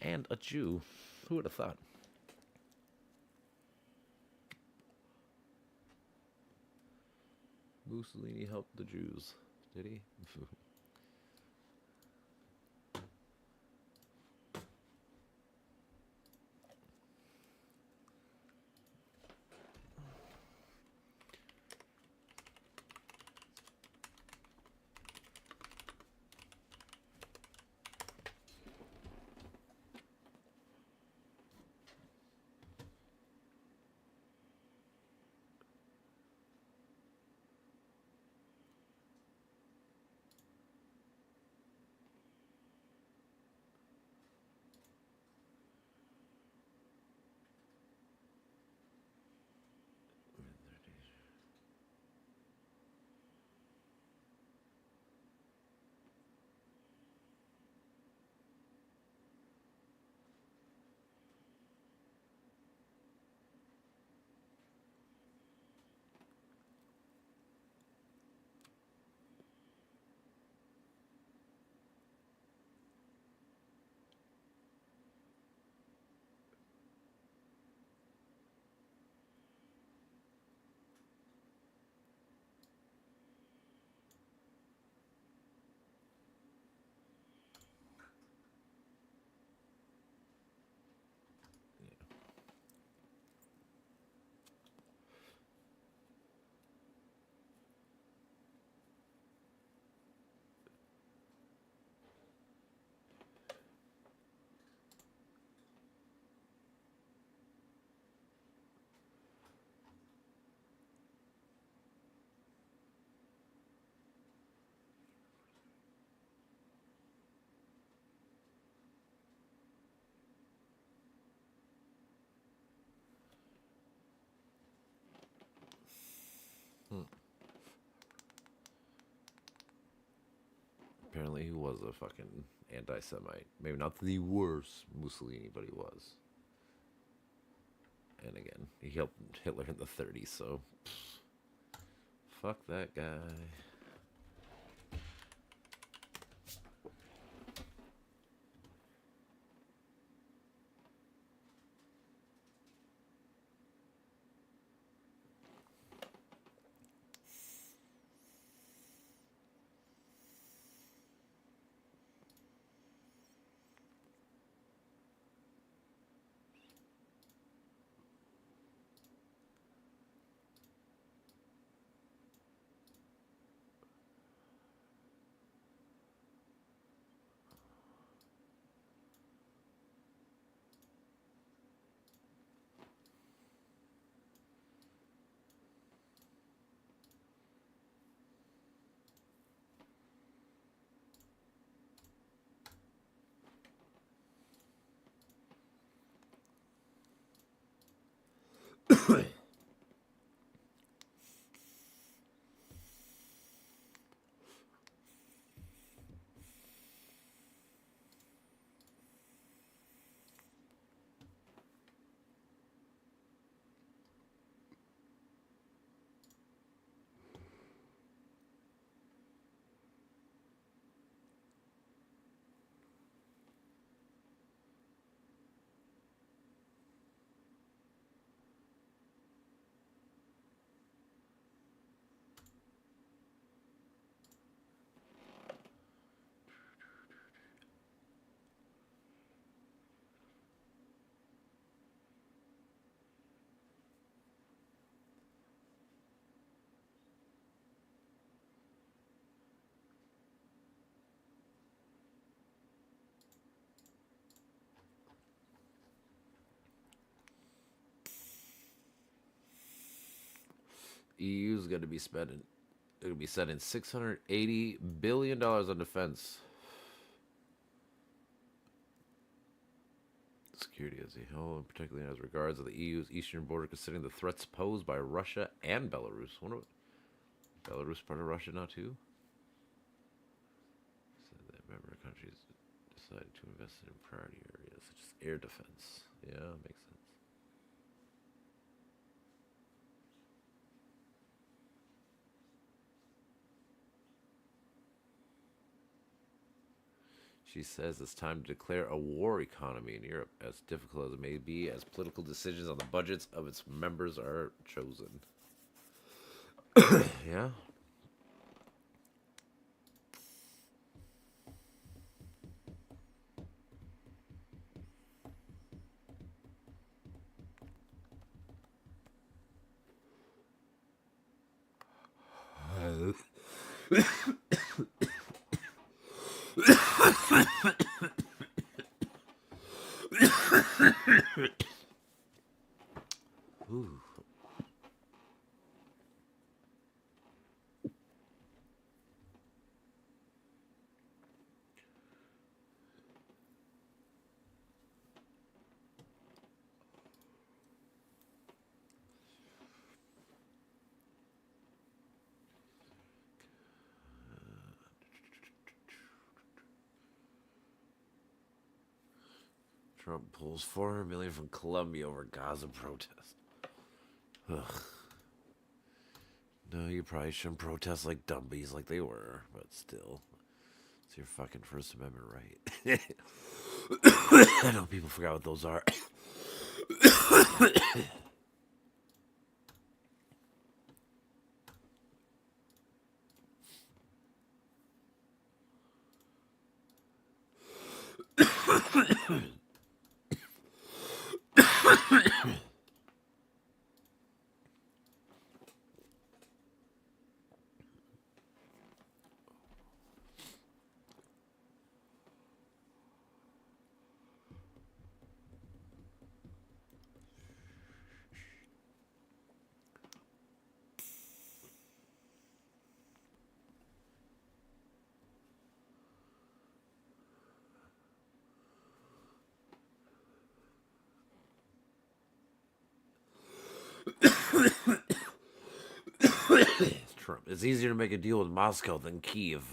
And a Jew. Who would have thought? Mussolini helped the Jews. Did he? Apparently he was a fucking anti-Semite. Maybe not the worst Mussolini, but he was. And again, he helped Hitler in the 30s, so fuck that guy. EU's going to be spending. It'll be spending $680 billion on defense. Security as a whole, and particularly as regards to the EU's eastern border, considering the threats posed by Russia and Belarus. Wonder what, Belarus part of Russia now too? So that member countries decided to invest in priority areas such as air defense. Yeah, makes sense. She says it's time to declare a war economy in Europe, as difficult as it may be, as political decisions on the budgets of its members are chosen. Yeah. Ooh. Trump pulls $400 million from Colombia over Gaza protest. Ugh. No, you probably shouldn't protest like dumbies like they were, but still. It's your fucking First Amendment right. I know people forgot what those are. Trump. It's easier to make a deal with Moscow than Kiev,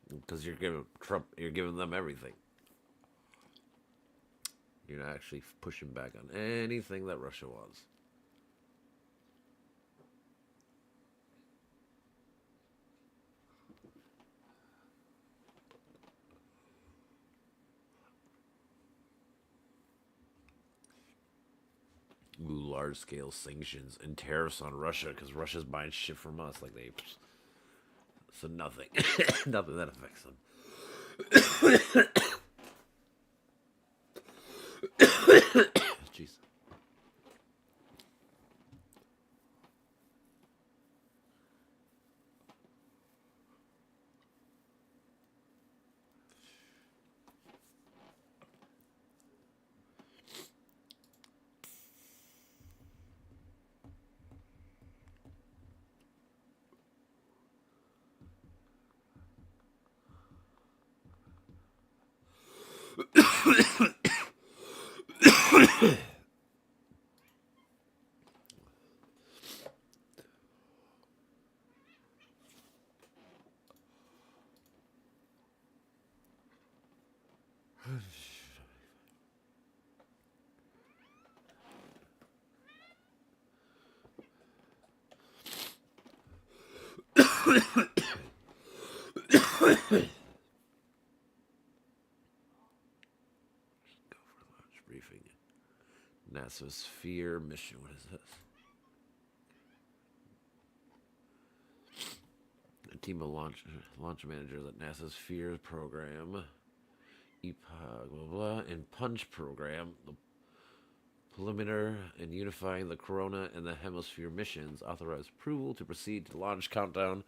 because you're giving them everything. You're not actually pushing back on anything that Russia wants. Ooh, large-scale sanctions and tariffs on Russia because Russia's buying shit from us like they. So nothing, nothing that affects them. Jeez. Briefing. NASA Sphere mission. What is this? A team of launch managers at NASA's Sphere program, EPOG, blah blah, and Punch program, the preliminary and unifying the Corona and the Hemisphere missions, authorized approval to proceed to launch countdown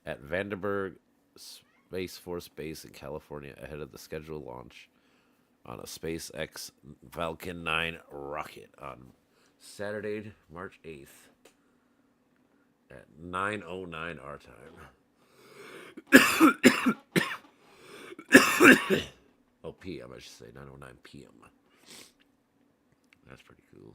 at Vandenberg Space Force Base in California ahead of the scheduled launch on a SpaceX Falcon 9 rocket on Saturday, March 8th. At 9:09 our time. Oh, PM, I should say 9:09 PM. That's pretty cool.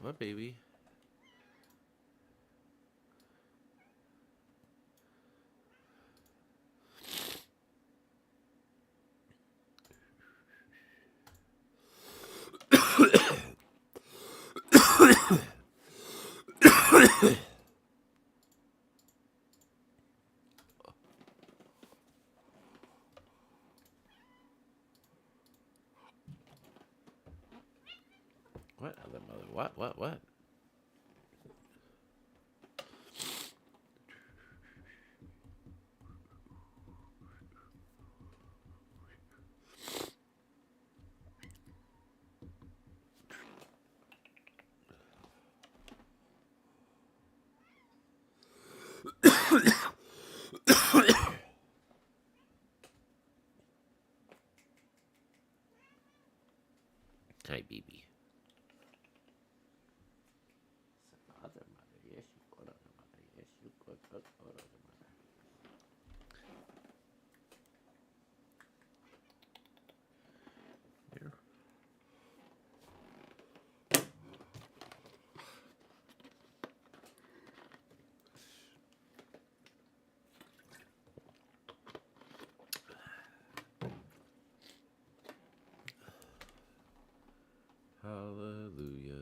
What, baby? What other mother? What? Hi, baby. Hallelujah.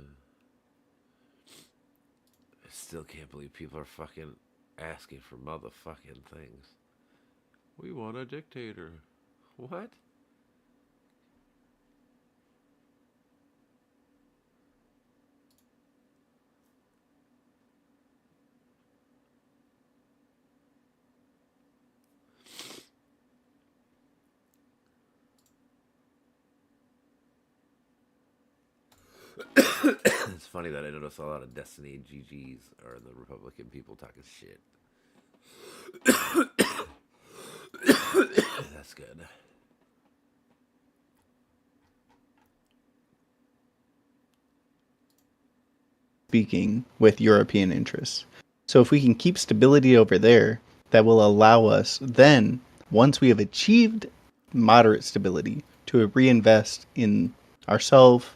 I still can't believe people are fucking asking for motherfucking things. We want a dictator. What? It's funny that I notice a lot of Destiny GGs are the Republican people talking shit. That's good. Speaking with European interests. So if we can keep stability over there, that will allow us then, once we have achieved moderate stability, to reinvest in ourselves,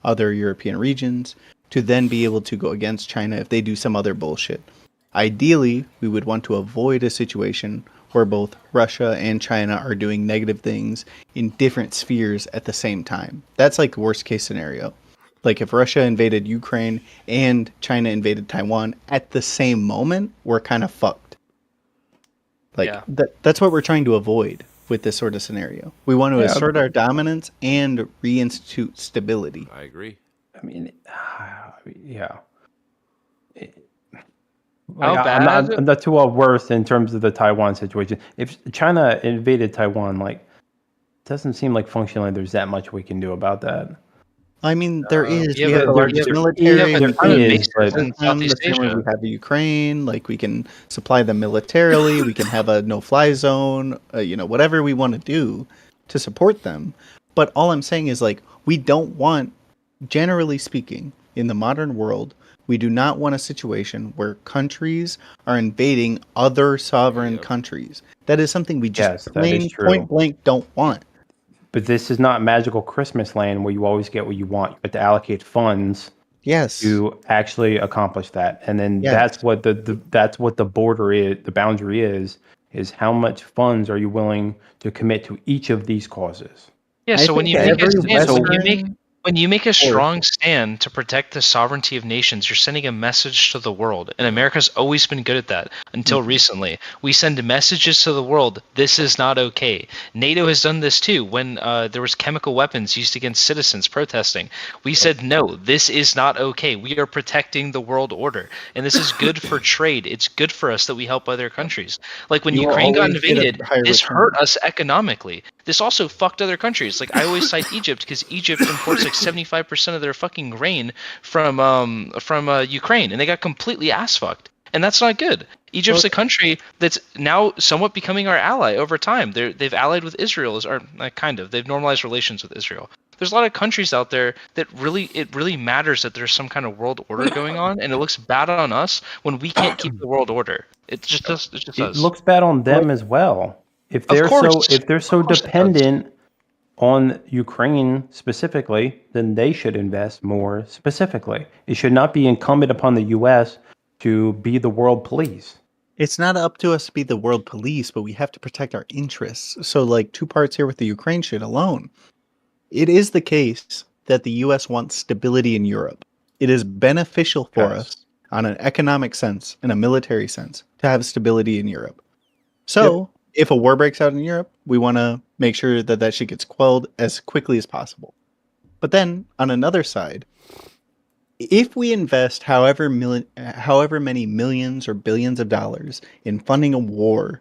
other European regions, to then be able to go against China if they do some other bullshit. Ideally, we would want to avoid a situation where both Russia and China are doing negative things in different spheres at the same time. That's like the worst case scenario. Like if Russia invaded Ukraine and China invaded Taiwan at the same moment, we're kind of fucked. Like that's what we're trying to avoid with this sort of scenario. We want to assert our dominance and reinstitute stability. I agree. I mean, yeah. How I'm bad? not too well versed in terms of the Taiwan situation. If China invaded Taiwan, like, it doesn't seem like functionally there's that much we can do about that. I mean, there is. Yeah, We have the largest military. there is, but the same way we have Ukraine. Like we can supply them militarily. We can have a no-fly zone. Whatever we want to do to support them. But all I'm saying is, like, we don't want, generally speaking, in the modern world, we do not want a situation where countries are invading other sovereign countries. That is something we just plain point blank don't want. But this is not magical Christmas land where you always get what you want. You have to allocate funds to actually accomplish that. And then that's what that's what the border is, the boundary is how much funds are you willing to commit to each of these causes? Yeah, so when you make a stand, when you make a strong stand to protect the sovereignty of nations, you're sending a message to the world. And America's always been good at that until recently. We send messages to the world, this is not okay. NATO has done this too when there was chemical weapons used against citizens protesting. We said, no, this is not okay. We are protecting the world order. And this is good for trade. It's good for us that we help other countries. Like when Ukraine got invaded, this hurt us economically. This also fucked other countries. Like I always cite Egypt because Egypt imports like 75% of their fucking grain from Ukraine, and they got completely ass fucked. and that's not good. Egypt's a country that's now somewhat becoming our ally over time. They've allied with Israel, they've normalized relations with Israel. There's a lot of countries out there that it really matters that there's some kind of world order going on, and it looks bad on us when we can't keep the world order. It just does. It looks bad on them as well. If they're so dependent on Ukraine specifically, then they should invest more specifically. It should not be incumbent upon the U.S. to be the world police. It's not up to us to be the world police, but we have to protect our interests. So, like, 2 parts here with the Ukraine shit alone. It is the case that the U.S. wants stability in Europe. It is beneficial for us on an economic sense and a military sense to have stability in Europe. So, if a war breaks out in Europe, we want to make sure that that shit gets quelled as quickly as possible. But then, on another side, if we invest however many millions or billions of dollars in funding a war,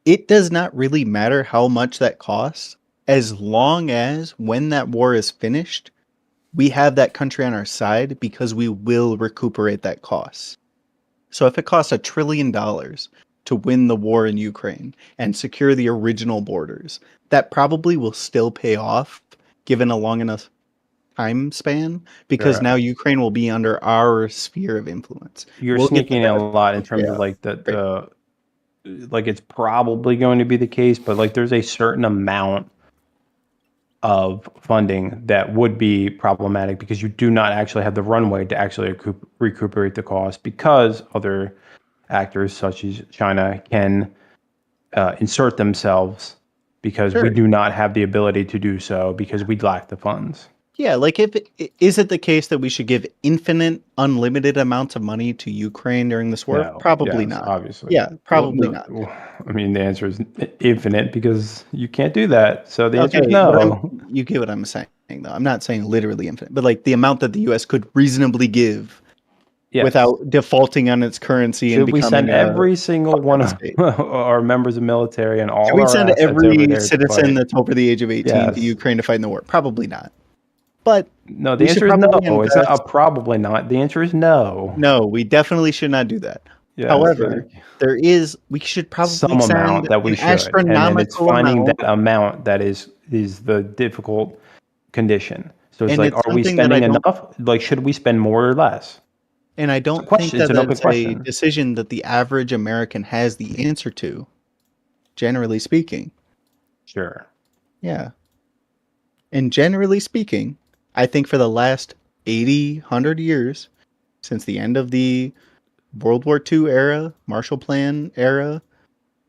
it does not really matter how much that costs, as long as when that war is finished, we have that country on our side because we will recuperate that cost. So if it costs $1 trillion to win the war in Ukraine and secure the original borders, that probably will still pay off given a long enough time span, because now Ukraine will be under our sphere of influence. You're sneaking in a lot in terms of like the like it's probably going to be the case, but like there's a certain amount of funding that would be problematic because you do not actually have the runway to actually recuperate the cost, because other actors such as China can insert themselves, because we do not have the ability to do so because we lack the funds. Yeah, like is it the case that we should give infinite, unlimited amounts of money to Ukraine during this war? No, Probably yes, not. Obviously. Yeah, probably not. I mean, the answer is infinite because you can't do that. So the answer is no. You get what I'm saying, though. I'm not saying literally infinite, but like the amount that the U.S. could reasonably give without defaulting on its currency. Should we send every single one of our members of military and all we our send assets every over there citizen that's over the age of 18 to Ukraine to fight in the war? Probably not. But no, the answer is no. It's not probably not. The answer is no. No, we definitely should not do that. Yes, However, we should probably some send amount that we an should, and astronomical it's finding amount. that amount that is the difficult condition. So it's And like, it's are we something that spending I don't- enough? Like, should we spend more or less? And I don't think question. that It's an open that's a question. decision that the average American has the answer to, generally speaking. Sure. Yeah. And generally speaking, I think for the last 80, 100 years, since the end of the World War II era, Marshall Plan era,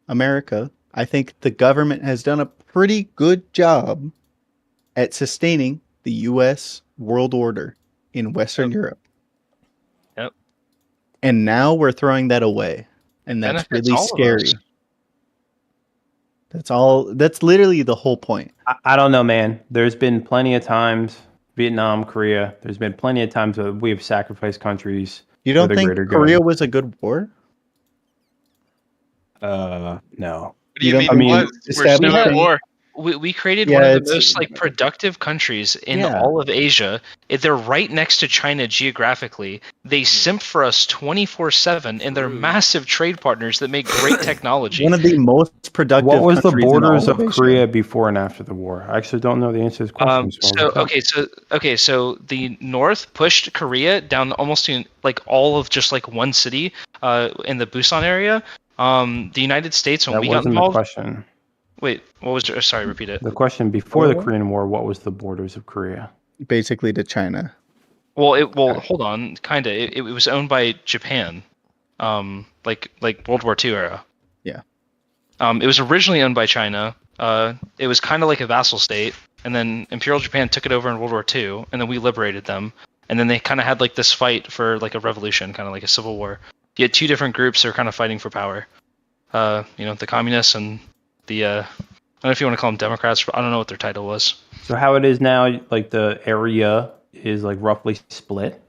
America, I think the government has done a pretty good job at sustaining the U.S. world order in Western Europe. Yep. And now we're throwing that away. And that's Benefits really all of scary. us. That's literally the whole point. I don't know, man. There's been plenty of times, Vietnam, Korea, there's been plenty of times where we have sacrificed countries. You don't for the think greater Korea good. was a good war? No. What do you mean? I mean, What? establishing- We created Yeah, one of the it's- most like productive countries in Yeah. all of Asia. They're right next to China geographically. They simp for us 24/7, and they're massive trade partners that make great technology. One of the most productive What was the countries in borders all of Asia. Korea before and after the war? I actually don't know the answer to this question. So the North pushed Korea down almost to like all of just like one city in the Busan area. The United States, when That we got wasn't the involved. question. Wait, what was? Sorry, repeat it. The question before the Korean War, what was the borders of Korea? Basically to China. Well, hold on, kind of. It was owned by Japan, like World War II era. Yeah. It was originally owned by China. It was kind of like a vassal state, and then Imperial Japan took it over in World War II, and then we liberated them, and then they kind of had like this fight for like a revolution, kind of like a civil war. You had two different groups that are kind of fighting for power. The communists and the I don't know if you want to call them Democrats. I don't know what their title was. So how it is now, like the area is like roughly split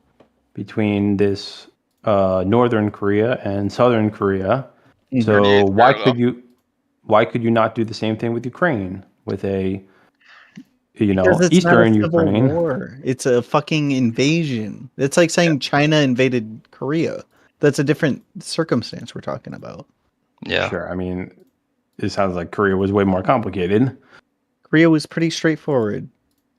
between this northern Korea and southern Korea. So why could you not do the same thing with Ukraine with a Because it's eastern not a civil Ukraine? war. It's a fucking invasion. It's like saying China invaded Korea. That's a different circumstance we're talking about. Yeah. Sure. I mean, it sounds like Korea was way more complicated. Korea was pretty straightforward.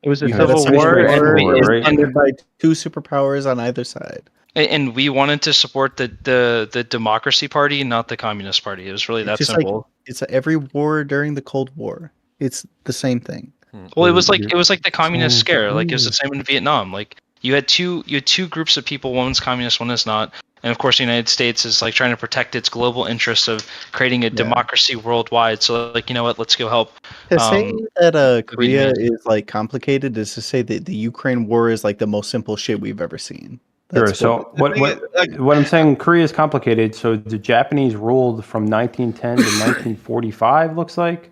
It was a You had civil war, and funded by two superpowers on either side. And we wanted to support the Democracy Party, not the Communist Party. It was really that Just simple. like it's every war during the Cold War. It's the same thing. Well, it was like the communist scare. Like it was the same in Vietnam. Like you had two groups of people. One's communist, one is not. And of course, the United States is like trying to protect its global interests of creating a democracy worldwide. So like, you know what? Let's go help. To say that Korea is like complicated is to say that the Ukraine war is like the most simple shit we've ever seen. Sure. So what I'm saying, Korea is complicated. So the Japanese ruled from 1910 to 1945. Looks like.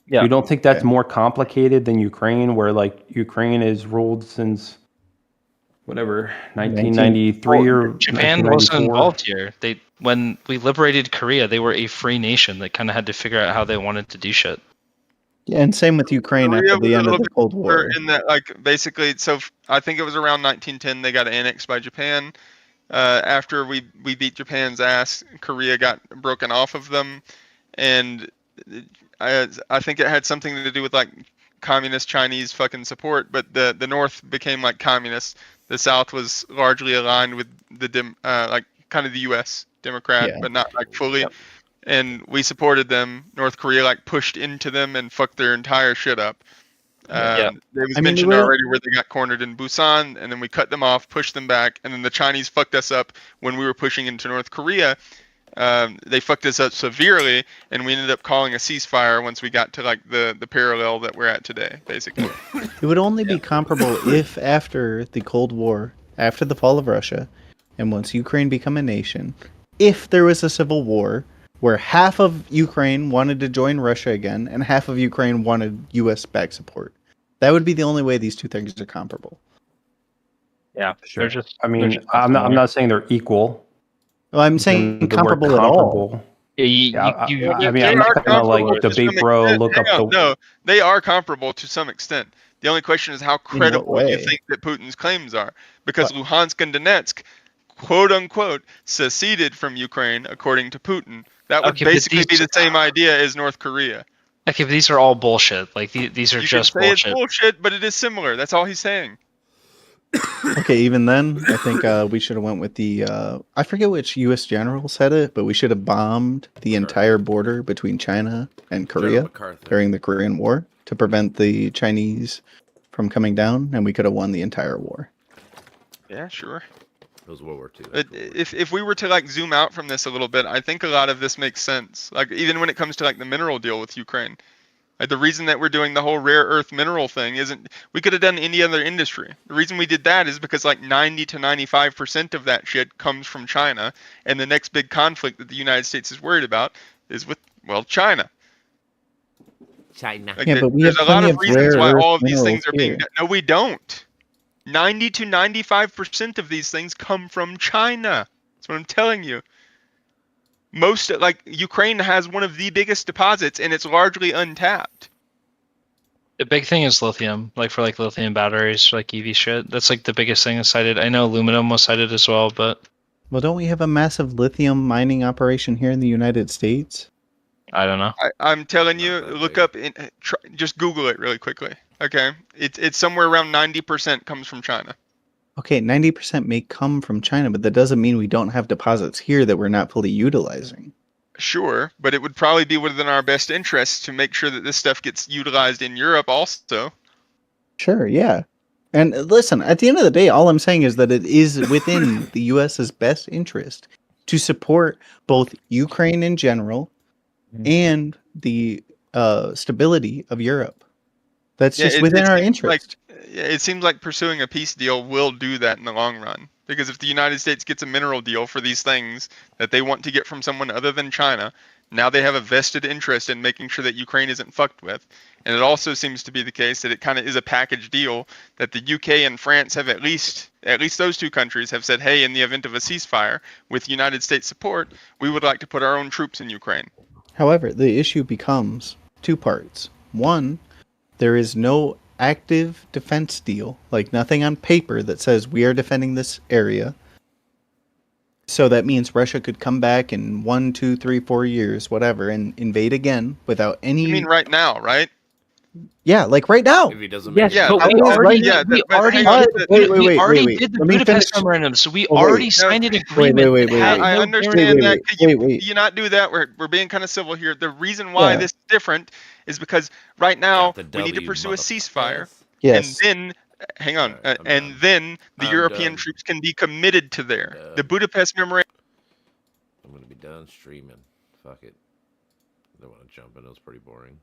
Yeah. You don't think that's more complicated than Ukraine, where like Ukraine is ruled since whatever 1993 or Japan wasn't involved here. When we liberated Korea, they were a free nation that kind of had to figure out how they wanted to do shit. Yeah, and same with Ukraine after the end of the Cold War. In that, like, basically, so I think it was around 1910 they got annexed by Japan. After we beat Japan's ass, Korea got broken off of them, and I think it had something to do with like communist Chinese fucking support, but the North became like communist. The South was largely aligned with the like kind of the U.S. Democrat, but not like fully. Yep. And we supported them. North Korea like pushed into them and fucked their entire shit up. It was mentioned already where they got cornered in Busan, and then we cut them off, pushed them back, and then the Chinese fucked us up when we were pushing into North Korea. They fucked us up severely, and we ended up calling a ceasefire once we got to like the parallel that we're at today, basically. It would only be comparable if after the Cold War, after the fall of Russia, and once Ukraine become a nation, if there was a civil war where half of Ukraine wanted to join Russia again and half of Ukraine wanted U.S. back support. That would be the only way these two things are comparable. Yeah, sure. I'm not saying they're equal. Well, I'm saying comparable at all. I'm not gonna like debate, bro. Look up the. No, they are comparable to some extent. The only question is how credible you think that Putin's claims are, because Luhansk and Donetsk, quote unquote, seceded from Ukraine according to Putin. That would basically be the same idea as North Korea. Okay, but these are all bullshit. Like these are just bullshit. It's bullshit, but it is similar. That's all he's saying. Okay, even then, I think we should have went with the. I forget which U.S. general said it, but we should have bombed the entire border between China and Korea during the Korean War to prevent the Chinese from coming down, and we could have won the entire war. Yeah, sure. It was World War II. If we were to like zoom out from this a little bit, I think a lot of this makes sense. Like even when it comes to like the mineral deal with Ukraine, like the reason that we're doing the whole rare earth mineral thing isn't we could have done any other industry. The reason we did that is because like 90 to 95% of that shit comes from China, and the next big conflict that the United States is worried about is with China. China. Like but there's a lot of reasons why all of these things are being done. No, we don't. 90 to 95% of these things come from China. That's what I'm telling you. Most, like, Ukraine has one of the biggest deposits, and it's largely untapped. The big thing is lithium, like for like lithium batteries, like EV shit. That's like the biggest thing cited. I know aluminum was cited as well, but. Well, don't we have a massive lithium mining operation here in the United States? I don't know. I'm telling you, look up, just Google it really quickly. Okay, it's somewhere around 90% comes from China. Okay, 90% may come from China, but that doesn't mean we don't have deposits here that we're not fully utilizing. Sure, but it would probably be within our best interests to make sure that this stuff gets utilized in Europe also. Sure, yeah. And listen, at the end of the day, all I'm saying is that it is within the U.S.'s best interest to support both Ukraine in general and the stability of Europe. That's just within our interest. It seems like pursuing a peace deal will do that in the long run. Because if the United States gets a mineral deal for these things that they want to get from someone other than China, now they have a vested interest in making sure that Ukraine isn't fucked with. And it also seems to be the case that it kind of is a package deal that the UK and France have at least those two countries have said, hey, in the event of a ceasefire with United States support, we would like to put our own troops in Ukraine. However, the issue becomes two parts. One, there is no active defense deal, like nothing on paper that says we are defending this area. So that means Russia could come back in 1, 2, 3, 4 years, whatever, and invade again without any. You mean right now, right? Yeah, like right now. If he doesn't Yes, make but How we is already, right we but already hang on, did, wait, we already wait. did the Let me Budapest finish. memorandum, so we Oh, already wait. signed an Wait, agreement wait, that had I no understand that. wait. Can you not do that? We're being kind of civil here. The reason why Yeah. this is different is because right now the we need to W, pursue a ceasefire, and Yes. then hang on, and then the I'm European done. troops can be committed to there. The Budapest memorandum. I'm gonna be done streaming. Fuck it. I don't want to jump in. It was pretty boring.